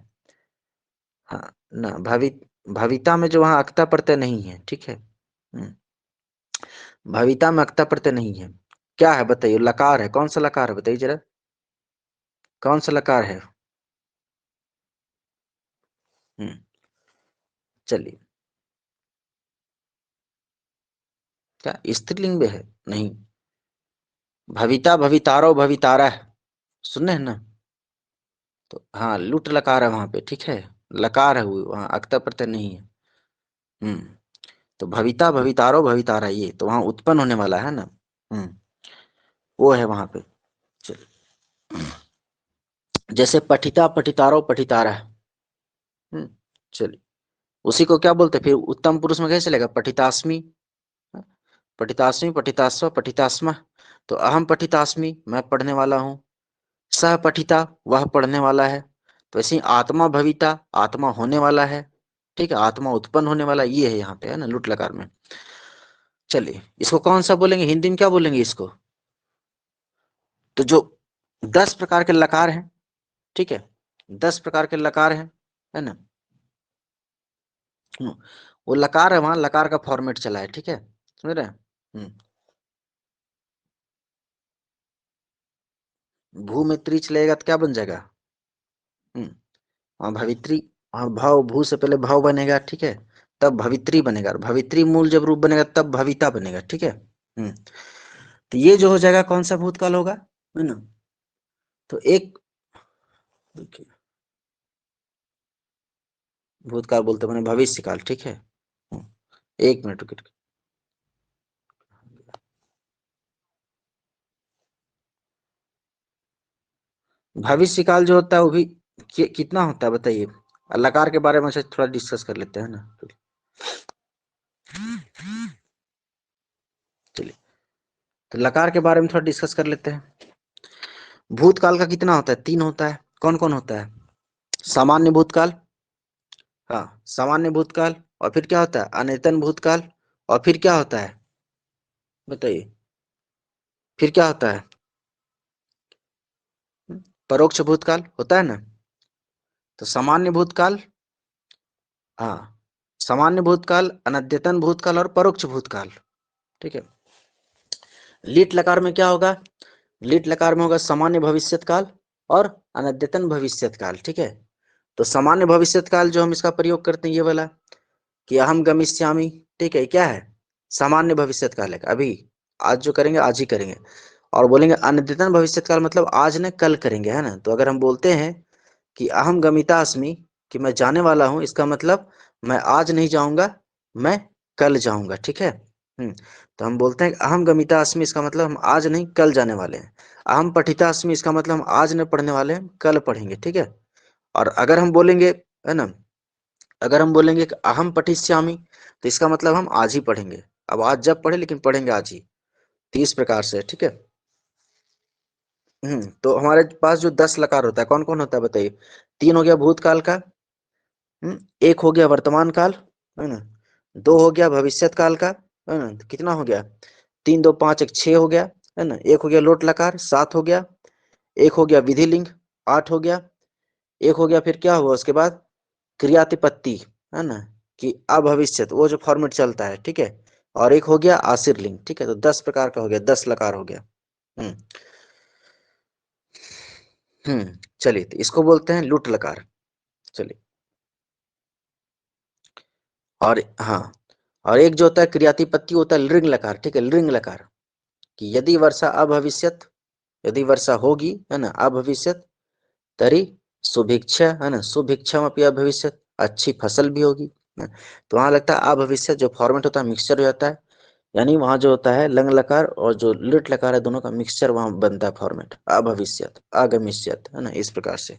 हाँ ना, भविता में जो वहां अक्ता प्रत्यय नहीं है, ठीक है। भविता में अक्ता प्रत्यय नहीं है। क्या है बताइए? लकार है। कौन सा लकार है बताइए जरा, कौन सा लकार है? चलिए, क्या स्त्रीलिंग में है? नहीं। भविता, भवितारो, भवितारा, सुने हैं ना? तो हाँ, लुट लकार है वहां पे, ठीक है। लकार है वो, वहां अक्ता प्रत्यय नहीं है। तो भविता, भवितारो, भवितारा, ये तो वहां उत्पन्न होने वाला है ना। वो है वहां पे। चलिए, जैसे पठिता, पठितारो, पठितारा। चलिए, उसी को क्या बोलते हैं फिर उत्तम पुरुष में? कैसे चलेगा? पठितास्मि, पठितास्मि, पठितास्व, पठितास्म। तो अहम पठितास्मि, मैं पढ़ने वाला हूं। सह पठिता, वह पढ़ने वाला है। तो ऐसे ही आत्मा भविता, आत्मा होने वाला है, ठीक है। आत्मा उत्पन्न होने वाला, ये है यहाँ पे, है ना, लुट लकार में। चलिए, इसको कौन सा बोलेंगे हिंदी में? क्या बोलेंगे इसको? तो जो 10 प्रकार के लकार हैं, ठीक है, 10 प्रकार के लकार हैं, है ना। वो लकार है, वहां लकार का फॉर्मेट चला है, ठीक है, समझ रहे हैं। भू में त्री चलेगा तो क्या बन जाएगा? हाँ, भवित्री। हाँ, भाव, भू से पहले भाव बनेगा, ठीक है, तब भवित्री बनेगा। और भवित्री मूल जब रूप बनेगा तब भविता बनेगा, ठीक है। तो ये जो हो जाएगा कौन सा भूतकाल होगा, है ना। तो एक देखिए, भूतकाल बोलते मैंने भविष्य काल, ठीक है। एक मिनट रुकिए। भविष्य काल जो होता है वो भी कितना होता है बताइए? लकार के बारे में से थोड़ा डिस्कस कर लेते हैं ना। चलिए, तो लकार के बारे में थोड़ा डिस्कस कर लेते हैं। भूतकाल का कितना होता है? 3 होता है। कौन कौन होता है? सामान्य भूतकाल, हाँ, सामान्य भूतकाल, और फिर क्या होता है? अनैतन भूतकाल, और फिर क्या होता है बताइए? फिर क्या होता है? परोक्ष भूतकाल होता है ना। तो सामान्य भूतकाल, हाँ, सामान्य भूतकाल, अनद्यतन भूतकाल और परोक्ष भूतकाल, ठीक है। लीट लकार में क्या होगा? लीट लकार में होगा सामान्य भविष्यत काल और अनद्यतन भविष्यत काल, ठीक है। तो सामान्य भविष्यत काल जो हम इसका प्रयोग करते हैं, ये वाला कि अहम गमिष्यामि, ठीक है, क्या है? सामान्य भविष्यत काल है, अभी आज जो करेंगे आज ही करेंगे। और बोलेंगे अनद्यतन भविष्यत काल मतलब आज ने कल करेंगे, है ना। तो अगर हम बोलते हैं कि अहम गमिता अस्मि, कि मैं जाने वाला हूं, इसका मतलब मैं आज नहीं जाऊंगा, मैं कल जाऊंगा, ठीक है। तो हम बोलते हैं अहम गमिता अस्मि, इसका मतलब हम आज नहीं कल जाने वाले हैं। अहम पठिता अस्मि, इसका मतलब हम आज नहीं पढ़ने वाले हैं, कल पढ़ेंगे, ठीक है। और अगर हम बोलेंगे, है ना, अगर हम बोलेंगे कि अहम पठिष्यामि, तो इसका मतलब हम आज ही पढ़ेंगे। अब आज जब पढ़े लेकिन पढ़ेंगे आज ही। 30 प्रकार से, ठीक है। तो हमारे पास जो 10 लकार होता है, कौन कौन होता है बताइए? 3 हो गया भूतकाल का, एक हो गया वर्तमान काल, है ना, 2 हो गया भविष्यत काल का, है ना। तो कितना हो गया? 3 2 5 1 6 हो गया, है ना। एक हो गया लोट लकार, 7 हो गया। एक हो गया विधि लिंग, 8 हो गया। एक हो गया फिर क्या हुआ उसके बाद? क्रियातिपत्ति, है ना, कि अभविष्यत, वो जो फॉर्मेट चलता है, ठीक है। और एक हो गया आशीर लिंग, ठीक है। तो 10 प्रकार का हो गया, 10 लकार हो गया। चलिए, तो इसको बोलते हैं लुट लकार। चलिए, और हाँ, और एक जो होता है क्रियातिपत्ति होता है लृंग लकार, ठीक है, लृंग लकार, कि यदि वर्षा अभविष्यत, यदि वर्षा होगी, है ना, अभविष्यत, तरी सुभिक्षा, है ना, सुभिक्षम अपनी अभविष्यत, अच्छी फसल भी होगी। तो वहां लगता है अभविष्यत, जो फॉर्मेट होता है मिक्सचर हो जाता है, यानी वहां जो होता है लंग लकार और जो लिट लकार है, दोनों का मिक्सचर वहां बनता है फॉर्मेट, अभविष्यत, आगमिष्यत, है ना, इस प्रकार से।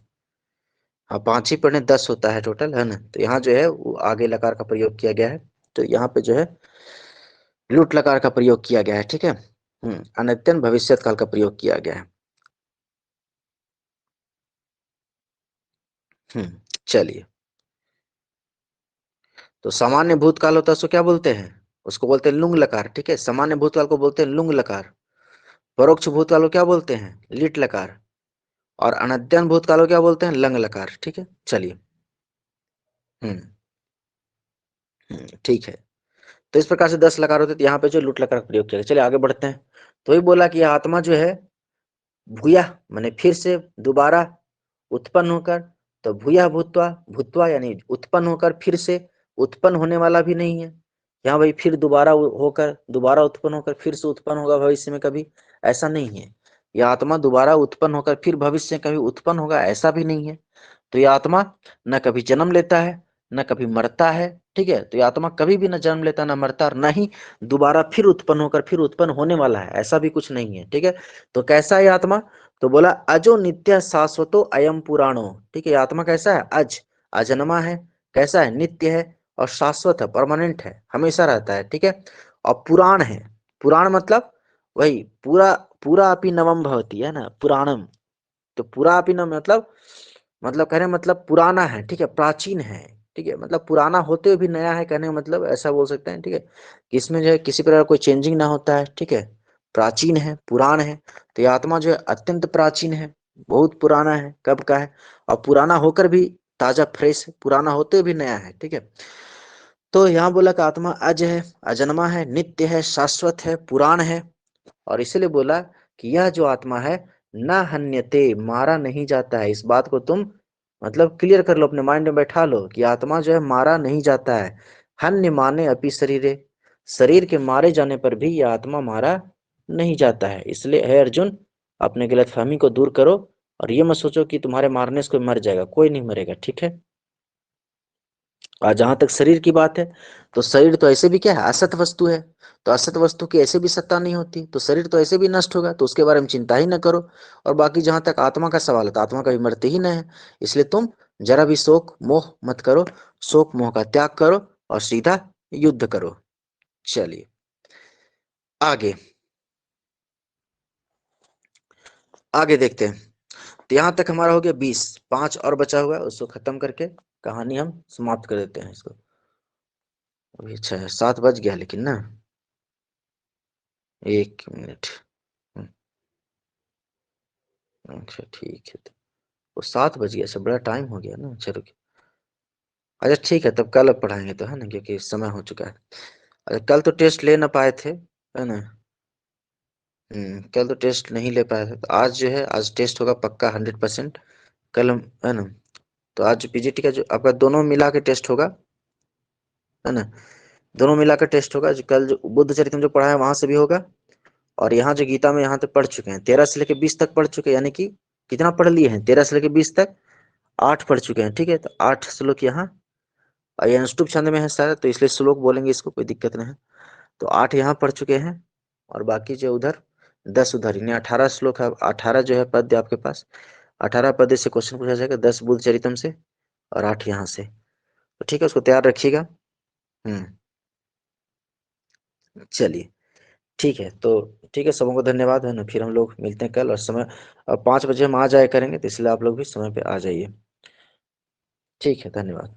हाँ, 5 ही पढ़ने 10 होता है टोटल, है ना, तो यहाँ जो है वो आगे लकार का प्रयोग किया गया है, तो यहाँ पे जो है लुट लकार का प्रयोग किया गया है, ठीक है। अनत्यन भविष्यत काल का प्रयोग किया गया है। चलिए, तो सामान्य भूतकाल होता है उसको क्या बोलते हैं, उसको बोलते हैं लुंग लकार, ठीक है, सामान्य भूतकाल को बोलते हैं लुंग लकार। परोक्ष भूतकाल को क्या बोलते हैं, लिट लकार। और अनद्यन भूतकाल को क्या बोलते हैं, लंग लकार, ठीक है। चलिए, हम्म ठीक है। तो इस प्रकार से 10 लकार होते, तो यहाँ पे जो लुट लकार का प्रयोग किया गया। चलिए आगे बढ़ते हैं। तो वही बोला कि आत्मा जो है भूया माने फिर से दोबारा उत्पन्न होकर, तो भूया भूतवा, भूतवा यानी उत्पन्न होकर फिर से उत्पन्न होने वाला भी नहीं है। यहाँ भाई फिर दोबारा होकर, दोबारा उत्पन्न होकर फिर से उत्पन्न होगा भविष्य में कभी, ऐसा नहीं है। यह आत्मा दोबारा उत्पन्न होकर फिर भविष्य में कभी उत्पन्न होगा, ऐसा भी नहीं है। तो यह आत्मा न कभी जन्म लेता है, न कभी मरता है, ठीक है। तो यह आत्मा कभी भी न जन्म लेता, न मरता, और न ही दोबारा फिर उत्पन्न होकर फिर उत्पन्न होने वाला है, ऐसा भी कुछ नहीं है, ठीक है। तो कैसा है आत्मा, तो बोला अजो नित्य शाश्वतो अयम पुराणो, ठीक है। आत्मा कैसा है, अजन्मा है, कैसा है, नित्य है, और शाश्वत है, परमानेंट है, हमेशा रहता है, ठीक है। और पुराण है, पुराण मतलब वही पूरा, पूरा अपि नवम भवती, है ना, पुराणम। तो पूरा अपि नव मतलब कह रहे हैं मतलब पुराना है, ठीक है, प्राचीन है, ठीक है, मतलब पुराना होते हुए भी नया है, कहने का मतलब ऐसा बोल सकते हैं, ठीक है, कि इसमें जो है किसी प्रकार कोई चेंजिंग ना होता है, ठीक है, प्राचीन है, पुराण है। तो ये आत्मा जो है अत्यंत प्राचीन है, बहुत पुराना है, कब का है, और पुराना होकर भी ताजा फ्रेश है, पुराना होते हुए भी नया है, ठीक है। तो यहाँ बोला कि आत्मा अज है, अजन्मा है, नित्य है, शाश्वत है, पुराण है, और इसलिए बोला कि यह जो आत्मा है न हन्यते, मारा नहीं जाता है। इस बात को तुम मतलब क्लियर कर लो, अपने माइंड में बैठा लो कि आत्मा जो है मारा नहीं जाता है। हन्य माने अपि शरीरे, शरीर के मारे जाने पर भी यह आत्मा मारा नहीं जाता है। इसलिए है अर्जुन, अपने गलतफहमी को दूर करो, और ये मत सोचो कि तुम्हारे मारने से कोई मर जाएगा, कोई नहीं मरेगा, ठीक है। और जहां तक शरीर की बात है, तो शरीर तो ऐसे भी क्या है, असत वस्तु है। तो असत वस्तु की ऐसे भी सत्ता नहीं होती, तो शरीर तो ऐसे भी नष्ट होगा, तो उसके बारे में चिंता ही ना करो। और बाकी जहां तक आत्मा का सवाल है, तो आत्मा कभी मरते ही नहीं है, इसलिए तुम जरा भी शोक मोह मत करो, शोक मोह का त्याग करो और सीधा युद्ध करो। चलिए आगे, आगे देखते हैं। तो यहां तक हमारा हो गया 20, 5 और बचा हुआ है, उसको खत्म करके कहानी हम समाप्त कर देते हैं इसको। अभी अच्छा है, 7 बज गया लेकिन ना, 1 मिनट। अच्छा ठीक है, तो वो 7 बज गया, अच्छा बड़ा टाइम हो गया ना, अच्छा रुकिए। अच्छा ठीक है, तब कल अब पढ़ाएंगे तो, है ना, क्योंकि समय हो चुका है। अच्छा कल तो टेस्ट ले ना पाए थे, है ना। कल तो टेस्ट नहीं ले पाए थे, तो आज जो है, आज टेस्ट होगा पक्का 100%। कल हम, है ना, तो आज जो पीजीटी का जो आपका दोनों मिला के टेस्ट होगा, है ना, दोनों मिला कर टेस्ट होगा। जो कल जो बुद्ध चरित्र में जो पढ़ा है वहां से भी होगा, और यहाँ जो गीता में यहाँ तक पढ़ चुके हैं, 13 से लेकर 20 तक पढ़ चुके हैं, यानी कि कितना पढ़ लिए हैं, 13 से लेकर 20 तक 8 पढ़ चुके हैं, ठीक है। तो 8 श्लोक यहाँ, और ये अनुष्टुप छंद में है सारा, तो इसलिए श्लोक बोलेंगे, इसको कोई दिक्कत नहीं है। तो 8 यहाँ पढ़ चुके हैं, और बाकी जो उधर 10 उधर, यानी 18 श्लोक है, 18 जो है पद्य आपके पास, 18 पद्य से क्वेश्चन पूछा जाएगा, 10 बुद्ध चरितम से और 8 यहाँ से। तो ठीक है, उसको तैयार रखिएगा। हम्म चलिए ठीक है, तो ठीक है, सबको धन्यवाद, है ना। फिर हम लोग मिलते हैं कल, और समय अब 5 बजे हम आ जाया करेंगे, तो इसलिए आप लोग भी समय पे आ जाइए। ठीक है, धन्यवाद।